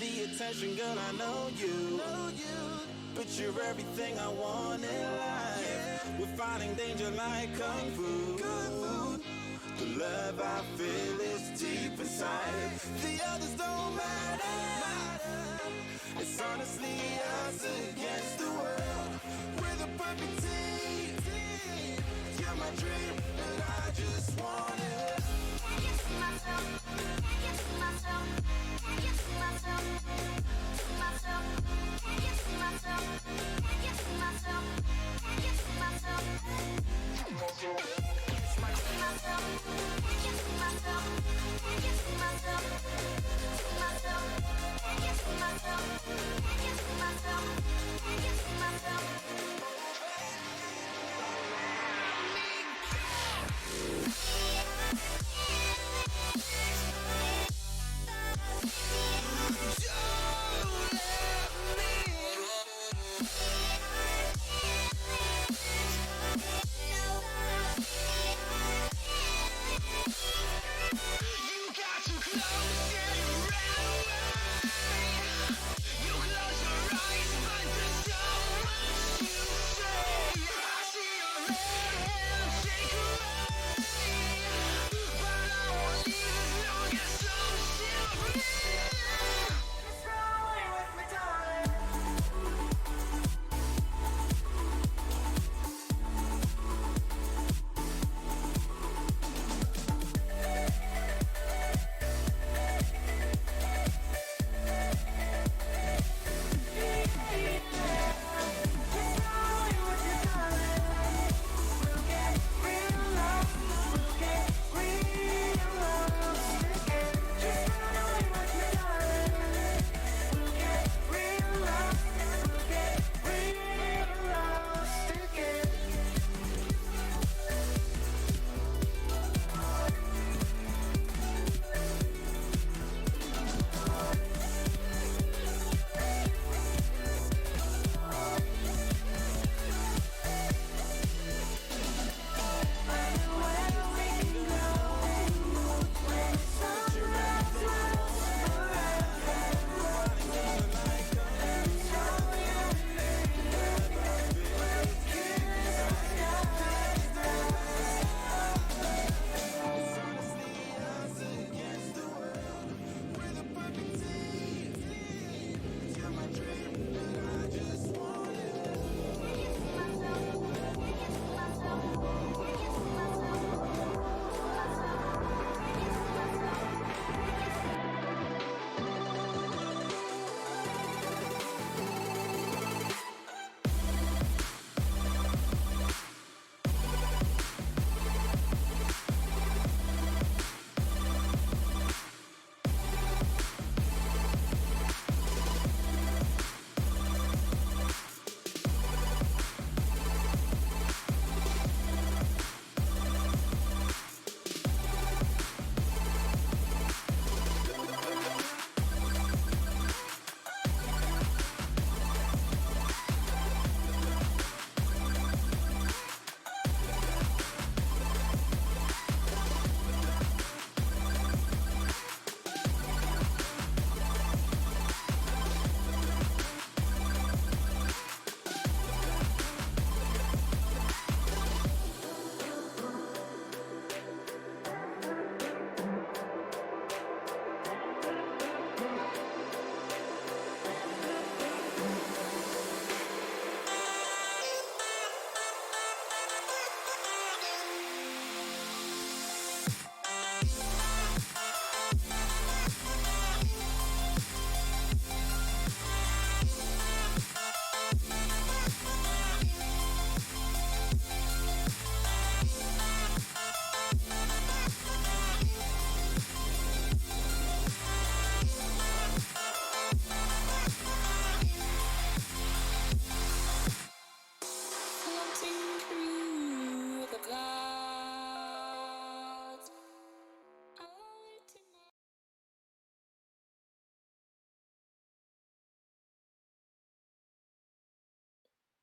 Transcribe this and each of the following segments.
the attention, girl, I know you. But you're everything I want in life. We're fighting danger like Kung Fu. The love I feel is deep inside. The others don't matter. It's honestly us against the world. We're the perfect team. You're my dream, and I just want it. Can you see myself? Can you see myself? Can you see myself? See myself? Can you see myself? Can you see myself? Can you see myself? See myself? Can you see myself? Can you see myself? See myself? Can you see myself? Can you see myself? Can you see myself?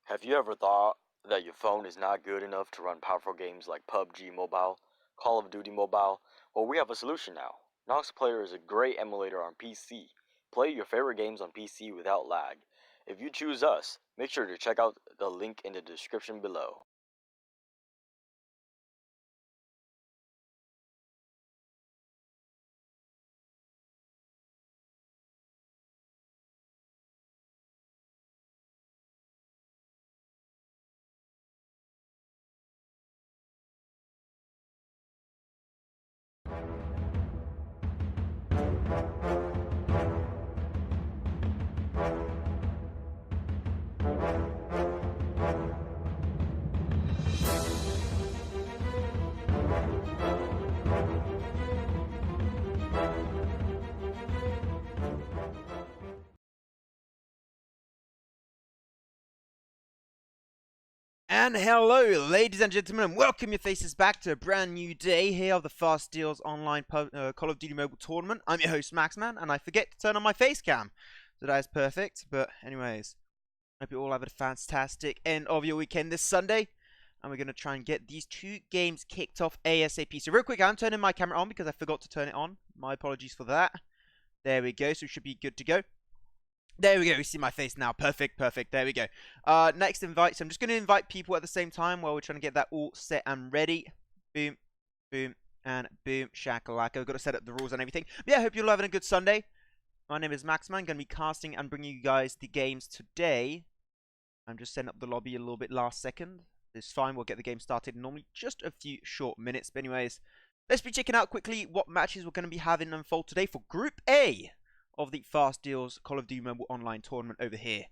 Have you ever thought that your phone is not good enough to run powerful games like PUBG Mobile, Call of Duty Mobile? Well, we have a solution now. Nox Player is a great emulator on PC. Play your favorite games on PC without lag. If you choose us, make sure to check out the link in the description below. And hello, ladies and gentlemen, and welcome your faces back to a brand new day here of the FastDeals online Call of Duty Mobile Tournament. I'm your host, Maxman, and I forget to turn on my face cam. So that is perfect, but anyways, hope you all have a fantastic end of your weekend this Sunday. And we're going to try and get these two games kicked off ASAP. So real quick, I'm turning my camera on because I forgot to turn it on. My apologies for that. There we go, so we should be good to go. There we go, we see my face now. Perfect, perfect. There we go. Next invite. So I'm just going to invite people at the same time while we're trying to get that all set and ready. Boom, boom, and boom. Shakalaka. We've got to set up the rules and everything. But yeah, I hope you're all having a good Sunday. My name is Maxman. I'm going to be casting and bringing you guys the games today. I'm just setting up the lobby a little bit last second. It's fine. We'll get the game started in normally just a few short minutes. But anyways, let's be checking out quickly what matches we're going to be having unfold today for Group A of the FastDeals Call of Duty Mobile Online Tournament over here.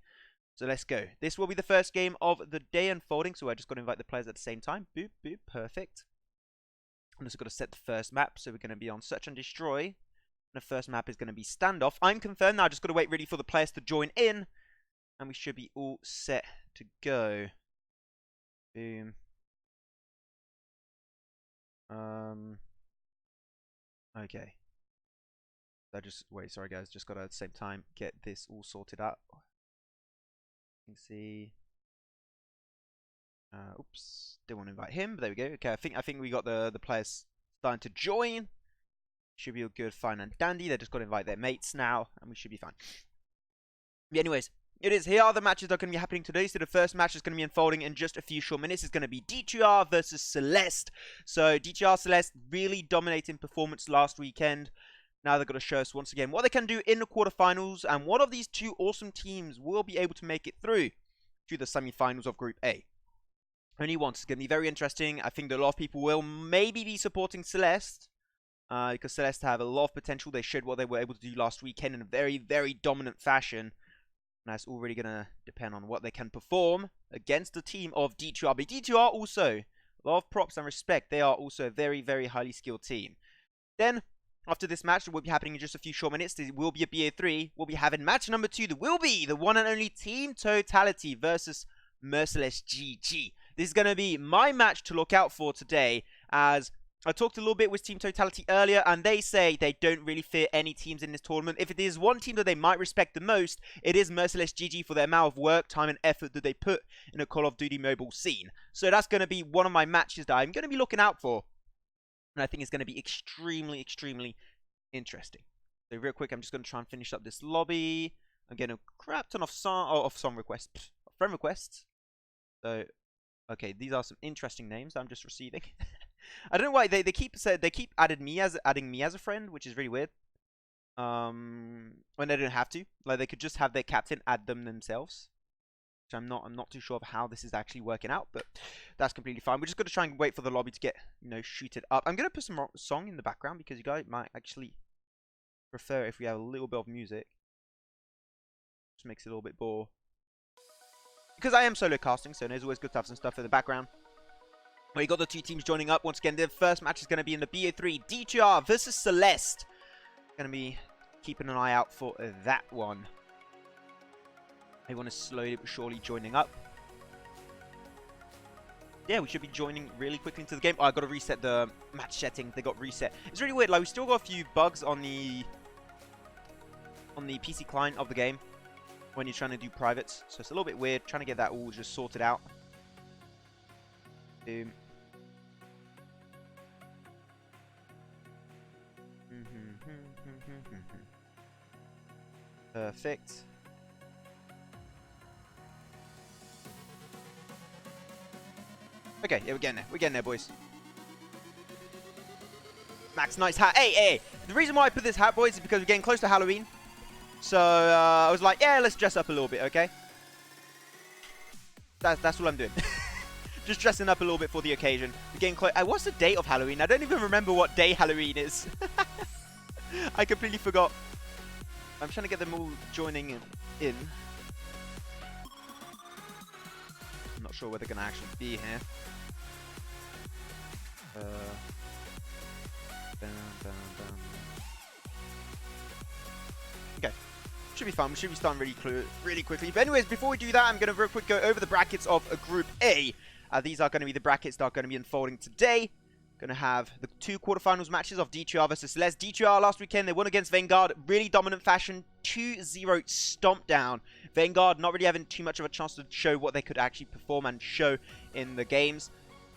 So let's go. This will be the first game of the day unfolding, so I just got to invite the players at the same time. Boop, boop, perfect. I'm just going to set the first map, so we're going to be on Search and Destroy. And the first map is going to be Standoff. I'm confirmed now, I just got to wait really for the players to join in, and we should be all set to go. Boom. Okay. I just wait, sorry guys, just gotta at the same time get this all sorted out. You can see. Oops, didn't want to invite him, but there we go. Okay, I think we got the players starting to join. Should be all good, fine and dandy. They just got to invite their mates now, and we should be fine. But anyways, here are the matches that are going to be happening today. So the first match is going to be unfolding in just a few short minutes. It's going to be DTR versus Celeste. So DTR Celeste really dominating performance last weekend. Now they're going to show us once again what they can do in the quarterfinals, and one of these two awesome teams will be able to make it through to the semi-finals of Group A. Only once. It's going to be very interesting. I think that a lot of people will maybe be supporting Celeste, because Celeste have a lot of potential. They showed what they were able to do last weekend in a very, very dominant fashion. And that's already going to depend on what they can perform against the team of DTR. But DTR also, a lot of props and respect. They are also a very, very highly skilled team. Then, after this match, that will be happening in just a few short minutes, there will be a BA3. We'll be having match number 2. There will be the one and only Team Totality versus Merciless GG. This is going to be my match to look out for today, as I talked a little bit with Team Totality earlier, and they say they don't really fear any teams in this tournament. If it is one team that they might respect the most, it is Merciless GG for the amount of work, time, and effort that they put in a Call of Duty mobile scene. So that's going to be one of my matches that I'm going to be looking out for. And I think it's going to be extremely, extremely interesting. So real quick, I'm just going to try and finish up this lobby. I'm getting a crap ton of friend requests. So, okay, these are some interesting names I'm just receiving. I don't know why they keep adding me as a friend, which is really weird. When they don't have to, like they could just have their captain add them themselves. Which I'm not too sure of how this is actually working out, but that's completely fine. We're just gonna try and wait for the lobby to get, shooted up. I'm gonna put some song in the background because you guys might actually prefer if we have a little bit of music. Just makes it a little bit more. Because I am solo casting, so it's always good to have some stuff in the background. Well, you got the two teams joining up once again. The first match is going to be in the BA3, DTR versus Celeste. Going to be keeping an eye out for that one. Everyone is slowly but surely joining up. Yeah, we should be joining really quickly into the game. Oh, I got to reset the match setting. They got reset. It's really weird. Like, we still got a few bugs on the PC client of the game when you're trying to do privates. So it's a little bit weird trying to get that all just sorted out. Boom. Perfect. Okay, yeah, we're getting there. We're getting there, boys. Max, nice hat. Hey, hey. The reason why I put this hat, boys, is because we're getting close to Halloween. So I was like, yeah, let's dress up a little bit, okay? That's what I'm doing. Just dressing up a little bit for the occasion. We're getting close. What's the date of Halloween? I don't even remember what day Halloween is. I completely forgot. I'm trying to get them all joining in. I'm not sure where they're going to actually be here. Okay. Should be fun. We should be starting really quickly. But anyways, before we do that, I'm going to real quick go over the brackets of Group A. These are going to be the brackets that are going to be unfolding today. Going to have the 2 quarterfinals matches of DTR versus Celeste. DTR last weekend, they won against Vanguard. Really dominant fashion. 2-0 stomp down. Vanguard not really having too much of a chance to show what they could actually perform and show in the games.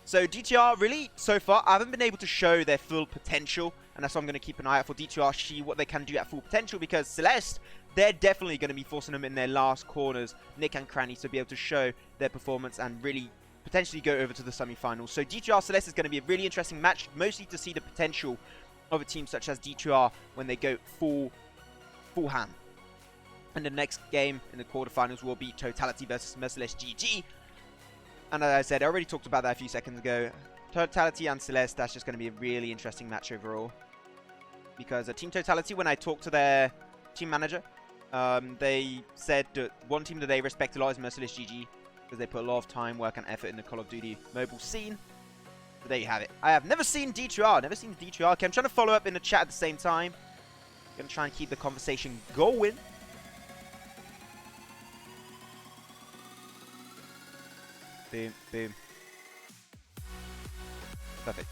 So DTR, really, so far, I haven't been able to show their full potential. And that's why I'm going to keep an eye out for DTR, see what they can do at full potential. Because Celeste, they're definitely going to be forcing them in their last corners, nick and cranny, to be able to show their performance and really potentially go over to the semi-finals. So DTR Celeste is going to be a really interesting match, mostly to see the potential of a team such as DTR when they go full ham. And the next game in the quarterfinals will be Totality versus Merciless GG. And as I said, I already talked about that a few seconds ago. Totality and Celeste, that's just going to be a really interesting match overall. Because Team Totality, when I talked to their team manager, they said that one team that they respect a lot is Merciless GG. Because they put a lot of time, work, and effort in the Call of Duty mobile scene. So there you have it. I have never seen DTR. Never seen DTR. Okay, I'm trying to follow up in the chat at the same time. I'm going to try and keep the conversation going. Boom, boom. Perfect.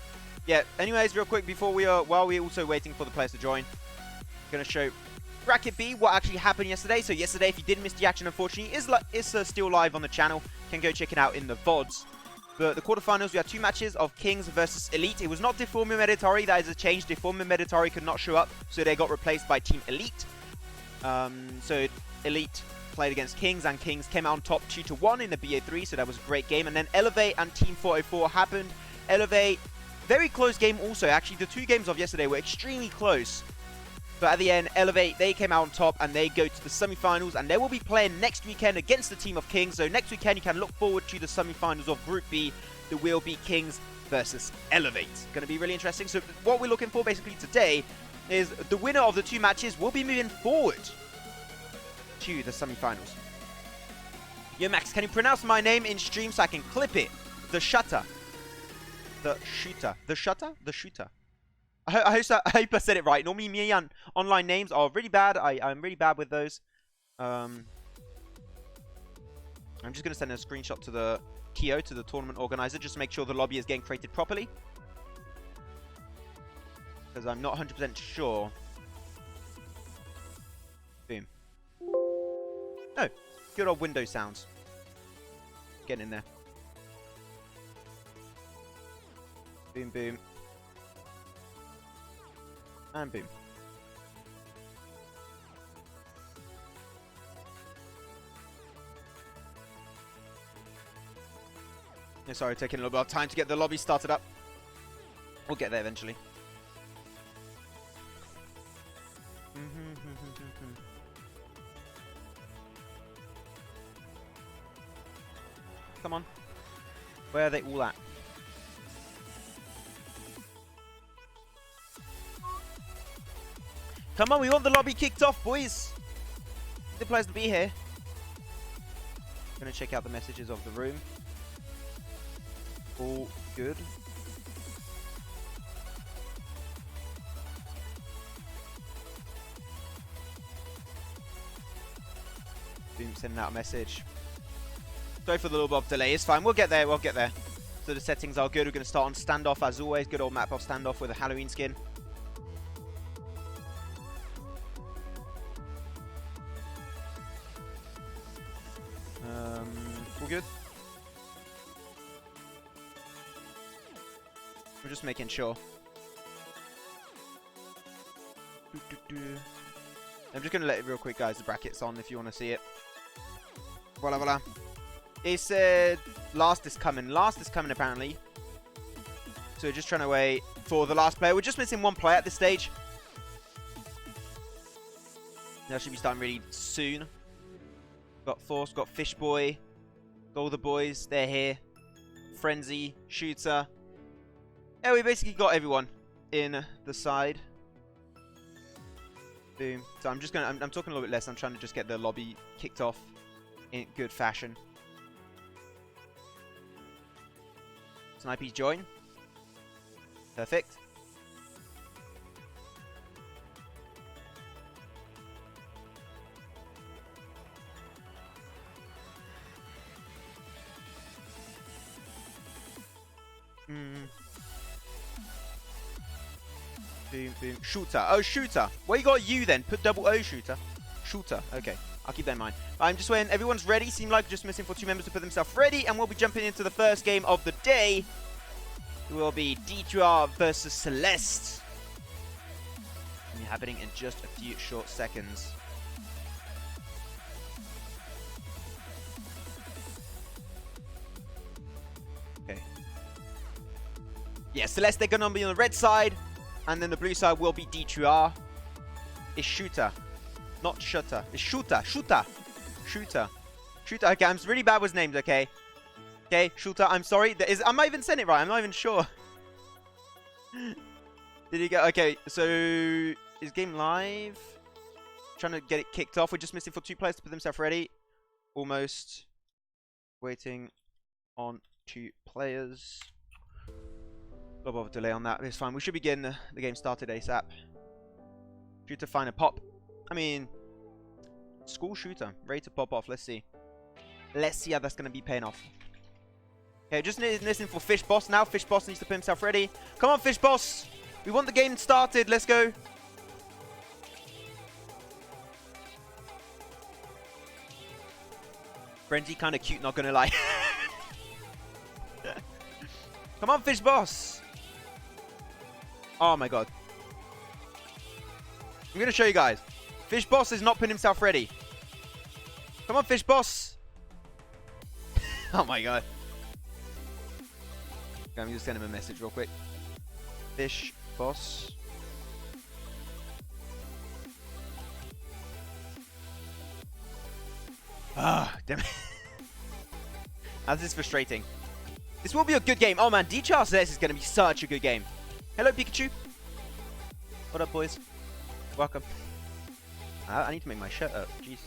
Yeah, anyways, real quick, before while we're also waiting for the players to join, I'm going to show Bracket B what actually happened yesterday. So yesterday, if you did miss the action, unfortunately, it's still live on the channel. You can go check it out in the VODs. But the quarterfinals, we had 2 matches of Kings versus Elite. It was not Deforming Meditori. That is a change. Deforming Meditori could not show up, so they got replaced by Team Elite. So Elite played against Kings, and Kings came out on top 2-1 in the BA3, so that was a great game. And then Elevate and Team 404 happened. Elevate, very close game also. Actually, the 2 games of yesterday were extremely close. But at the end, Elevate, they came out on top, and they go to the semi-finals, and they will be playing next weekend against the team of Kings. So next weekend, you can look forward to the semi-finals of Group B. There will be Kings versus Elevate. Going to be really interesting. So what we're looking for basically today is the winner of the 2 matches will be moving forward to the semi-finals. Yo, Max, can you pronounce my name in stream so I can clip it? The Shutter. The Shooter. The Shutter? The Shooter. I hope I said it right. Normally, me and online names are really bad. I'm really bad with those. I'm just going to send a screenshot to the Kyo, to the tournament organizer, just to make sure the lobby is getting created properly. Because I'm not 100% sure. Boom. Oh, good old Windows sounds. Getting in there. Boom, boom. And boom. Yeah, sorry, taking a little bit of time to get the lobby started up. We'll get there eventually. Come on. Where are they all at? Come on, we want the lobby kicked off, boys. The players to be here. Gonna check out the messages of the room. All good. Boom, sending out a message. Sorry for the little bit of delay. It's fine. We'll get there. We'll get there. So the settings are good. We're going to start on standoff as always. Good old map of standoff with a Halloween skin. All good. We're just making sure. I'm just going to let it real quick, guys, the brackets on if you want to see it. Voila, voila. It said last is coming. Last is coming, apparently. So we're just trying to wait for the last player. We're just missing one player at this stage. That should be starting really soon. Got Force, got Fishboy, Golden Boys, they're here. Frenzy, Shooter. Yeah, we basically got everyone in the side. Boom. So I'm just gonna, I'm talking a little bit less. I'm trying to just get the lobby kicked off in good fashion. Snipey's join. Perfect. Boom, boom. Shooter. Oh, Shooter. Where you got you then? Put double O, Shooter. Shooter. Okay. I'll keep that in mind. I'm just waiting. Everyone's ready. Seem like just missing for 2 members to put themselves ready. And we'll be jumping into the first game of the day. It will be D2R versus Celeste. It'll be happening in just a few short seconds. Okay. Yeah, Celeste, they're going to be on the red side. And then the blue side will be D2R. It's Shooter. Not Shutter. It's Shooter. Shooter. Shooter. Shooter. Okay, I'm really bad with names, okay? Okay, Shooter, I'm sorry. I'm not even saying it right. I'm not even sure. Did he go? Okay, so is game live? Trying to get it kicked off. We're just missing for 2 players to put themselves ready. Almost. Waiting on 2 players. A little bit of a delay on that. It's fine. We should be getting the game started ASAP. Shooter, find a pop. I mean, school Shooter. Ready to pop off. Let's see. Let's see how that's going to be paying off. Okay, just listening for Fish Boss now. Fish Boss needs to put himself ready. Come on, Fish Boss. We want the game started. Let's go. Frenzy kind of cute, not going to lie. Come on, Fish Boss. Oh my god. I'm going to show you guys. Fish Boss is not putting himself ready. Come on, Fish Boss. Oh my god. Okay, I'm just sending him a message real quick. Fish Boss. Ah, damn it. This is frustrating. This will be a good game. Oh man, D2R Celeste is going to be such a good game. Hello, Pikachu. What up, boys? Welcome. I need to make my shirt up. Jeez.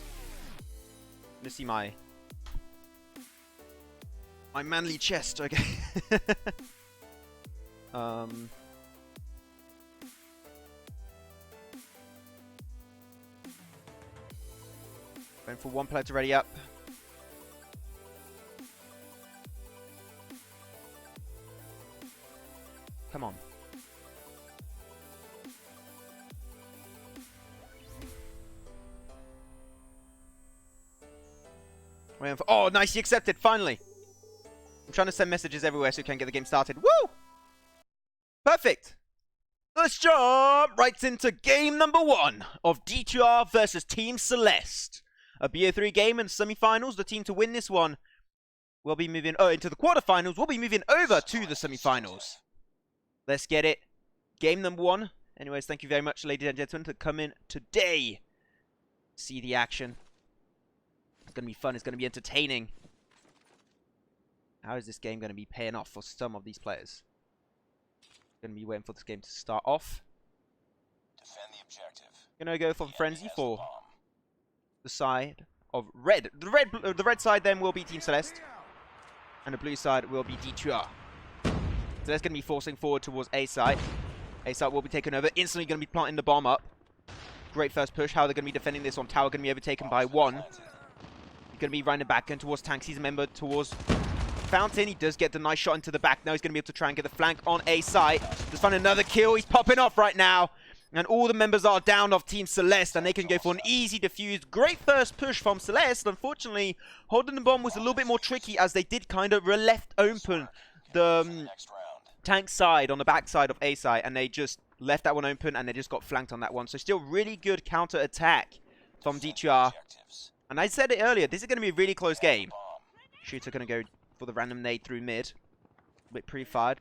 Let me see my manly chest. Okay. Going for 1 player to ready up. Come on. Waiting for, oh, nice, he accepted, finally. I'm trying to send messages everywhere so we can get the game started. Woo! Perfect. Let's jump right into game number 1 of D2R versus Team Celeste. A BO3 game in semi-finals. The team to win this one will be moving into the quarterfinals. We'll be moving over to the semi-finals. Let's get it. Game number 1. Anyways, thank you very much, ladies and gentlemen, to come in today. See the action. It's going to be fun. It's going to be entertaining. How is this game going to be paying off for some of these players? Going to be waiting for this game to start off. Defend the objective. Going to go for Frenzy for the side of red. The red side then will be Team Celeste. And the blue side will be D2R. So that's going to be forcing forward towards A side. A side will be taken over. Instantly going to be planting the bomb up. Great first push. How they're going to be defending this on tower. Going to be overtaken by 1. He's going to be running back in towards tanks. He's a member towards Fountain. He does get the nice shot into the back. Now he's going to be able to try and get the flank on A side. Just find another kill. He's popping off right now. And all the members are down of Team Celeste. And they can go for an easy defuse. Great first push from Celeste. Unfortunately, holding the bomb was a little bit more tricky as they did kind of left open the tank side on the back side of A side, and they just left that one open, and they just got flanked on that one. So still really good counter-attack from D2R. And I said it earlier, this is going to be a really close game. Shooter going to go for the random nade through mid. A bit pre-fired.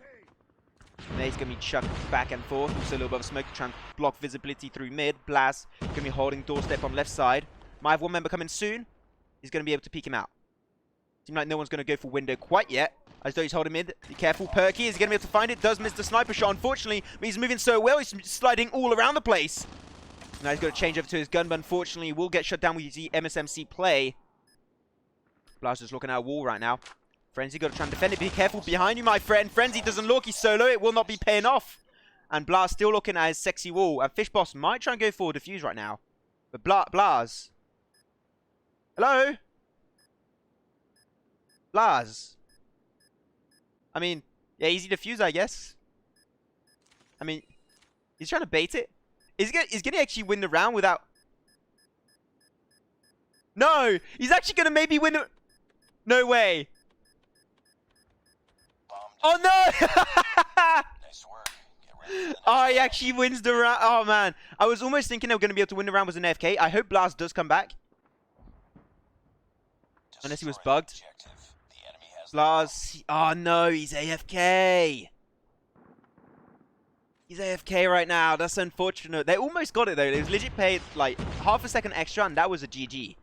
Nade's going to be chucked back and forth. Also a little bit of smoke to try and block visibility through mid. Blast going to be holding doorstep on left side. Might have one member coming soon. He's going to be able to peek him out. Seems like no one's going to go for window quite yet. As though he's holding mid. Be careful. Perky is he going to be able to find it. Does miss the sniper shot, unfortunately. But he's moving so well. He's sliding all around the place. Now he's got to change over to his gun, but unfortunately will get shut down with the MSMC play. Blast just looking at a wall right now. Frenzy got to try and defend it. Be careful behind you, my friend. Frenzy doesn't look. He's solo. It will not be paying off. And Blast still looking at his sexy wall. And Fish Boss might try and go for defuse right now. But Blaz. Hello? Blaz. I mean, yeah, easy defuse, I guess. I mean, he's trying to bait it. Is he gonna actually win the round without... No! He's actually gonna maybe win the... No way! Oh no! Nice work. Get ready. Oh, he actually wins the round. Oh man. I was almost thinking they were going to be able to win the round with an AFK. I hope Blast does come back. Unless he was bugged. Blast. Oh no, he's AFK. He's AFK right now. That's unfortunate. They almost got it though. It was legit paid like half a second extra, and that was a GG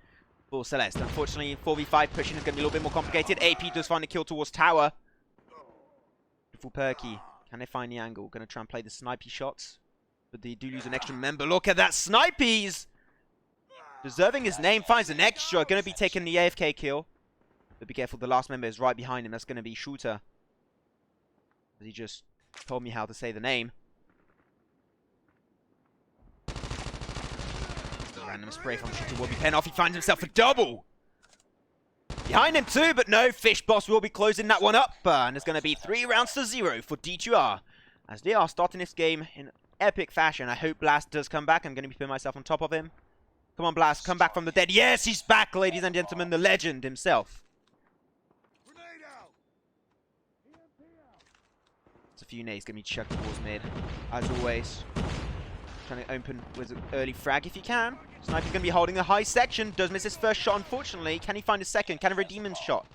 for Celeste. Unfortunately, 4v5 pushing is going to be a little bit more complicated. AP does find a kill towards tower. Beautiful Perky. Can they find the angle? Going to try and play the snipey shots. But they do lose an extra member. Look at that. Snipies! Deserving his name. Finds an extra. Going to be taking the AFK kill. But be careful. The last member is right behind him. That's going to be Shooter. He just told me how to say the name. Random spray from Shooter will be paying off. He finds himself a double. Behind him too, but no, Fish Boss will be closing that one up. And it's going to be 3 rounds to 0 for D2R. As they are starting this game in epic fashion. I hope Blast does come back. I'm going to be putting myself on top of him. Come on, Blast, come back from the dead. Yes, he's back, ladies and gentlemen. The legend himself. It's a few nades going to be chucked towards mid. As always. Trying to open with an early frag if you can. Sniper's going to be holding a high section. Does miss his first shot, unfortunately. Can he find a second? Can he redeem his shot?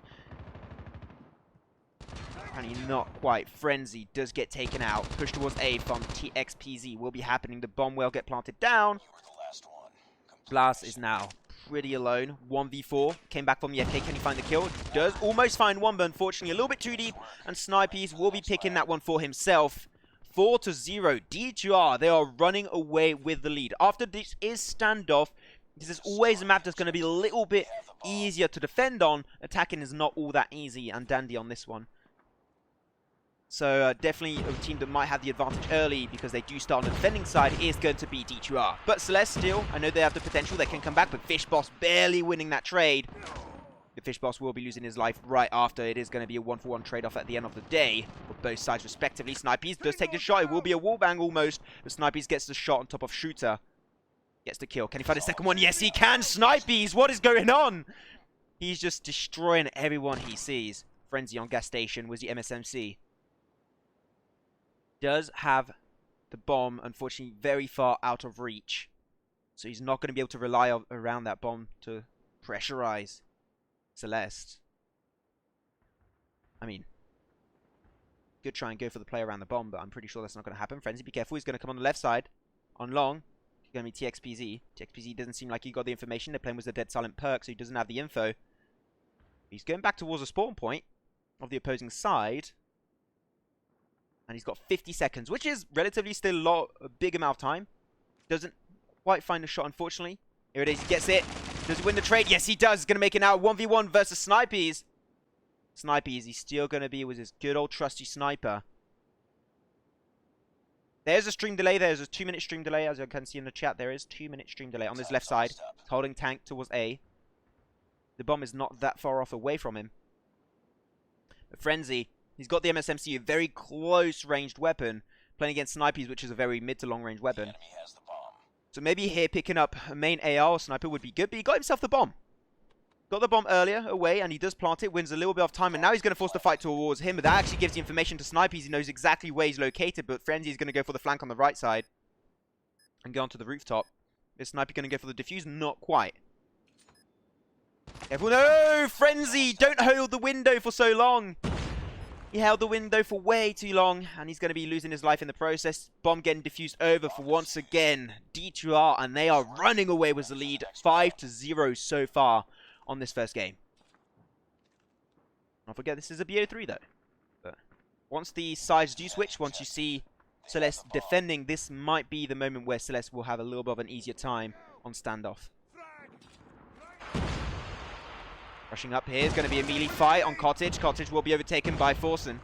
Can he not quite? Frenzy does get taken out. Push towards A from TXPZ will be happening. The bomb will get planted down. Blast is now pretty alone. 1v4. Came back from the FK. Can he find the kill? Does almost find one, but unfortunately a little bit too deep. And Snipies will be picking that one for himself. 4-0. D2R, they are running away with the lead. After this is standoff, this is always a map that's going to be a little bit easier to defend on. Attacking is not all that easy and dandy on this one. So definitely a team that might have the advantage early because they do start on the defending side is going to be D2R. But Celeste still, I know they have the potential, they can come back, but Fish Boss barely winning that trade. The Fish Boss will be losing his life right after. It is going to be a 1-for-1 trade-off at the end of the day for both sides respectively. Snipies does take the shot. It will be a wallbang almost. But Snipies gets the shot on top of Shooter. Gets the kill. Can he find a second one? Yes, he can. Snipies, what is going on? He's just destroying everyone he sees. Frenzy on gas station was the MSMC. Does have the bomb, unfortunately, very far out of reach. So he's not going to be able to rely around that bomb to pressurize Celeste. I mean, could try and go for the play around the bomb, but I'm pretty sure that's not going to happen. Frenzy, be careful. He's going to come on the left side. On long. He's going to be TXPZ. TXPZ doesn't seem like he got the information. They're playing with the dead silent perk, so he doesn't have the info. He's going back towards the spawn point of the opposing side. And he's got 50 seconds, which is relatively still a big amount of time. Doesn't quite find a shot, unfortunately. Here it is. He gets it. Does he win the trade? Yes, he does. He's going to make it now 1v1 versus Snipies. Snipies, he's still going to be with his good old trusty sniper. There's a stream delay. There's a 2-minute stream delay. As you can see in the chat, there is 2-minute stream delay on his left side. He's holding tank towards A. The bomb is not that far off away from him. But Frenzy, he's got the MSMC, a very close ranged weapon. Playing against Snipies, which is a very mid to long range weapon. So maybe here picking up a main AR or sniper would be good, but he got himself the bomb. got the bomb earlier away, and he does plant it, wins a little bit of time, and now he's going to force the fight towards him, but that actually gives the information to Snipes. He knows exactly where he's located, but Frenzy is going to go for the flank on the right side and go onto the rooftop. Is Sniper going to go for the defuse? Not quite. Everyone, no! Frenzy! Don't hold the window for so long! He held the window for way too long, and he's going to be losing his life in the process. Bomb getting diffused over for once again D2R, and they are running away with the lead. 5-0 so far on this first game. Don't forget, this is a BO3 though. But once the sides do switch, once you see Celeste defending, this might be the moment where Celeste will have a little bit of an easier time on standoff. Rushing up here is going to be a melee fight on Cottage. Cottage will be overtaken by Forsen.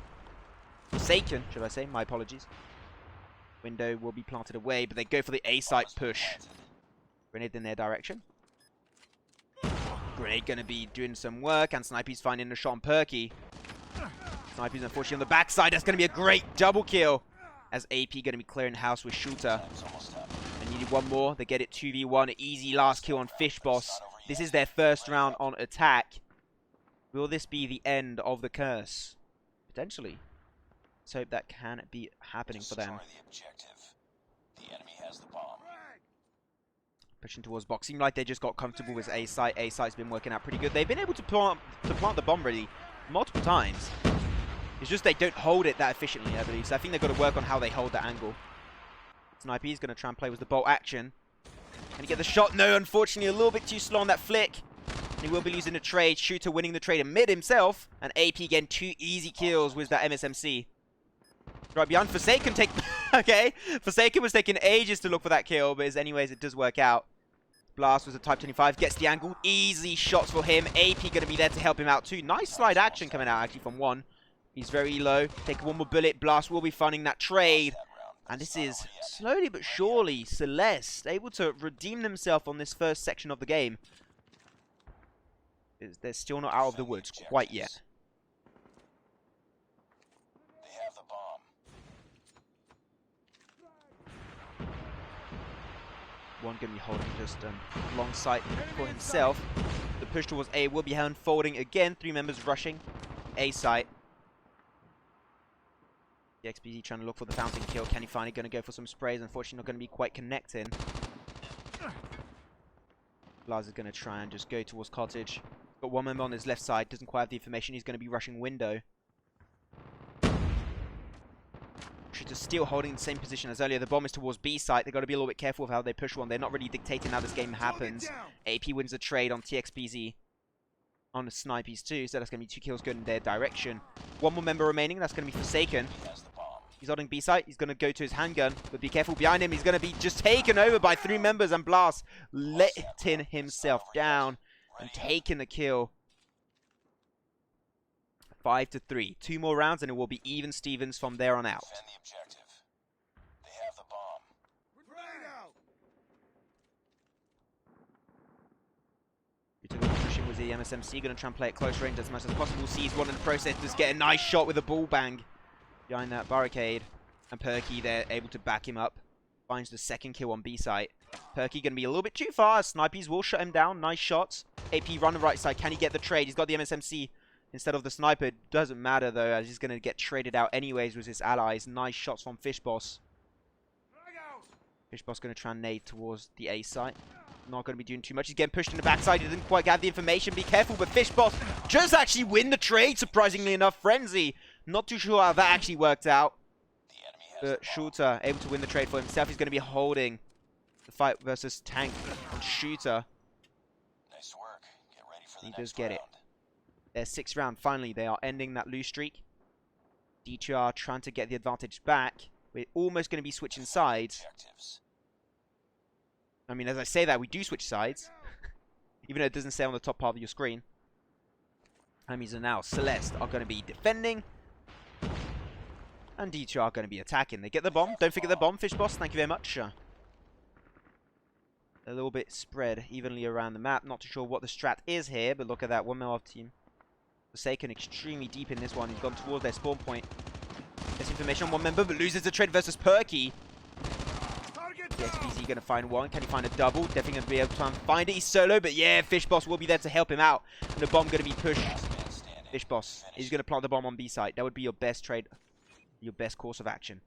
Forsaken, should I say? My apologies. Window will be planted away, but they go for the A-site push. Grenade in their direction. Grenade going to be doing some work, and Snipey's finding a shot on Perky. Snipey's unfortunately on the backside. That's going to be a great double kill, as AP going to be clearing house with Shooter. They needed one more. They get it 2v1. Easy last kill on Fish Boss. This is their first round on attack. Will this be the end of the curse? Potentially. Let's hope that can be happening for them. The enemy has the bomb. Pushing towards box. Seem like they just got comfortable with A-site. A-site's been working out pretty good. They've been able to plant the bomb really multiple times. It's just they don't hold it that efficiently, I believe. So I think they've got to work on how they hold that angle. Snipey's going to try and play with the bolt action. Can he get the shot? No, unfortunately, a little bit too slow on that flick. And he will be losing the trade. Shooter winning the trade amid himself. And AP getting 2 easy kills with that MSMC. Right behind Forsaken okay, Forsaken was taking ages to look for that kill, but anyways, it does work out. Blast was a Type 25, gets the angle. Easy shots for him. AP going to be there to help him out too. Nice slide action coming out actually from one. He's very low. Take one more bullet. Blast will be funding that trade. And this is, slowly but surely, Celeste able to redeem themselves on this first section of the game. They're still not out of the woods quite yet. They have the bomb. One going to be holding just long sight for himself. The push towards A will be unfolding again. 3 members rushing A site. The XPZ trying to look for the fountain kill. Can he finally going to go for some sprays? Unfortunately, not going to be quite connecting. Blaz is going to try and just go towards Cottage. Got one member on his left side. Doesn't quite have the information. He's going to be rushing window. Shooter's still holding the same position as earlier. The bomb is towards B site. They've got to be a little bit careful of how they push one. They're not really dictating how this game happens. AP wins the trade on TXPZ. On the Snipies too. So that's going to be 2 kills good in their direction. One more member remaining. That's going to be Forsaken. He's holding B site. He's going to go to his handgun. But be careful behind him. He's going to be just taken over by 3 members. And Blast letting himself down. And taking the kill. 5-3. 2 more rounds and it will be even Stevens from there on out. Defend the objective. They have the bomb. Pushing with the MSMC. Going to try and play it close range as much as possible. Sees one in the process. Just get a nice shot with a ball bang behind that barricade. And Perky there able to back him up. Finds the second kill on B site. Perky going to be a little bit too far. Snipies will shut him down. Nice shots. AP run the right side. Can he get the trade? He's got the MSMC instead of the sniper. It doesn't matter though, as he's going to get traded out anyways with his allies. Nice shots from Fish Boss. Fish Boss going to try and nade towards the A site. Not going to be doing too much. He's getting pushed in the backside. He didn't quite have the information. Be careful, but Fish Boss just actually win the trade, surprisingly enough. Frenzy. Not too sure how that actually worked out. But Shooter able to win the trade for himself. He's going to be holding the fight versus Tank on Shooter. Nice work. Get ready for the He next does get round. it. Their 6th round. Finally, they are ending that lose streak. D2R trying to get the advantage back. We're almost going to be switching sides. Objectives. I mean, as I say that, we do switch sides. Even though it doesn't say on the top part of your screen. Enemies are now Celeste are going to be defending. And D2R are going to be attacking. They get the bomb. Don't forget the bomb, Fish Boss. Thank you very much. A little bit spread evenly around the map. Not too sure what the strat is here, but look at that. 1 mil off team. Forsaken extremely deep in this one. He's gone towards their spawn point. Gets information on one member, but loses the trade versus Perky. TXPZ going to find one. Can he find a double? Definitely going to be able to try and find it. He's solo, but yeah, Fish Boss will be there to help him out. And the bomb going to be pushed. Fish Boss is going to plant the bomb on B site. That would be your best trade, your best course of action.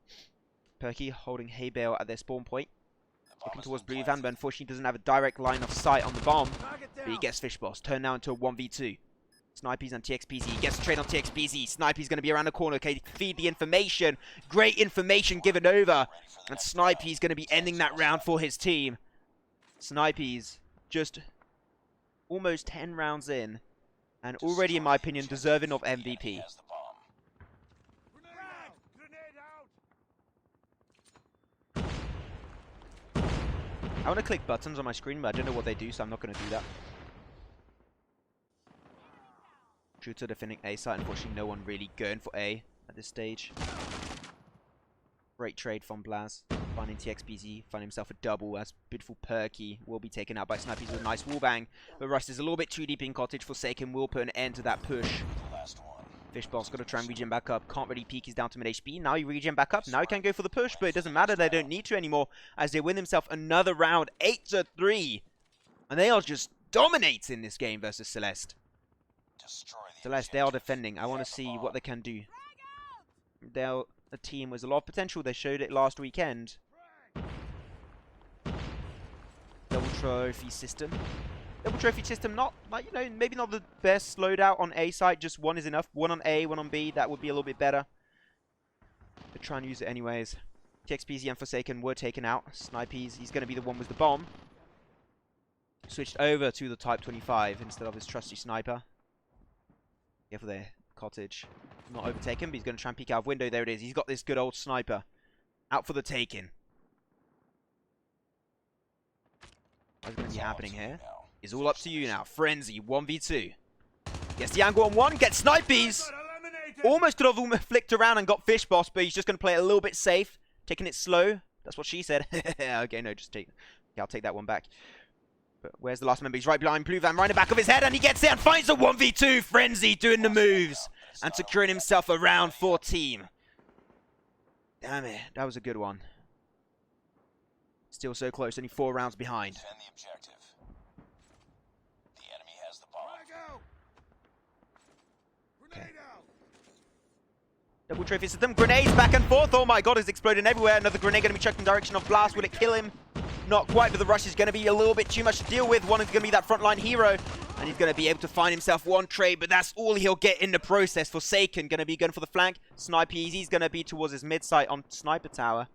Perky holding hay bale at their spawn point. Looking towards Blue Van, but unfortunately doesn't have a direct line of sight on the bomb. But he gets Fish Boss. Turned now into a 1v2. Snipey's on TXPZ. He gets a trade on TXPZ. Snipey's going to be around the corner. Okay, feed the information. Great information given over. And Snipey's going to be ending that round for his team. Snipey's just almost 10 rounds in. And already, in my opinion, deserving of MVP. I want to click buttons on my screen, but I don't know what they do, so I'm not going to do that. Shooter defending A site. Unfortunately, no one really going for A at this stage. Great trade from Blaz. Finding TXPZ. Finding himself a double as beautiful Perky will be taken out by Snipers with a nice wallbang. But Rust is a little bit too deep in Cottage. Forsaken will put an end to that push. Fish Boss got to try and regen back up. Can't really peek. He's down to mid HP. Now he regen back up. Now he can go for the push, but it doesn't matter. They don't need to anymore as they win themselves another round. 8-3. And they are just dominating this game versus Celeste. Celeste, they are defending. I want to see what they can do. They're a team with a lot of potential. They showed it last weekend. Double trophy system. Double trophy system, not, like, you know, maybe not the best loadout on A site. Just one is enough. One on A, one on B. That would be a little bit better. But try and use it anyways. TXPZ and Forsaken were taken out. Snipey's, he's going to be the one with the bomb. Switched over to the Type 25 instead of his trusty sniper. Careful there, Cottage. Not overtaken, but he's going to try and peek out of window. There it is. He's got this good old sniper. Out for the taking. What's going to be happening here? Is all up to you now. Frenzy, 1v2. Gets the angle on one, gets Snipies. Almost could have flicked around and got Fish Boss, but he's just going to play it a little bit safe. Taking it slow. That's what she said. Okay, no, just take... Okay, I'll take that one back. But where's the last member? He's right behind Blue Van, right in the back of his head, and he gets it and finds a 1v2. Frenzy doing the moves and securing himself a round 4 team. Damn it, that was a good one. Still so close, only 4 rounds behind. Defend the objective. The enemy has the bomb. Okay. Double trophy system, grenades back and forth. Oh my god, it's exploding everywhere. Another grenade going to be chucked in the direction of Blast. Will it kill him? Not quite, but the rush is going to be a little bit too much to deal with. One is going to be that frontline hero, and he's going to be able to find himself one trade, but that's all he'll get in the process. Forsaken going to be going for the flank. Sniper Easy's going to be towards his mid site on Sniper Tower.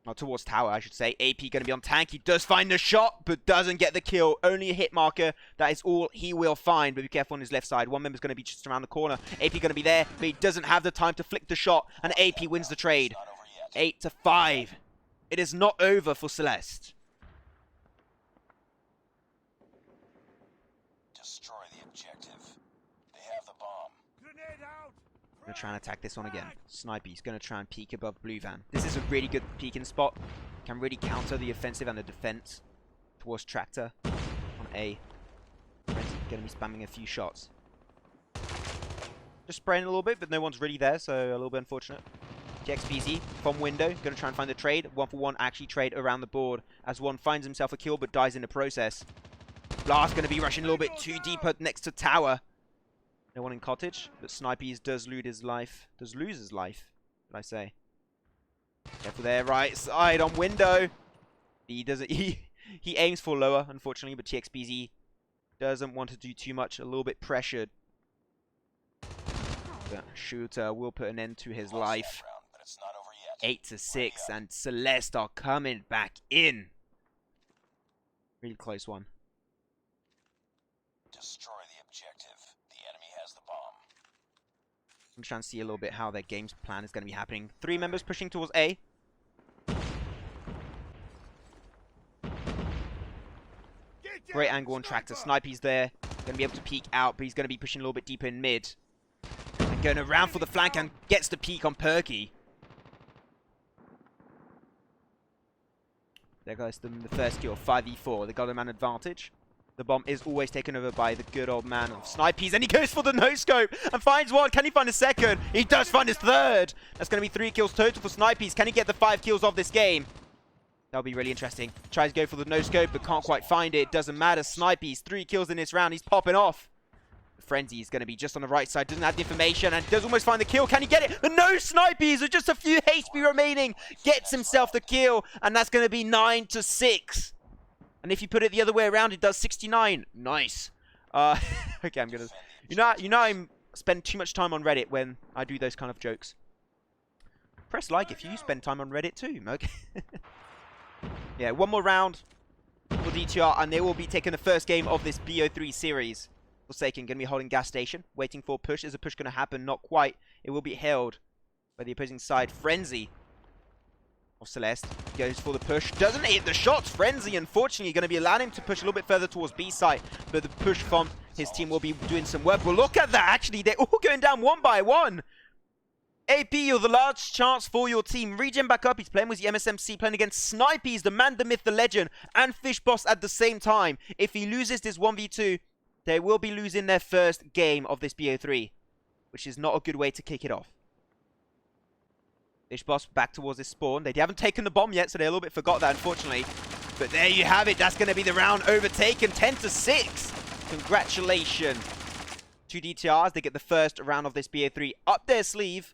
Not towards Tower, I should say. AP going to be on tank. He does find the shot, but doesn't get the kill. Only a hit marker. That is all he will find, but be careful on his left side. One member's going to be just around the corner. AP going to be there, but he doesn't have the time to flick the shot, and AP wins the trade. 8-5. It is not over for Celeste. Destroy the objective. They have the bomb. Grenade out. Going to try and attack this one again. Snipey's going to try and peek above Blue Van. This is a really good peeking spot. Can really counter the offensive and the defense towards Tractor on A. Going to be spamming a few shots. Just spraying a little bit, but no one's really there, so a little bit unfortunate. TXPZ from window, going to try and find the trade. 1-for-1 actually trade around the board as one finds himself a kill but dies in the process. Blast going to be rushing a little bit too deep next to Tower. No one in Cottage, but Snipey's does lose his life. Does lose his life, did I say? Careful there, right side on window. He doesn't. He aims for lower, unfortunately, but TXPZ doesn't want to do too much. A little bit pressured. The shooter will put an end to his life. 8-6, and Celeste are coming back in. Really close one. Destroy the objective. The enemy has the bomb. I'm trying to see a little bit how their game's plan is going to be happening. 3 members pushing towards A. Great angle on Tractor. Snipey's there. Going to be able to peek out, but he's going to be pushing a little bit deeper in mid. And going around for the flank and gets the peek on Perky. There goes the first kill, 5v4. They got him an advantage. The bomb is always taken over by the good old man of Snipey's, and he goes for the no-scope and finds one. Can he find a second? He does find his third. That's going to be 3 kills total for Snipey's. Can he get the 5 kills of this game? That'll be really interesting. Tries to go for the no-scope, but can't quite find it. Doesn't matter. Snipey's 3 kills in this round. He's popping off. Frenzy is going to be just on the right side. Doesn't have the information and does almost find the kill. Can he get it? No Snipeys with just a few HP remaining. Gets himself the kill. And that's going to be 9-6. And if you put it the other way around, it does 69. Nice. Okay, I'm going to... You know I spend too much time on Reddit when I do those kind of jokes. Press like if you spend time on Reddit too. Okay. Yeah, one more round for DTR, and they will be taking the first game of this BO3 series. Forsaken going to be holding gas station, waiting for a push. Is a push going to happen? Not quite. It will be held by the opposing side. Frenzy of Celeste goes for the push. Doesn't hit the shots. Frenzy, unfortunately, going to be allowing him to push a little bit further towards B side, but the push from his team will be doing some work. Well, look at that. Actually, they're all going down one by one. AP, you're the large chance for your team. Regen back up. He's playing with the MSMC, playing against Snipey's, the man, the myth, the legend, and Fish Boss at the same time. If he loses this 1v2, they will be losing their first game of this BO3, which is not a good way to kick it off. Fish Boss back towards his spawn. They haven't taken the bomb yet, so they a little bit forgot that, unfortunately. But there you have it. That's going to be the round overtaken. 10-6. Congratulations to DTRs. They get the first round of this BO3 up their sleeve.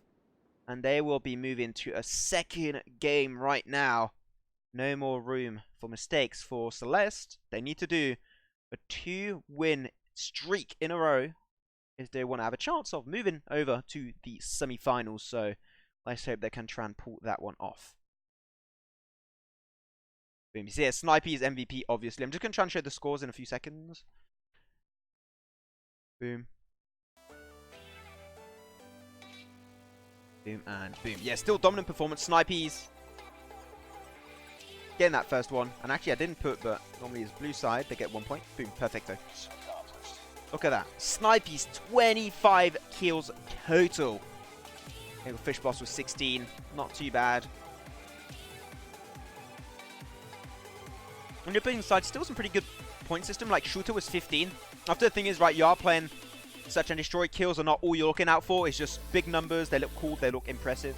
And they will be moving to a second game right now. No more room for mistakes for Celeste. They need to do a 2-win streak in a row if they want to have a chance of moving over to the semi-finals. So let's hope they can try and pull that one off. Boom. You see here, Snipey is MVP, obviously. I'm just going to try and show the scores in a few seconds. Boom. Boom and boom. Yeah, still dominant performance. Snipey's getting that first one. And actually, I didn't put, but normally it's blue side. They get 1 point. Boom. Perfecto. Look at that. Snipey's 25 kills total. Okay, Fish Boss was 16. Not too bad. On the opposing side, still some pretty good point system. Like, Shooter was 15. After the thing is, right, you are playing Search and Destroy. Kills are not all you're looking out for. It's just big numbers. They look cool. They look impressive.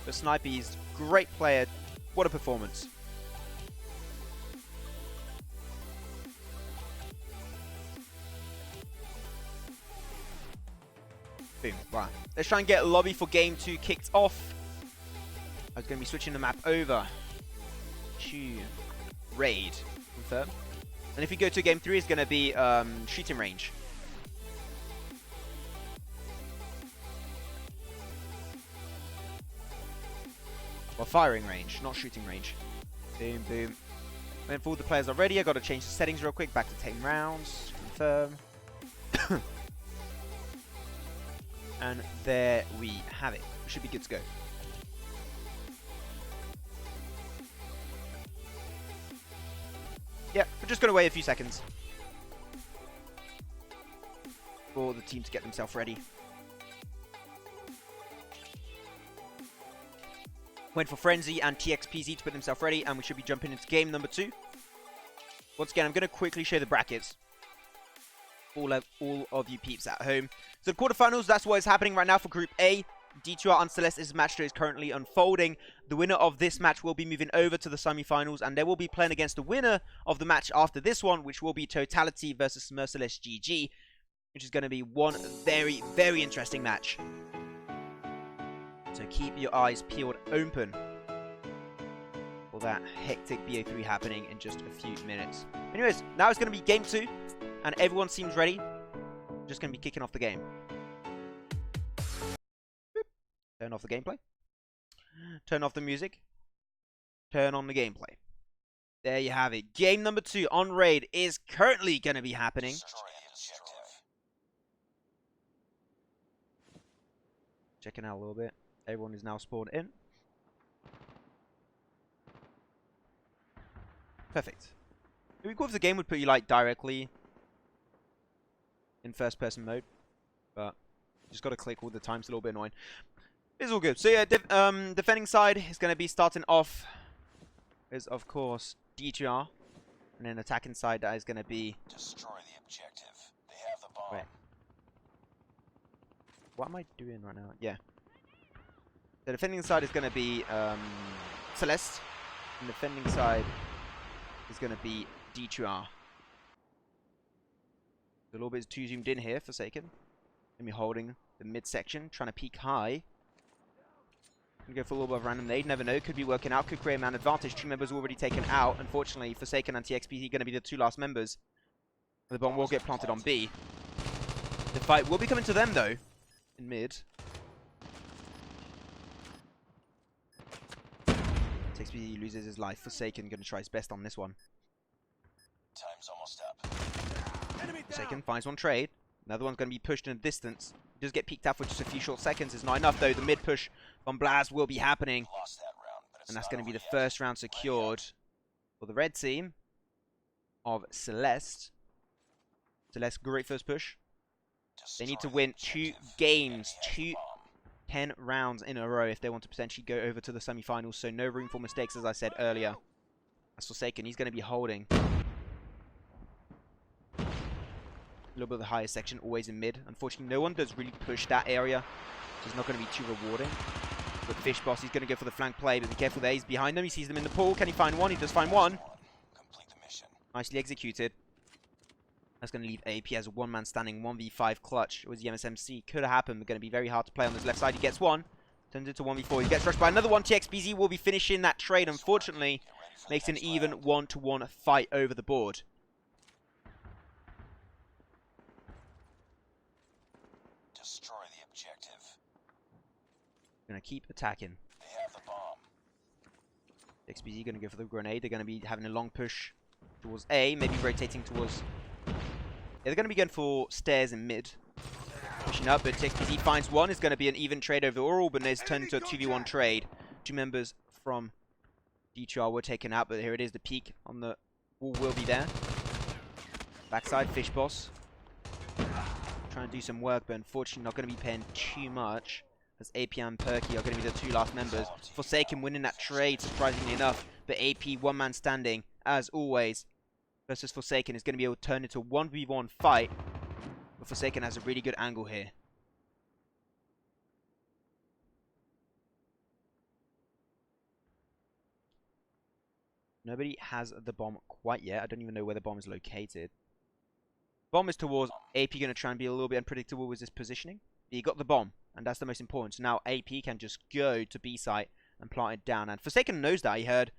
But Snipey's great player. What a performance. Boom. Right. Let's try and get a lobby for game 2 kicked off. I was going to be switching the map over to Raid. Confirm. And if we go to game 3, it's going to be shooting range. Well, firing range, not shooting range. Boom, boom. Went for all the players already. I got to change the settings real quick. Back to 10 rounds. Confirm. And there we have it. We should be good to go. Yeah, we're just going to wait a few seconds for the team to get themselves ready. Went for Frenzy and TXPZ to put themselves ready, and we should be jumping into game number 2. Once again, I'm going to quickly show the brackets. All of you peeps at home. So the quarterfinals, that's what is happening right now for Group A. D2R and Celeste's match is currently unfolding. The winner of this match will be moving over to the semi-finals, and they will be playing against the winner of the match after this one, which will be Totality versus Merciless GG, which is going to be one very, very interesting match. So keep your eyes peeled open for that hectic BO3 happening in just a few minutes. Anyways, now it's going to be game 2, and everyone seems ready. Just going to be kicking off the game. Boop. Turn off the gameplay. Turn off the music. Turn on the gameplay. There you have it. Game number 2 on Raid is currently going to be happening. Checking out a little bit. Everyone is now spawned in. Perfect. If we go if the game would put you like directly in first person mode, but just got to click all the time. It's a little bit annoying. It's all good. So yeah, defending side is going to be starting off is of course DTR, and then attacking side that is going to be destroy the objective. They have the bomb. Wait. What am I doing right now? Yeah. The defending side is going to be Celeste, And the defending side is going to be D2R. A little bit too zoomed in here, Forsaken. Going to be holding the midsection, trying to peek high. Going to go for a little bit of random nade, never know, could be working out, could create a man advantage. 2 members already taken out. Unfortunately, Forsaken and TXPZ going to be the 2 last members. The bomb will get planted on B. The fight will be coming to them though, in mid. TXPZ loses his life. Forsaken going to try his best on this one. Time's almost up. Forsaken finds one trade. Another one's going to be pushed in a distance. He does get peeked out for just a few short seconds. It's not enough though. The mid push from Blaz will be happening. Lost that round, but it's And that's not going to be over the yet. first round secured for the red team of Celeste. Celeste, great first push. They need to Destroy win the 2 objective. games, Enemy has the 2 bomb. 10 rounds in a row if they want to potentially go over to the semi-finals. So no room for mistakes, as I said earlier. As Forsaken, he's going to be holding. A little bit of the higher section, always in mid. Unfortunately, no one does really push that area. So it's not going to be too rewarding. But Fish Boss, he's going to go for the flank play, but be careful there. He's behind them. He sees them in the pool. Can he find one? He does find one. Complete the mission. Nicely executed. That's going to leave AP as a one-man standing 1v5 clutch. It was the MSMC. Could have happened, but going to be very hard to play on this left side. He gets one. Turns into 1v4. He gets rushed by another one. TXBZ will be finishing that trade, unfortunately. Get ready for the Makes an next even round. 1-to-1 fight over the board. Destroy the objective. Going to keep attacking. They have the bomb. XBZ going to go for the grenade. They're going to be having a long push towards A, maybe rotating towards... Yeah, they're going to be going for stairs in mid. Pushing up, but XBZ finds one. It's going to be an even trade overall, but it's turned into a 2v1 trade. 2 members from D2R were taken out, but here it is. The peak on the wall will be there. Backside, Fish Boss. Trying to do some work, but unfortunately not going to be paying too much. As AP and Perky are going to be the 2 last members. Forsaken winning that trade, surprisingly enough. But AP, one man standing, as always. Versus Forsaken is going to be able to turn into a 1v1 fight. But Forsaken has a really good angle here. Nobody has the bomb quite yet. I don't even know where the bomb is located. Bomb is towards AP, going to try and be a little bit unpredictable with his positioning. He got the bomb, and that's the most important. So now AP can just go to B site and plant it down. And Forsaken knows that. He heard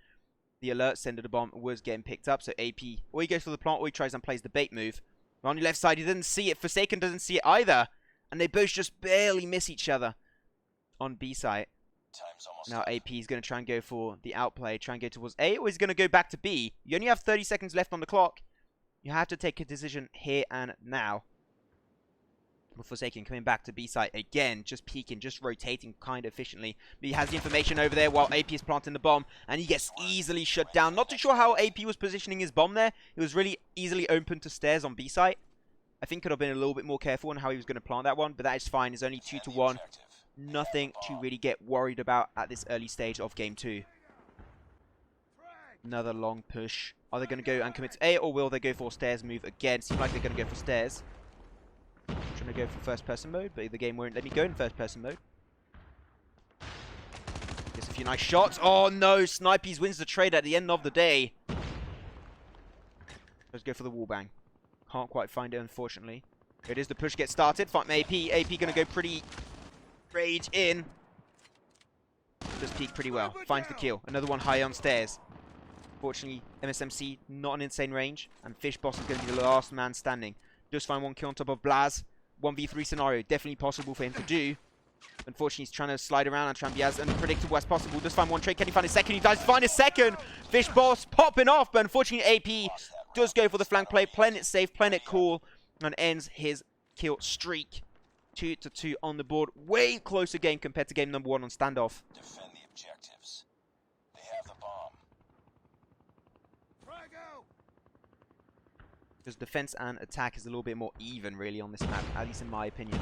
the alert sender the bomb was getting picked up. So AP, or he goes for the plant, or he tries and plays the bait move. But on the left side, he didn't see it. Forsaken doesn't see it either. And they both just barely miss each other on B site. Time's almost Now up. AP is going to try and go for the outplay, try and go towards A, or he's going to go back to B. You only have 30 seconds left on the clock. You have to take a decision here and now. With Forsaken coming back to B site again, just peeking, just rotating kind of efficiently. But he has the information over there while AP is planting the bomb, and he gets easily shut down. Not too sure how AP was positioning his bomb there. It was really easily open to stairs on B site. I think could have been a little bit more careful on how he was going to plant that one, but that is fine. It's only 2-to-1. Nothing to really get worried about at this early stage of game 2. Another long push. Are they going to go and commit to A, or will they go for stairs move again? Seems like they're going to go for stairs. Trying to go for first person mode, but the game won't let me go in first person mode. Gets a few nice shots. Oh no, Snipies wins the trade at the end of the day. Let's go for the wall bang. Can't quite find it, unfortunately. Here it is, the push gets started. Fight AP. AP going to go pretty rage in. Does peek pretty well. Finds the kill. Another one high on stairs. Fortunately, MSMC not an insane range, and Fish Boss is going to be the last man standing. Does find one kill on top of Blaz. 1v3 scenario, definitely possible for him to do. Unfortunately, he's trying to slide around and try and be as unpredictable as possible. Does find one trade. Can he find a second? He does find a second. Fish Boss popping off, but unfortunately, AP does go for the flank play, playing it safe, playing it cool, and ends his kill streak. 2-2 on the board. Way closer game compared to game number 1 on standoff. Defend the objectives. They have the bomb. Because defense and attack is a little bit more even, really, on this map, at least in my opinion.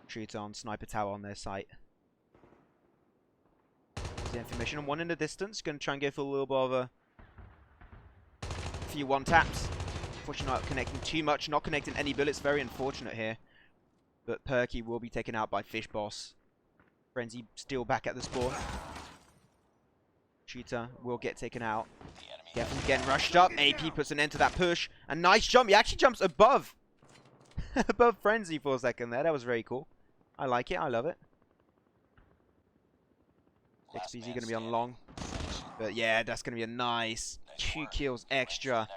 Shoot on Sniper Tower on their site. The information on one in the distance. Going to try and go for a little bit of a few one taps. Unfortunately, not connecting too much. Not connecting any bullets. Very unfortunate here. But Perky will be taken out by Fish Boss. Frenzy still back at the spawn. Shooter will get taken out. Careful getting rushed up. AP puts an end to that push. A nice jump. He actually jumps above. above Frenzy for a second there. That was very cool. I like it. I love it. XPZ going to be on long. But yeah, that's going to be a nice 2 kills extra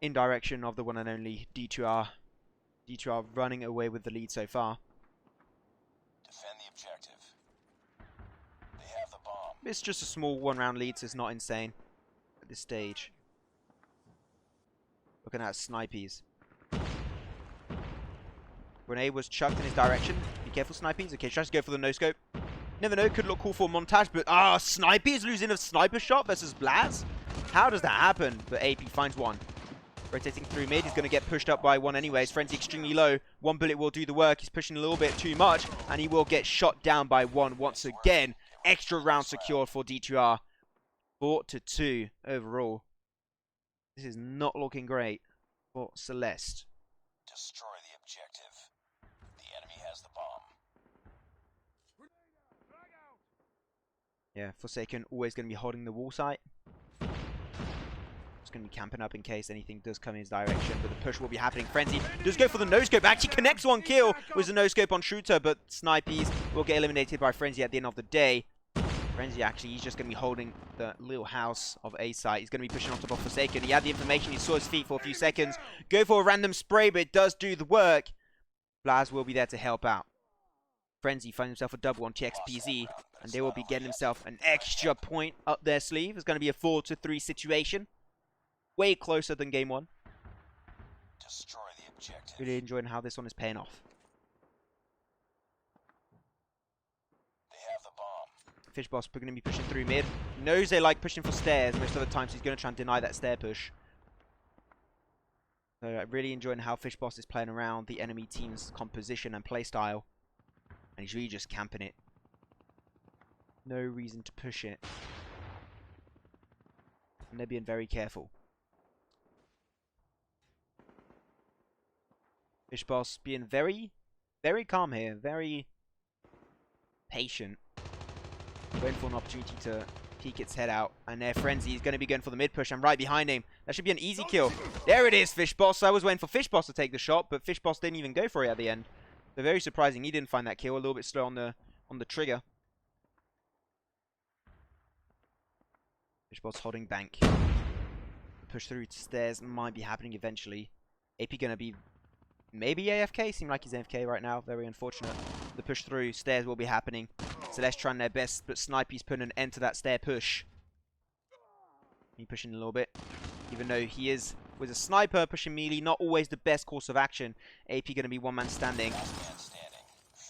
in direction of the one and only D2R. D2R running away with the lead so far. Defend the objective. They have the bomb. It's just a small 1-round lead, so it's not insane at this stage. Looking at Snipies. Grenade was chucked in his direction. Be careful, Snipies. Okay, tries to go for the no-scope. Never know, could look cool for a montage, but Snipies losing a sniper shot versus Blaz? How does that happen? But AP finds one. Rotating through mid, he's going to get pushed up by one anyways. Frenzy extremely low. One bullet will do the work. He's pushing a little bit too much, and he will get shot down by one once again. Extra round secured for D2R. 4-2 overall. This is not looking great for Celeste. Destroy the objective. The enemy has the bomb. Yeah, Forsaken always going to be holding the wall site. Just going to be camping up in case anything does come in his direction, but the push will be happening. Frenzy does go for the no-scope. Actually connects one kill with the no-scope on Shooter, but Snipies will get eliminated by Frenzy at the end of the day. Frenzy actually, he's just going to be holding the little house of A site. He's going to be pushing on top of Forsaken. He had the information. He saw his feet for a few seconds. Go for a random spray, but it does do the work. Blaz will be there to help out. Frenzy finds himself a double on TXPZ, and they will be getting himself an extra point up their sleeve. It's going to be a 4-3 situation. Way closer than game one. Destroy the objective. Really enjoying how this one is paying off. They have the bomb. Fish Boss going to be pushing through mid. Knows they like pushing for stairs most of the time, so he's going to try and deny that stair push. So really enjoying how Fish Boss is playing around the enemy team's composition and playstyle. And he's really just camping it. No reason to push it. And they're being very careful. Fish Boss being very, very calm here. Very patient. Waiting for an opportunity to peek its head out. And their Frenzy is going to be going for the mid push. And right behind him. That should be an easy kill. There it is, Fish Boss. I was waiting for Fish Boss to take the shot, but Fish Boss didn't even go for it at the end. So very surprising. He didn't find that kill. A little bit slow on the trigger. Fish Boss holding bank. Push through to stairs might be happening eventually. AP going to be maybe AFK. Seem like he's AFK right now. Very unfortunate. The push through stairs will be happening. Celeste trying their best, but Snipe's putting an end to that stair push. He pushing a little bit. Even though he is with a sniper pushing melee, not always the best course of action. AP going to be one man standing.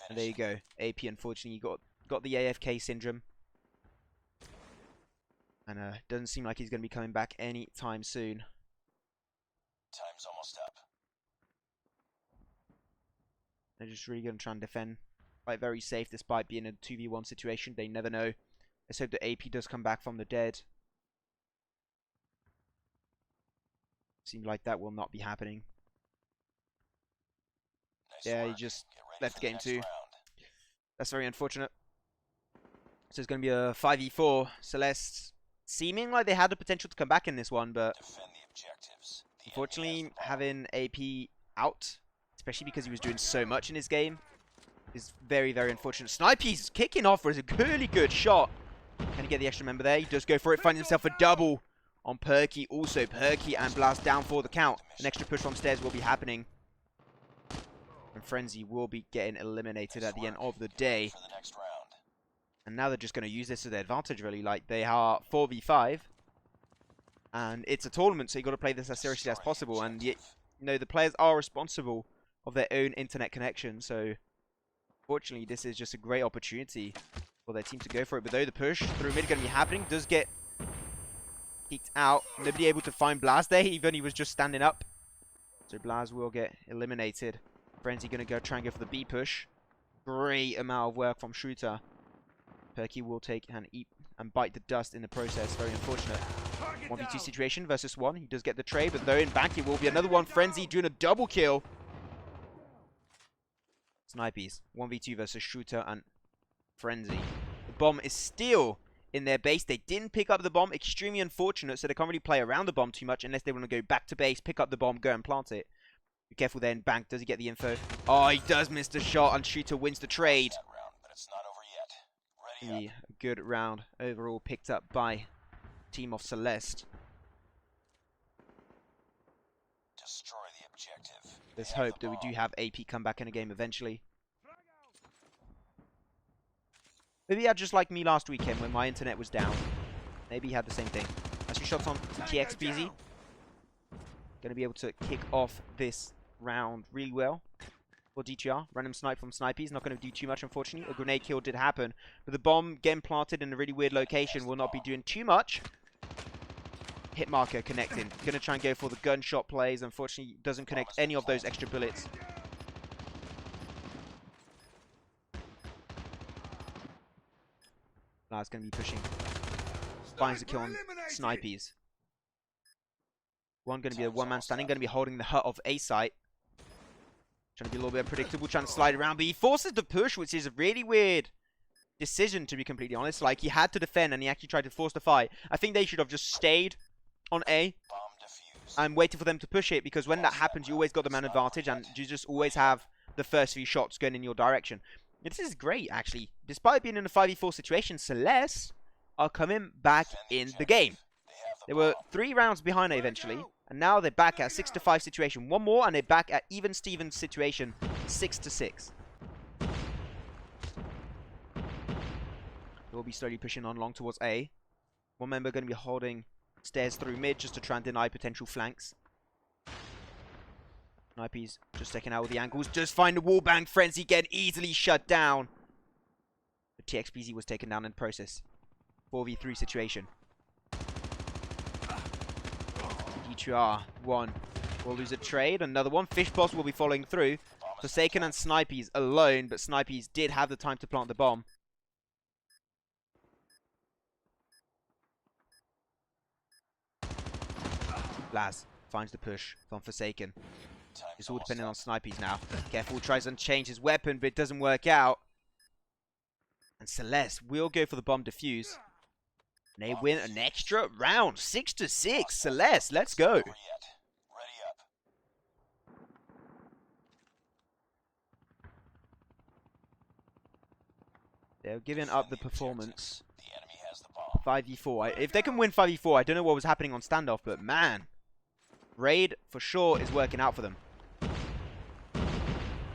And there you go. AP unfortunately got the AFK syndrome. And doesn't seem like he's going to be coming back anytime soon. Time's almost up. They're just really going to try and defend. Like very safe despite being in a 2v1 situation. They never know. Let's hope that AP does come back from the dead. Seems like that will not be happening. Nice Yeah, work. he just Get ready left for game next 2. round. That's very unfortunate. So it's going to be a 5v4. Celeste seeming like they had the potential to come back in this one, but Defend the objectives. The unfortunately enemy has the bomb. having AP out, especially because he was doing so much in his game, is very, very unfortunate. Snipe's kicking off with a really good shot. Can he get the extra member there? He does go for it, finds himself a double on Perky. Also, Perky and Blast down for the count. An extra push from stairs will be happening. And Frenzy will be getting eliminated at the end of the day. For the next round. And now they're just going to use this to their advantage, really. Like, they are 4v5. And it's a tournament, so you've got to play this as seriously as possible. And, you know, the players are responsible of their own internet connection. So, fortunately, this is just a great opportunity for their team to go for it. But though the push through mid going to be happening, does get peeked out. Nobody able to find Blaz there, even he was just standing up. So Blaz will get eliminated. Frenzy going to go try and go for the B push. Great amount of work from Shooter. Perky will take and eat and bite the dust in the process. Very unfortunate. 1v2 situation versus 1. He does get the trade, but though in back it will be another one. Frenzy doing a double kill. Snipies. 1v2 versus Shooter and Frenzy. The bomb is still in their base. They didn't pick up the bomb. Extremely unfortunate, so they can't really play around the bomb too much unless they want to go back to base, pick up the bomb, go and plant it. Be careful then. Bank, does he get the info? Oh, he does miss the shot, and Shooter wins the trade. Round, but it's not over yet. Ready up. A good round overall picked up by team of Celeste. Destroy the objective. Let's hope that we do have AP come back in the game eventually. Maybe he had just like me last weekend when my internet was down. Maybe he had the same thing. Nice few shots on TXBZ. Going to be able to kick off this round really well for DTR. Random snipe from Snipey's. Not going to do too much, unfortunately. A grenade kill did happen. But the bomb getting planted in a really weird location will not be doing too much. Hit marker connecting. Going to try and go for the gunshot plays. Unfortunately, doesn't connect any of those extra bullets. Now it's going to be pushing. Finds the kill on Snipey's. One going to be the one-man standing. Going to be holding the hut of A site. Trying to be a little bit unpredictable. Trying to slide around. But he forces the push, which is a really weird decision, to be completely honest. Like, he had to defend and he actually tried to force the fight. I think they should have just stayed on A and waited for them to push it. Because when that happens, you always got the man advantage. And you just always have the first few shots going in your direction. This is great, actually. Despite being in a 5v4 situation, Celeste are coming back in the game. They were 3 rounds behind eventually, and now they're back at 6-5 situation. One more, and they're back at even Stevens situation, 6-6. They'll be slowly pushing on long towards A. One member going to be holding stairs through mid just to try and deny potential flanks. Snipey's just taking out all the angles. Just find the wallbang. Frenzy getting easily shut down. The TXPZ was taken down in the process. 4v3 situation. DTR, one. Will lose a trade. Another one. Fish Boss will be following through. Forsaken and Snipey's alone, but Snipey's did have the time to plant the bomb. Laz finds the push from Forsaken. It's all depending on Snipey's now. Careful, tries to change his weapon, but it doesn't work out. And Celeste will go for the bomb defuse. And they win an extra round. 6-6. Celeste, let's go. They're giving up the performance. 5v4. If they can win 5v4, I don't know what was happening on standoff, but man, Raid for sure is working out for them.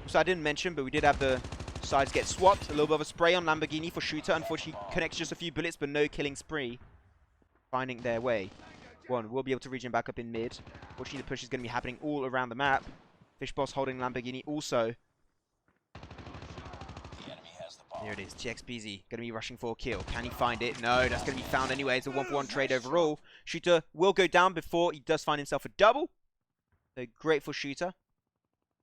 So I didn't mention, but we did have the sides get swapped. A little bit of a spray on Lamborghini for Shooter. Unfortunately, connects just a few bullets, but no killing spree. Finding their way. One will be able to region back up in mid. Fortunately, the push is going to be happening all around the map. Fish Boss holding Lamborghini also. There it is, TXBZ going to be rushing for a kill. Can he find it? No, that's going to be found anyway. It's a 1-for-1 trade overall. Shooter will go down before he does find himself a double. So great for Shooter.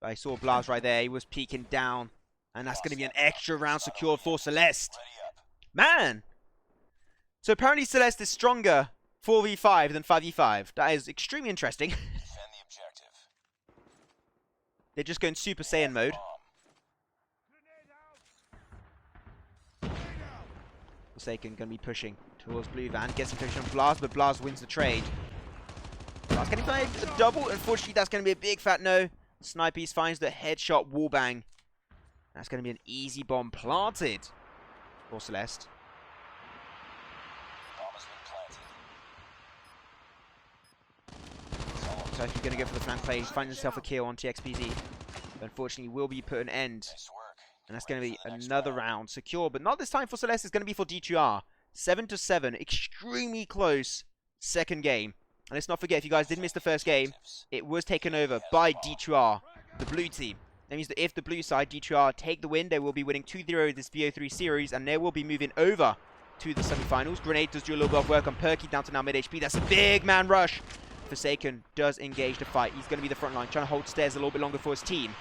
I saw Blaz right there. He was peeking down. And that's going to be an extra round secured for Celeste. Man! So apparently Celeste is stronger 4v5 than 5v5. That is extremely interesting. They're just going Super Saiyan mode. Forsaken going to be pushing towards Blue Van. Gets some push on Blaz, but Blaz wins the trade. Blaz can he find a double? Unfortunately, that's going to be a big fat no. Snipey's finds the headshot wallbang. That's going to be an easy bomb planted for Celeste. So if you're going to go for the flank play, he finds himself a kill on TXPZ. But unfortunately, will be put an end. And that's going to be another round secure. But not this time for Celeste. It's going to be for D2R. 7-7. Extremely close second game. And let's not forget, if you guys did miss the first game, it was taken over by D2R, the blue team. That means that if the blue side, D2R, take the win, they will be winning 2-0 this VO3 series. And they will be moving over to the semi-finals. Grenade does do a little bit of work on Perky, down to now mid-HP. That's a big man rush. Forsaken does engage the fight. He's going to be the front line, trying to hold stairs a little bit longer for his team.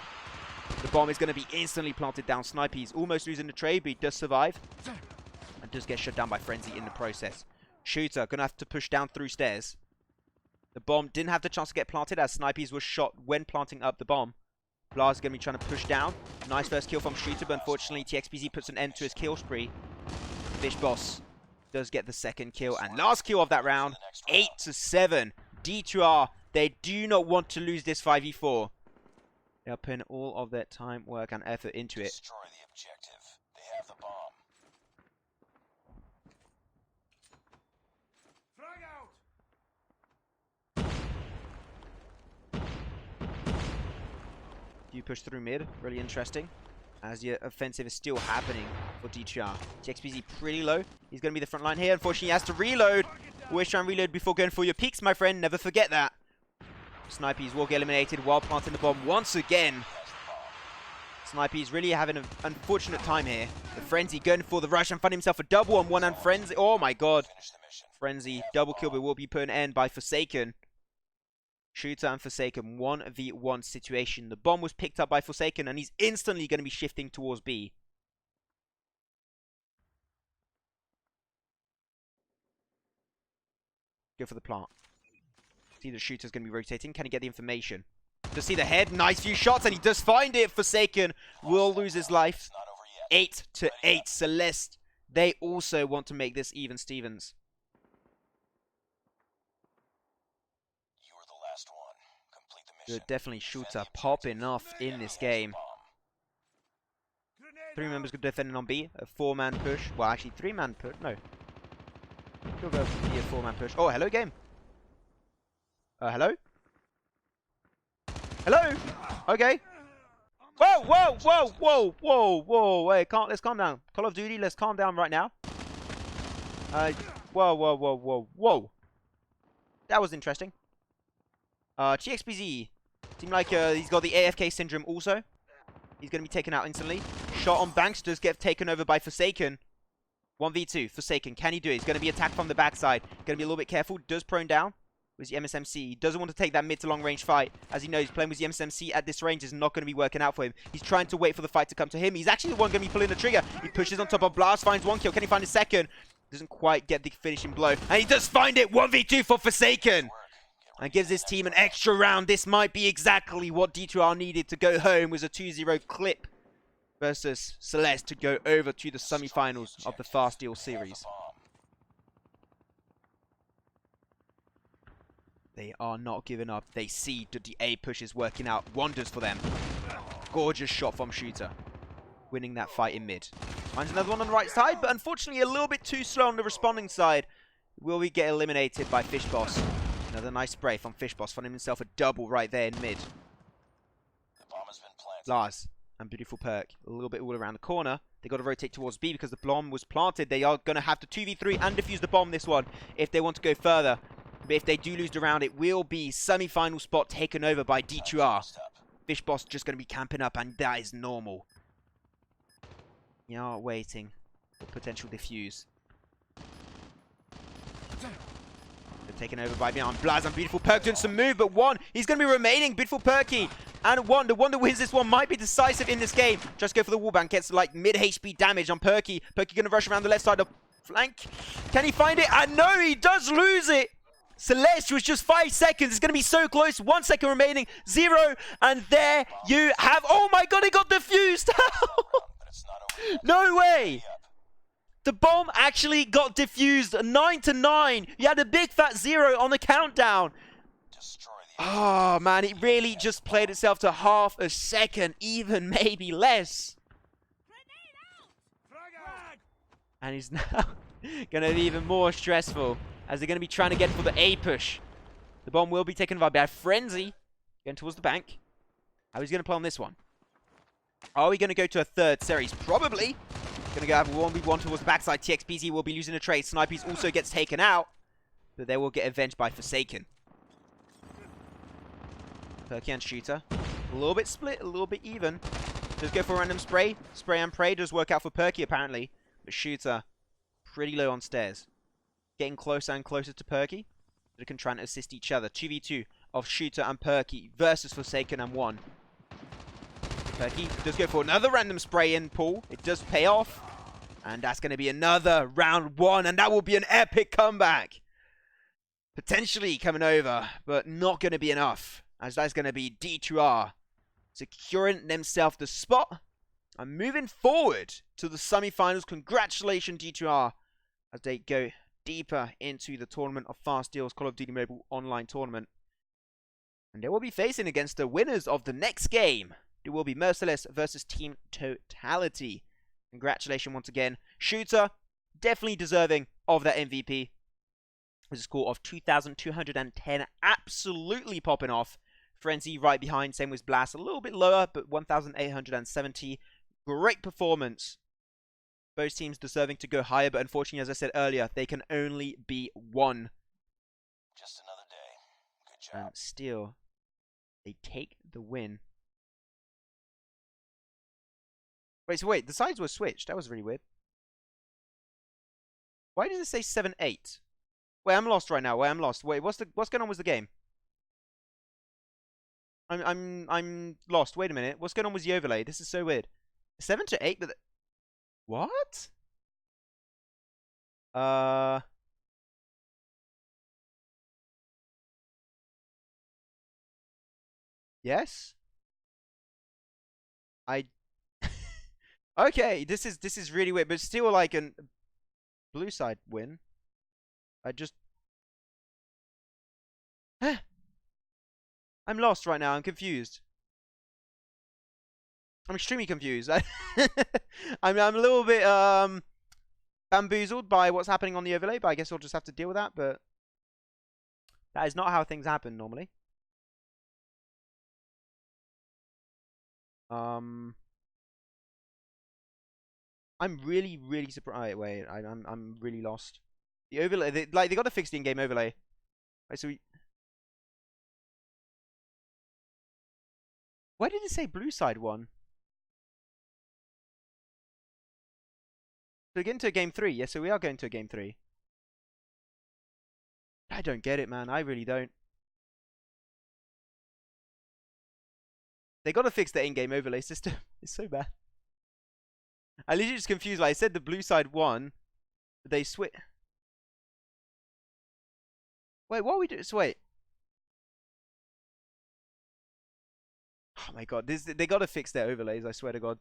The bomb is going to be instantly planted down. Snipey's almost losing the trade, but he does survive. And does get shut down by Frenzy in the process. Shooter going to have to push down through stairs. The bomb didn't have the chance to get planted as Snipey's was shot when planting up the bomb. Blaz is going to be trying to push down. Nice first kill from Shooter, but unfortunately TXPZ puts an end to his kill spree. Fish Boss does get the second kill and last kill of that round. 8-7. D2R, they do not want to lose this 5v4. They're putting all of their time, work, and effort into it. Destroy the objective. They have the bomb. You push through mid, really interesting. As the offensive is still happening for D2R. TXPZ pretty low. He's going to be the front line here. Unfortunately, he has to reload. Always try and reload before going for your peaks, my friend. Never forget that. Snipey's will get eliminated while planting the bomb once again. Snipey's really having an unfortunate time here. The Frenzy going for the rush and finding himself a double on one, and Frenzy. Oh my god. Frenzy, double kill, but will be put an end by Forsaken. Shooter and Forsaken, 1v1 situation. The bomb was picked up by Forsaken, and he's instantly going to be shifting towards B. Go for the plant. See the Shooter's going to be rotating. Can he get the information? Does see the head? Nice few shots, and he does find it. Forsaken will lose his life. 8-8. Celeste, they also want to make this even Stevens. Good, definitely Shooter popping off in this game. 3 members good defending on B. A 4-man push. Well, actually 3-man push. No. Could go be a 4-man push. Oh, hello game. Hello? Hello? Okay. Whoa, whoa, whoa, whoa, whoa, whoa. Wait, let's calm down. Call of Duty, let's calm down right now. Whoa, whoa, whoa, whoa, whoa. That was interesting. TXPZ. Seemed like he's got the AFK syndrome also. He's going to be taken out instantly. Shot on Banks does get taken over by Forsaken. 1v2. Forsaken. Can he do it? He's going to be attacked from the backside. Going to be a little bit careful. Does prone down with the MSMC. He doesn't want to take that mid to long range fight. As he knows, playing with the MSMC at this range is not going to be working out for him. He's trying to wait for the fight to come to him. He's actually the one going to be pulling the trigger. He pushes on top of Blast. Finds 1 kill. Can he find a second? Doesn't quite get the finishing blow. And he does find it. 1v2 for Forsaken. And gives his team an extra round. This might be exactly what D2R needed to go home. Was a 2-0 clip versus Celeste to go over to the semi-finals of the FastDeals series. They are not giving up. They see that the A push is working out wonders for them. Gorgeous shot from Shooter. Winning that fight in mid. Finds another one on the right side, but unfortunately a little bit too slow on the responding side. Will we get eliminated by Fish Boss? Another nice spray from Fish Boss, finding himself a double right there in mid. The bomb has been planted. Lars and Beautiful Perk, a little bit all around the corner. They got to rotate towards B because the bomb was planted. They are going to have to 2v3 and defuse the bomb this one if they want to go further. But if they do lose the round, it will be semi-final spot taken over by D2R. Fish Boss just going to be camping up, and that is normal. We are waiting for potential defuse. Taken over by behind Blaz and Beautiful Perk doing some move, but one, he's going to be remaining. Beautiful Perky and one, the one that wins this one might be decisive in this game. Just go for the wallbang, gets like mid HP damage on Perky. Perky going to rush around the left side of flank. Can he find it? And no, he does lose it. Celeste was just 5 seconds. It's going to be so close. 1 second remaining. 0. And there you have... Oh my god, it got defused. No way. The bomb actually got defused. 9-9. You had a big fat 0 on the countdown. Oh man, it really just played itself to half a second, even maybe less. And it's now going to be even more stressful as they're going to be trying to get for the A push. The bomb will be taken by Bad Frenzy. Going towards the bank. How is he going to play on this one? Are we going to go to a third series? Probably. Going to go have a 1v1 towards the backside. TXPZ will be losing a trade. Snipers also gets taken out. But they will get avenged by Forsaken. Perky and Shooter. A little bit split, a little bit even. Does go for a random spray. Spray and pray does work out for Perky apparently. But Shooter, pretty low on stairs. Getting closer and closer to Perky. They can try and assist each other. 2v2 of Shooter and Perky versus Forsaken and 1. Perky does go for another random spray in pool. It does pay off. And that's going to be another round 1. And that will be an epic comeback. Potentially coming over, but not going to be enough. As that's going to be D2R securing themselves the spot and moving forward to the semi-finals. Congratulations, D2R, as they go deeper into the Tournament of FastDeals Call of Duty Mobile Online Tournament. And they will be facing against the winners of the next game. It will be Merciless versus Team Totality. Congratulations once again. Shooter, definitely deserving of that MVP. With a score of 2,210, absolutely popping off. Frenzy right behind, same with Blast, a little bit lower, but 1,870. Great performance. Both teams deserving to go higher, but unfortunately, as I said earlier, they can only be one. Just another day. Good job. And still, they take the win. Wait, the sides were switched. That was really weird. Why does it say 7-8? Wait, I'm lost right now. Wait, I'm lost. Wait, what's going on with the game? I'm lost. Wait a minute. What's going on with the overlay? This is so weird. 7-8, but what? Yes. Okay, this is really weird, but still like an blue side win. I'm lost right now. I'm confused. I'm extremely confused. I'm a little bit bamboozled by what's happening on the overlay, but I guess we'll just have to deal with that. But that is not how things happen normally. I'm really surprised. Wait, I'm really lost. The overlay, they got to fix the in-game overlay. Right, so why did it say blue side won? So we get into a game 3. Yes, so we are going to a game 3. I don't get it, man. I really don't. They got to fix the in-game overlay system. It's so bad. I literally just confused. Like I said, the blue side won. But they switch. Wait, what are we doing? So wait. Oh my god, they got to fix their overlays. I swear to God.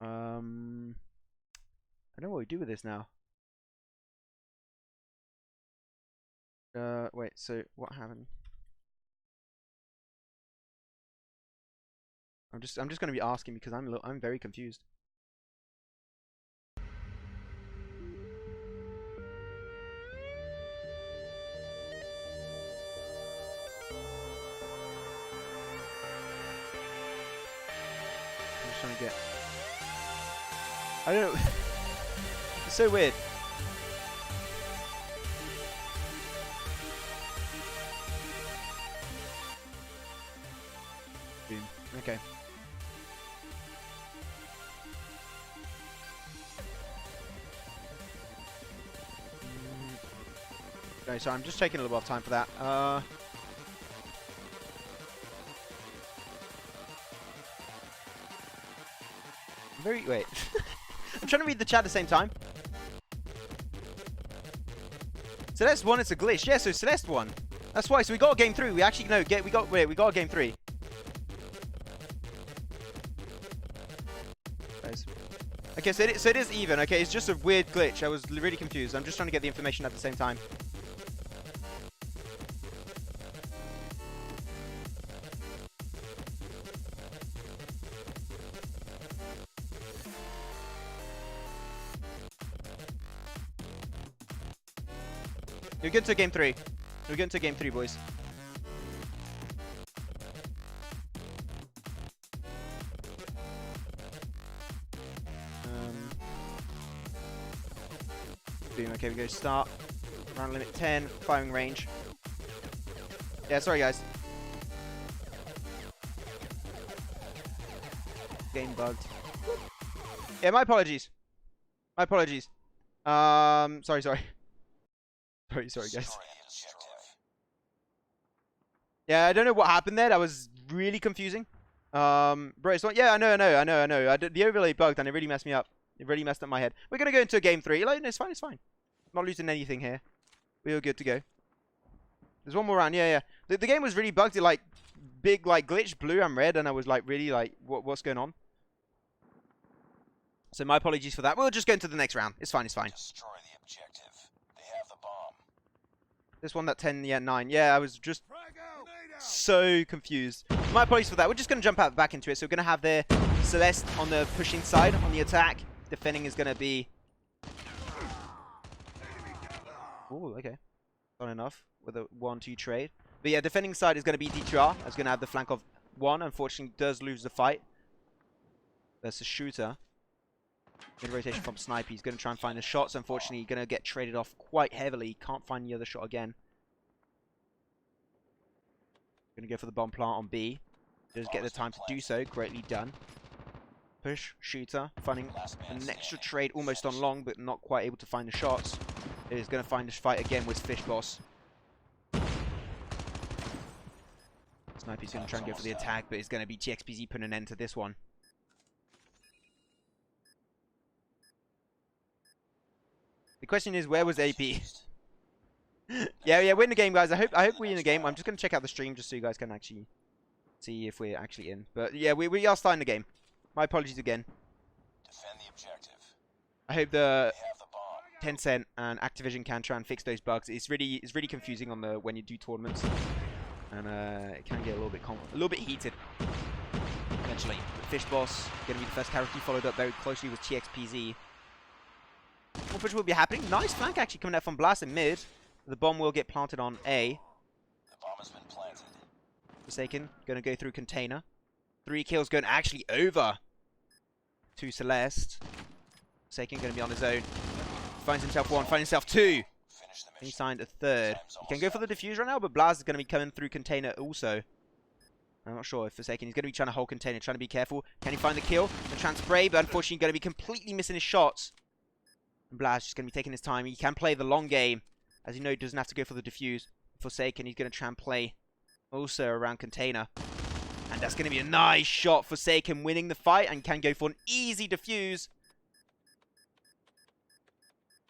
I don't know what we do with this now. Wait. So what happened? I'm just going to be asking because I'm very confused. I'm just trying to get. I don't know. It's so weird. Boom. Okay. Okay, so I'm just taking a little bit of time for that. Wait. I'm trying to read the chat at the same time. Celeste won, it's a glitch. Yeah, so Celeste won. That's why. So we got a game 3. We actually we got a game 3. Guys. Okay, so it is even. Okay, it's just a weird glitch. I was really confused. I'm just trying to get the information at the same time. We're getting to game 3. We're getting to game 3, boys. Boom. Okay, we go start. Round limit 10. Firing range. Yeah, sorry guys. Game bugged. Yeah, my apologies. My apologies. Sorry. Sorry, guys. Yeah, I don't know what happened there. That was really confusing. Bro, it's not. Yeah, I know. The overlay bugged and it really messed me up. It really messed up my head. We're gonna go into a game 3. Like, no, it's fine. Not losing anything here. We are good to go. There's one more round. Yeah, yeah. The game was really bugged. It like big like glitch blue and red, and I was like really like what's going on. So my apologies for that. We'll just go into the next round. It's fine. It's fine. Destroy the objective. They have the bomb. This one that 10, yeah, 9. Yeah, I was just so confused. My apologies for that. We're just going to jump out back into it. So we're going to have the Celeste on the pushing side on the attack. Defending is going to be... Oh, okay. Not enough with a 1-2 trade. But yeah, defending side is going to be D2R. It's going to have the flank of 1. Unfortunately, does lose the fight. There's a shooter. Good rotation from Sniper. He's going to try and find the shots. Unfortunately, he's going to get traded off quite heavily. He can't find the other shot again. Going to go for the bomb plant on B. Does get the time to do so. Greatly done. Push, shooter, finding an extra trade almost on long, but not quite able to find the shots. It is going to find this fight again with Fish Boss. Sniper's going to try and go for the attack, but it's going to be TXPZ putting an end to this one. The question is, where was AP? yeah, we're in the game, guys. I hope we're in the game. I'm just going to check out the stream just so you guys can actually see if we're actually in. But yeah, we are starting the game. My apologies again. Defend the objective. I hope the Tencent and Activision can try and fix those bugs. It's really confusing on the when you do tournaments, and it can get a little bit heated. Eventually, Fish Boss going to be the first character followed up very closely with TXPZ. More push will be happening. Nice flank actually coming out from Blast in mid. The bomb will get planted on A. The bomb has been planted. Forsaken going to go through container. 3 kills going actually over to Celeste. Forsaken going to be on his own. Finds himself 1, finds himself 2. He signed a 3rd. He can go for the defuse right now, but Blast is going to be coming through container also. I'm not sure if Forsaken. He's going to be trying to hold container, trying to be careful. Can he find the kill? The trying to spray, but unfortunately going to be completely missing his shots. And Blast is going to be taking his time. He can play the long game. As you know, he doesn't have to go for the defuse. Forsaken, he's going to try and play also around container. And that's going to be a nice shot. Forsaken winning the fight and can go for an easy defuse.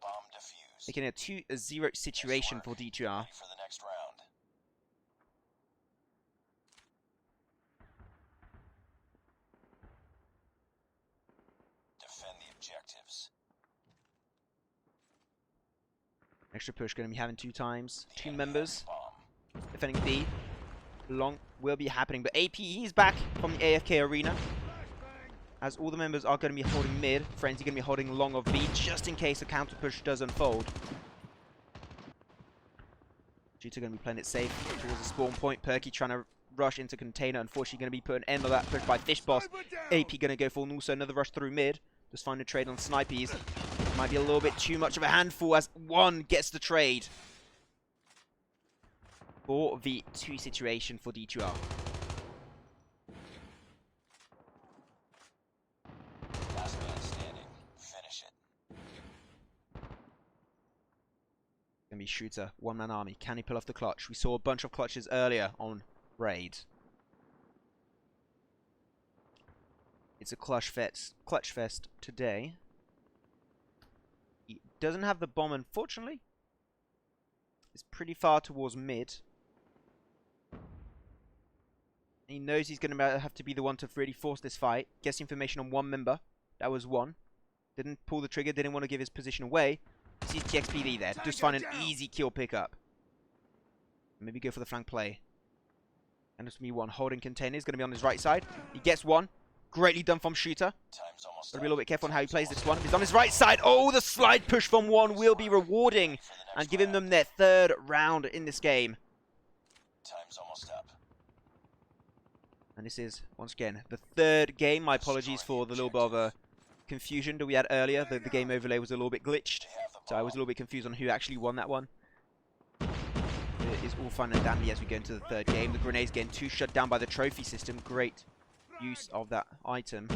Bomb defused. Making it a 2-0 situation for D2R. Ready for the next round. Defend the objectives. Extra push going to be having 2 times. 2 members defending B. Long will be happening, but AP is back from the AFK arena. As all the members are going to be holding mid. Frenzy going to be holding long of B just in case a counter push does unfold. Shooter going to be playing it safe towards the spawn point. Perky trying to rush into container. Unfortunately going to be put an end of that push by Fish Boss. AP going to go for also another rush through mid. Just find a trade on Snipies. Might be a little bit too much of a handful as 1 gets the trade. 4v2 situation for D2R. Last man standing. Finish it. Gonna be shooter, 1-man army. Can he pull off the clutch? We saw a bunch of clutches earlier on Raid. It's a clutch fest today. He doesn't have the bomb, unfortunately. It's pretty far towards mid. He knows he's going to have to be the one to really force this fight. Gets information on 1 member. That was 1. Didn't pull the trigger, didn't want to give his position away. Sees TXPD there. Just find an easy kill pickup. Maybe go for the flank play. And it's me 1 holding container. He's going to be on his right side. He gets 1. Greatly done from shooter. Gotta be a little bit careful on how he plays this one. He's on his right side. Oh, the slide push from 1 will be rewarding and giving them their 3rd round in this game. Time's almost up. And this is, once again, the 3rd game. My apologies for the little bit of a confusion that we had earlier. The game overlay was a little bit glitched. So I was a little bit confused on who actually won that one. It is all fun and dandy as we go into the 3rd game. The grenades getting 2 shut down by the trophy system. Great use of that item.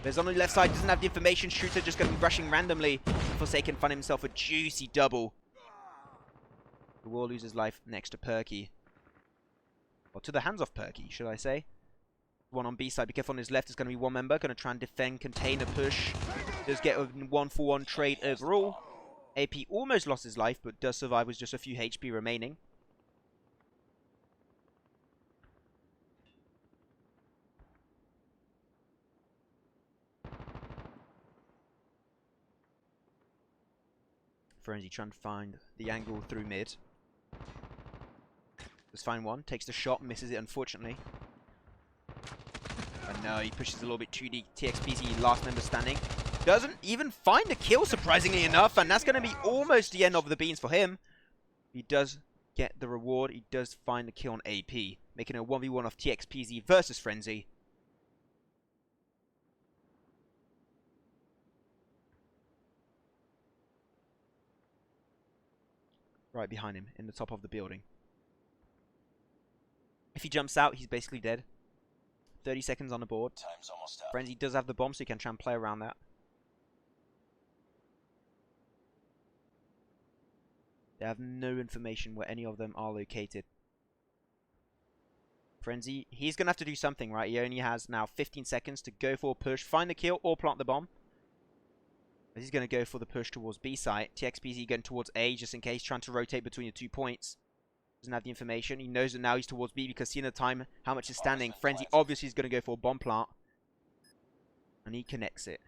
There's on the left side, doesn't have the information. Shooter just going to be rushing randomly. Forsaken find himself a juicy double. The War loses life next to Perky. Or to the hands of Perky, should I say. 1 on B side. Be careful on his left. Is going to be 1 member. Going to try and defend container push. Does get a 1-for-1 trade overall. AP almost lost his life, but does survive with just a few HP remaining. Frenzy trying to find the angle through mid. Let's find one. Takes the shot, misses it unfortunately. And no, he pushes a little bit too deep. TXPZ, last member standing. Doesn't even find a kill, surprisingly enough. And that's going to be almost the end of the beans for him. He does get the reward. He does find the kill on AP. Making a 1v1 of TXPZ versus Frenzy. Right behind him, in the top of the building. If he jumps out, he's basically dead. 30 seconds on the board. Time's almost up. Frenzy does have the bomb, so he can try and play around that. They have no information where any of them are located. Frenzy, he's going to have to do something, right? He only has now 15 seconds to go for a push, find the kill, or plant the bomb. But he's going to go for the push towards B site. TXPZ going towards A, just in case, trying to rotate between the 2 points. Doesn't have the information. He knows that now he's towards B because seeing the time, how much is standing. Frenzy obviously is going to go for a bomb plant. And he connects it.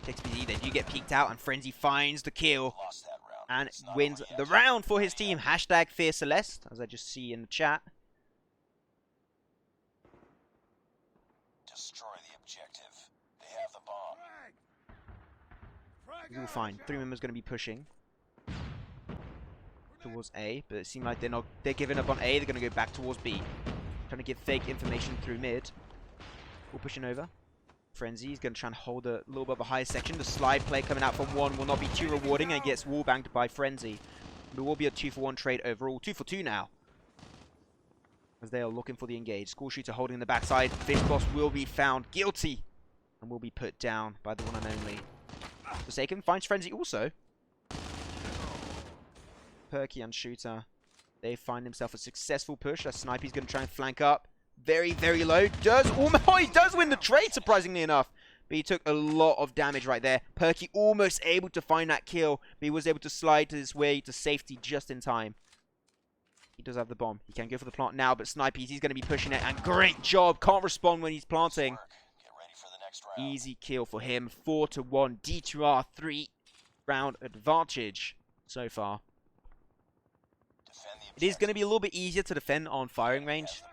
TXPZ, they do get peeked out, and Frenzy finds the kill. Lost that round. And wins the round for his team. Hashtag Fear Celeste, as I just see in the chat. Destroy the objective. They have the bomb. It's all fine. 3 members going to be pushing towards A, but it seems like they're giving up on A. They're going to go back towards B. Trying to give fake information through mid. All pushing over. Frenzy is going to try and hold a little bit of a higher section. The slide play coming out from one will not be too rewarding, and gets wall banged by Frenzy. It will be a 2-for-1 trade overall. 2-for-2 now, as they are looking for the engage. School shooter holding the backside. Fish boss will be found guilty and will be put down by the one and only Forsaken. Finds Frenzy also. Perky and Shooter, they find himself a successful push. As Sniper's going to try and flank up. Very, very low. He does win the trade, surprisingly enough. But he took a lot of damage right there. Perky almost able to find that kill, but he was able to slide to his way to safety just in time. He does have the bomb. He can go for the plant now, but Snipeys, he's going to be pushing it. And great job. Can't respond when he's planting. Get ready for the next round. Easy kill for him. 4-1. D2R 3-round advantage so far. Defend the It is going to objective. be a little bit easier to defend on firing range Have the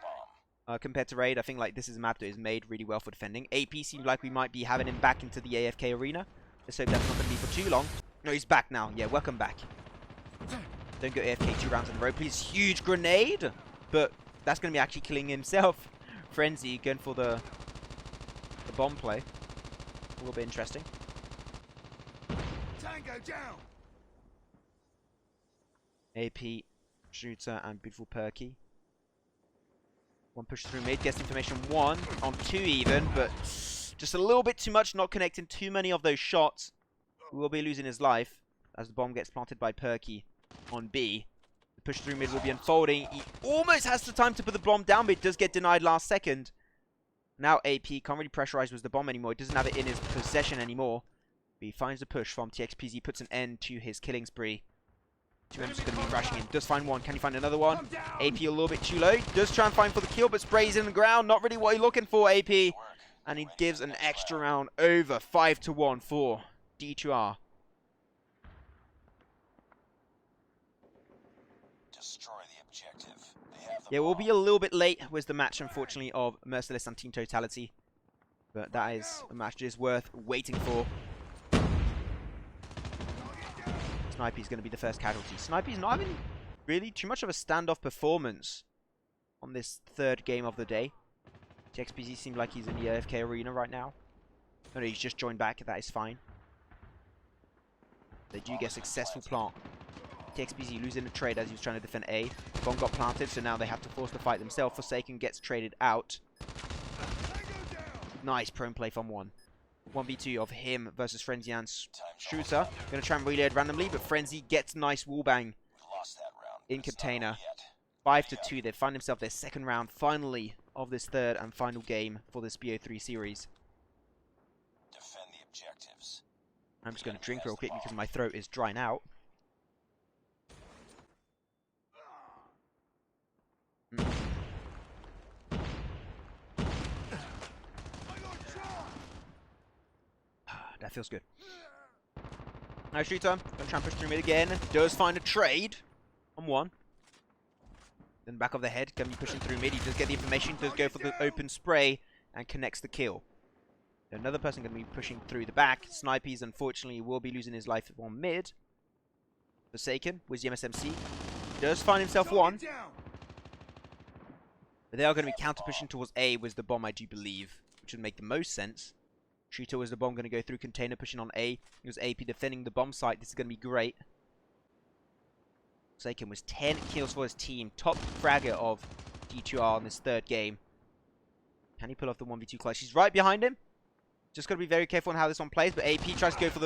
bomb. compared to Raid. I think like this is a map that is made really well for defending. AP seems like we might be having him back into the AFK arena. Let's hope that's not going to be for too long. No, he's back now. Yeah, welcome back. Don't go AFK 2 rounds in a row, please. Huge grenade, but that's going to be actually killing himself. Frenzy going for the bomb play. A little bit interesting. Tango down. AP, Shooter, and beautiful Perky. One push through mid, gets information 1 on 2 even, but just a little bit too much, not connecting too many of those shots. We will be losing his life as the bomb gets planted by Perky on B. The push through mid will be unfolding. He almost has the time to put the bomb down, but it does get denied last second. Now AP can't really pressurize with the bomb anymore. He doesn't have it in his possession anymore. But he finds the push from TXPZ, puts an end to his killing spree. 2 members are going to be rushing in. Does find one. Can he find another one? AP a little bit too low. Does try and find for the kill, but sprays in the ground. Not really what he's looking for, AP. And he gives an extra round over. 5-1 for D2R. Destroy the objective. They have the Yeah, we'll bomb. be a little bit late with the match, unfortunately, of Merciless and Team Totality. But that is a match that is worth waiting for. Snipey's going to be the first casualty. Snipey's not having really too much of a standoff performance on this 3rd game of the day. TXPZ seems like he's in the AFK arena right now. No, he's just joined back. That is fine. They do get successful plant. TXPZ losing the trade as he was trying to defend A. Bomb got planted, so now they have to force the fight themselves. Forsaken gets traded out. Nice prone play from 1. 1v2 of him versus Frenzy and Shooter. Going to try and reload randomly, but Frenzy gets nice wallbang We lost that round. in It's not container. over yet. 5-2. They find themselves their 2nd round, finally, of this 3rd and final game for this BO3 series. Defend the objectives. I'm just going to drink real quick because my throat is drying out. That feels good. Now Shooter, gonna try and push through mid again. Does find a trade on one. Then back of the head, gonna be pushing through mid. He does get the information, does go for the open spray, and connects the kill. Another person gonna be pushing through the back. Snipies, unfortunately, will be losing his life on mid. Forsaken with the MSMC. Does find himself one. But they are going to be counter pushing towards A with the bomb, I do believe, which would make the most sense. Shooter was the bomb going to go through container, pushing on A. It was AP defending the bomb site. This is going to be great. Forsaken was 10 kills for his team. Top fragger of D2R in this third game. Can he pull off the 1v2 clutch? He's right behind him. Just got to be very careful on how this one plays. But AP tries to go for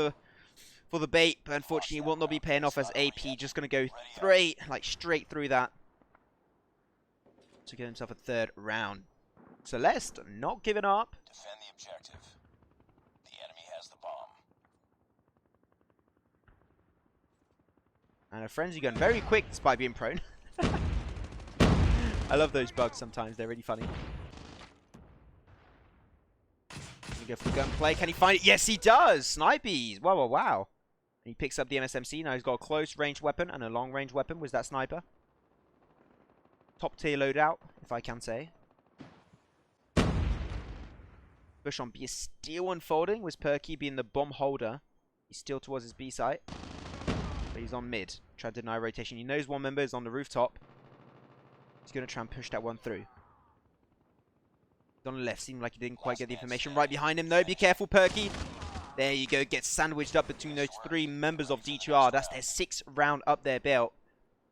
the bait. But unfortunately, it will not be paying off as AP just going to go straight through that. To get himself a third round. Celeste not giving up. Defend the objective. The enemy has the bomb. And a frenzy gun very quick despite being prone. I love those bugs sometimes, they're really funny. Gonna go for the gunplay. Can he find it? Yes, he does! Snipies! Wow, wow, wow. And he picks up the MSMC. Now he's got a close range weapon and a long range weapon. Was that sniper? Top tier loadout, if I can say. Push on B is still unfolding, with Perky being the bomb holder. He's still towards his B site. But he's on mid. Try to deny rotation. He knows one member is on the rooftop. He's going to try and push that one through. He's on the left. Seemed like he didn't quite get the information. Right behind him, though. Be careful, Perky. There you go. Gets sandwiched up between those three members of D2R. That's their 6th round up their belt.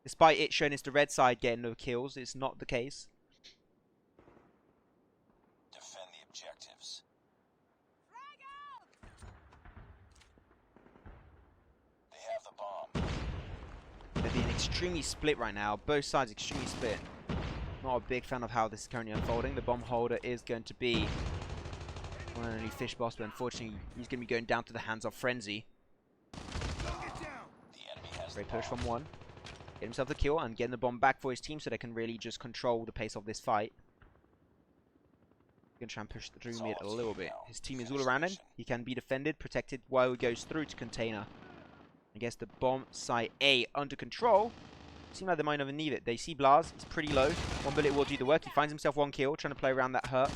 Despite it showing it's the red side getting no kills, it's not the case. Defend the objectives. They have the bomb. They're being extremely split right now. Both sides extremely split. Not a big fan of how this is currently unfolding. The bomb holder is going to be one and only Fish Boss, but unfortunately he's going to be going down to the hands of Frenzy. Great push from one. Get himself the kill and getting the bomb back for his team so they can really just control the pace of this fight. Going to try and push through mid a little bit. His team is all around him. He can be defended, protected while he goes through to container. I guess the bomb site A under control. Seems like they might not need it. They see Blaz. He's pretty low. One bullet will do the work. He finds himself one kill, trying to play around that hurt.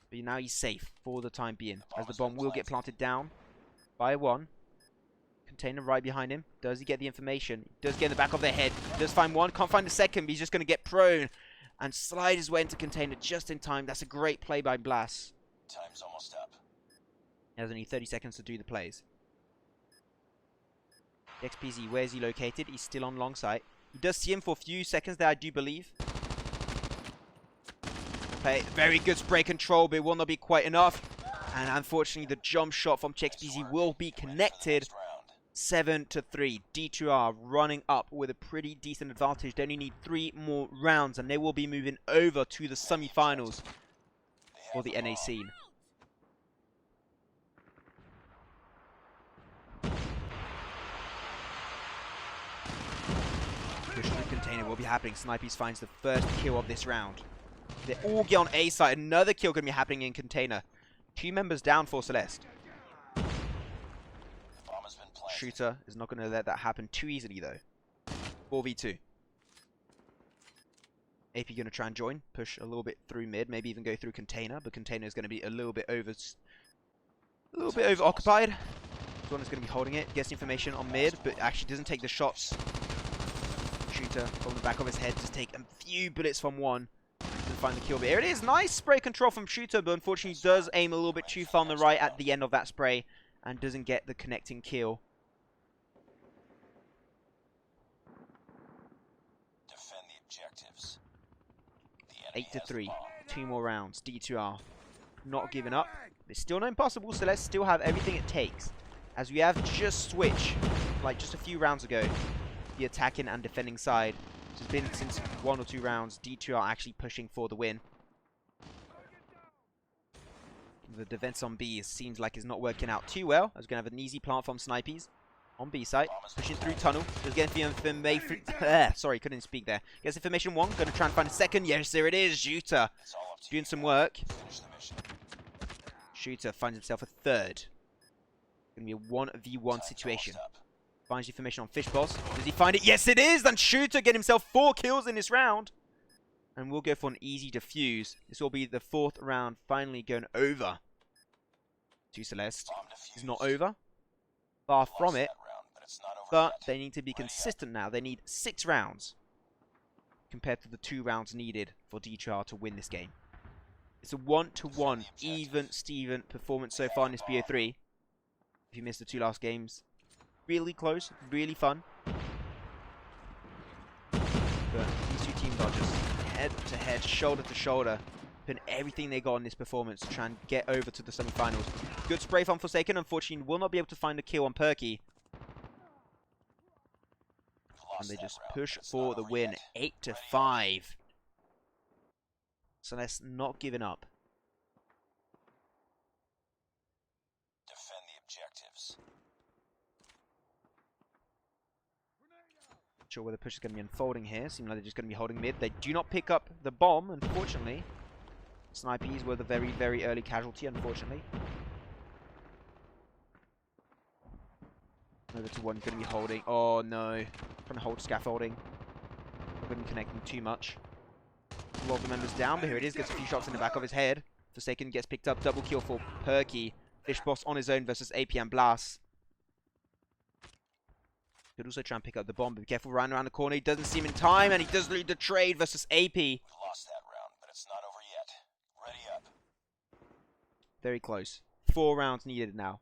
But now he's safe for the time being, as the bomb will get planted down by one. Container right behind him. Does he get the information? He does get in the back of their head. Does find one. Can't find the second, but he's just going to get prone and slide his way into container just in time. That's a great play by Blas. Time's almost up. He has only 30 seconds to do the plays. XPZ, where is he located? He's still on long site. He does see him for a few seconds there, I do believe. Play very good spray control, but it will not be quite enough. And unfortunately, the jump shot from XPZ will be connected. 7-3. D2R running up with a pretty decent advantage. They only need 3 more rounds, and they will be moving over to the semi-finals for the NA scene. Push on the container will be happening. Snipies finds the first kill of this round. They all get on A side. Another kill going to be happening in container. 2 members down for Celeste. Shooter is not going to let that happen too easily, though. 4v2. AP going to try and join. Push a little bit through mid. Maybe even go through container. But container is going to be a little bit over occupied. This one is going to be holding it. Gets information on mid, but actually doesn't take the shots. Shooter from the back of his head. Just take a few bullets from one. Doesn't find the kill. But here it is. Nice spray control from Shooter, but unfortunately does aim a little bit too far on the right at the end of that spray. And doesn't get the connecting kill. 8-3. 2 more rounds. D2R not giving up. It's still not impossible. Celeste still have everything it takes. As we have just switched, like just a few rounds ago, the attacking and defending side. Which has been since 1 or 2 rounds. D2R actually pushing for the win. The defense on B seems like it's not working out too well. As we're going to have an easy plant from Snipies. On B site, pushing through tunnel. Just getting the information. Sorry, couldn't speak there. Gets information 1. Going to try and find a second. Yes, there it is. Shooter doing some work. Shooter finds himself a third. Gonna be a 1v1 situation. Finds the information on Fish Boss. Does he find it? Yes, it is! And Shooter get himself 4 kills in this round. And we'll go for an easy defuse. This will be the 4th round finally going over to Celeste. It's not over. Far from it. But they need to be consistent now. They need 6 rounds compared to the 2 rounds needed for DTR to win this game. It's a 1-to-1 even Steven performance so far in this BO3. If you missed the 2 last games, really close, really fun. But these 2 teams are just head to head, shoulder to shoulder, putting everything they got in this performance to try and get over to the semi-finals. Good spray from Forsaken. Unfortunately, will not be able to find a kill on Perky. And they just push for the win, 8-5. Celeste not giving up. Defend the objectives. Not sure where the push is going to be unfolding here. Seems like they're just going to be holding mid. They do not pick up the bomb, unfortunately. Snipies were the very, very early casualty, unfortunately. Over to one, going to be holding. Oh no. Trying to hold scaffolding. Not going to be connecting too much. A lot of the members down, but here it is. Gets a few shots in the back of his head. Forsaken gets picked up. Double kill for Perky. Fish Boss on his own versus AP and Blast. Could also try and pick up the bomb, but be careful running around the corner. He doesn't see him in time, and he does lead the trade versus AP. We lost that round, but it's not over yet. Ready up. Very close. 4 rounds needed now.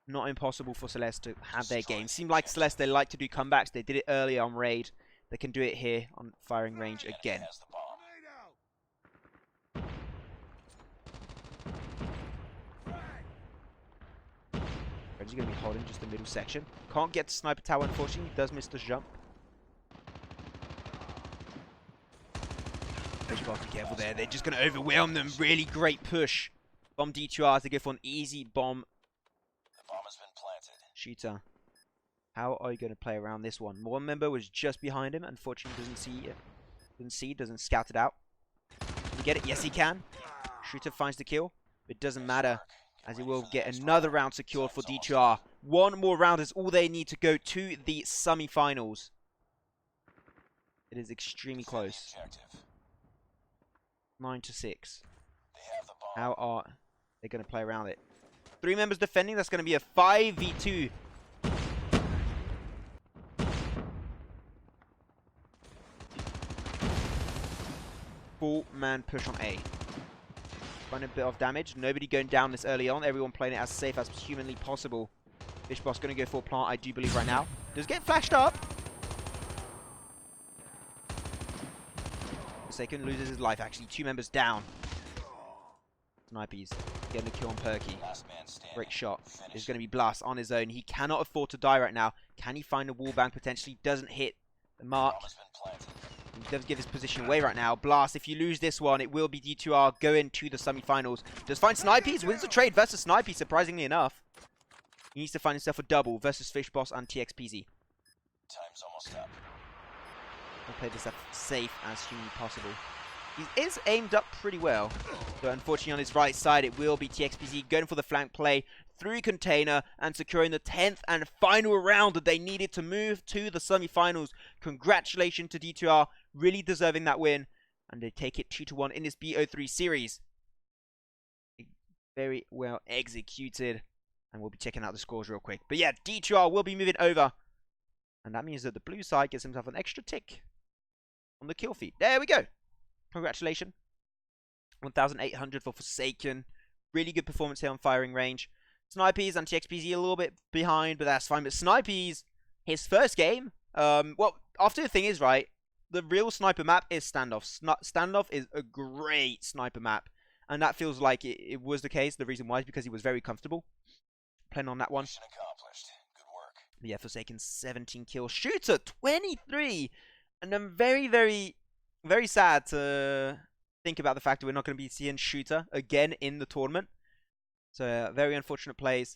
Not impossible for Celeste to have their game. Seemed like Celeste, they like to do comebacks. They did it earlier on Raid. They can do it here on firing range again. Red's going to be holding just the middle section. Can't get to Sniper Tower, unfortunately. He does miss the jump. But you've got to be careful there. They're just going to overwhelm them. Really great push from D2R as they go for an easy bomb. The bomb has been planted. Shooter. How are you going to play around this one? One member was just behind him. Unfortunately, doesn't see it. Doesn't scout it out. Can he get it? Yes, he can. Shooter finds the kill. It doesn't matter, as he will get another round secured for D2R. 1 more round is all they need to go to the semi-finals. It is extremely close. 9-6. How are they going to play around it? 3 members defending. That's going to be a 5v2. Full man push on A. Find a bit of damage. Nobody going down this early on. Everyone playing it as safe as humanly possible. Fish Boss going to go for a plant, I do believe, right now. Does get flashed up. Forsaken loses his life, actually. 2 members down. Snipies getting the kill on Perky. Great shot. There's going to be Blast on his own. He cannot afford to die right now. Can he find a wallbang? Potentially doesn't hit the mark. He does give his position away right now. Blast, if you lose this one, it will be D2R going to the semi-finals. Does find Snipies, wins the trade versus Snipies, surprisingly enough. He needs to find himself a double versus Fish Boss and TXPZ. Time's almost up. We'll play this as safe as humanly possible. He is aimed up pretty well. But unfortunately on his right side, it will be TXPZ going for the flank play through container and securing the 10th and final round that they needed to move to the semi-finals. Congratulations to D2R, really deserving that win. And they take it 2-1 in this BO3 series. Very well executed. And we'll be checking out the scores real quick. But yeah, D2R will be moving over. And that means that the blue side gets himself an extra tick on the kill feed. There we go. Congratulations. 1,800 for Forsaken. Really good performance here on firing range. Snipies and TXPZ a little bit behind, but that's fine. But Snipies, his first game, well, after the thing is, right, the real sniper map is Standoff. Standoff is a great sniper map. And that feels like it was the case. The reason why is because he was very comfortable playing on that one. Mission accomplished. Good work. Yeah, Forsaken 17 kills. Shooter 23. And I'm very, very, very sad to think about the fact that we're not going to be seeing Shooter again in the tournament. So very unfortunate plays.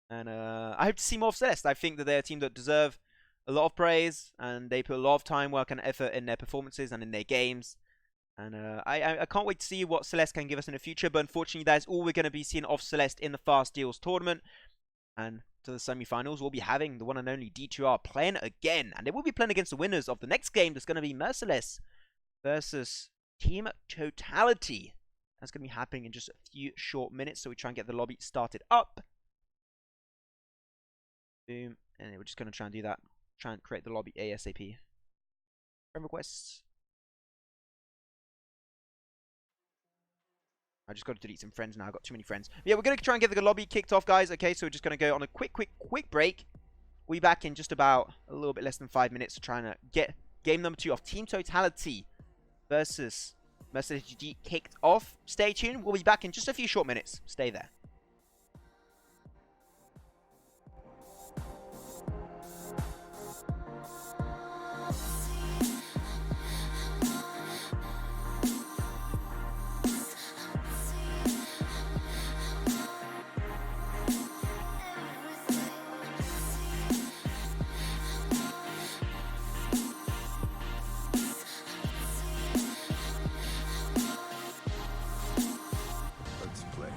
And I hope to see more of Celeste. I think that they're a team that deserve a lot of praise. And they put a lot of time, work and effort in their performances and in their games. And I can't wait to see what Celeste can give us in the future. But unfortunately, that is all we're going to be seeing of Celeste in the FastDeals tournament. And to the semi-finals, we'll be having the one and only D2R playing again. And they will be playing against the winners of the next game. That's going to be Merciless versus Team Totality. That's going to be happening in just a few short minutes. So we try and get the lobby started up. Boom. And we're just going to try and do that. Try and create the lobby ASAP. Friend requests. I just got to delete some friends now. I've got too many friends. But yeah, we're going to try and get the lobby kicked off, guys. Okay, so we're just going to go on a quick break. We'll be back in just about a little bit less than 5 minutes to try and get game number 2 of Team Totality versus Merciless GG kicked off. Stay tuned. We'll be back in just a few short minutes. Stay there. Let's play.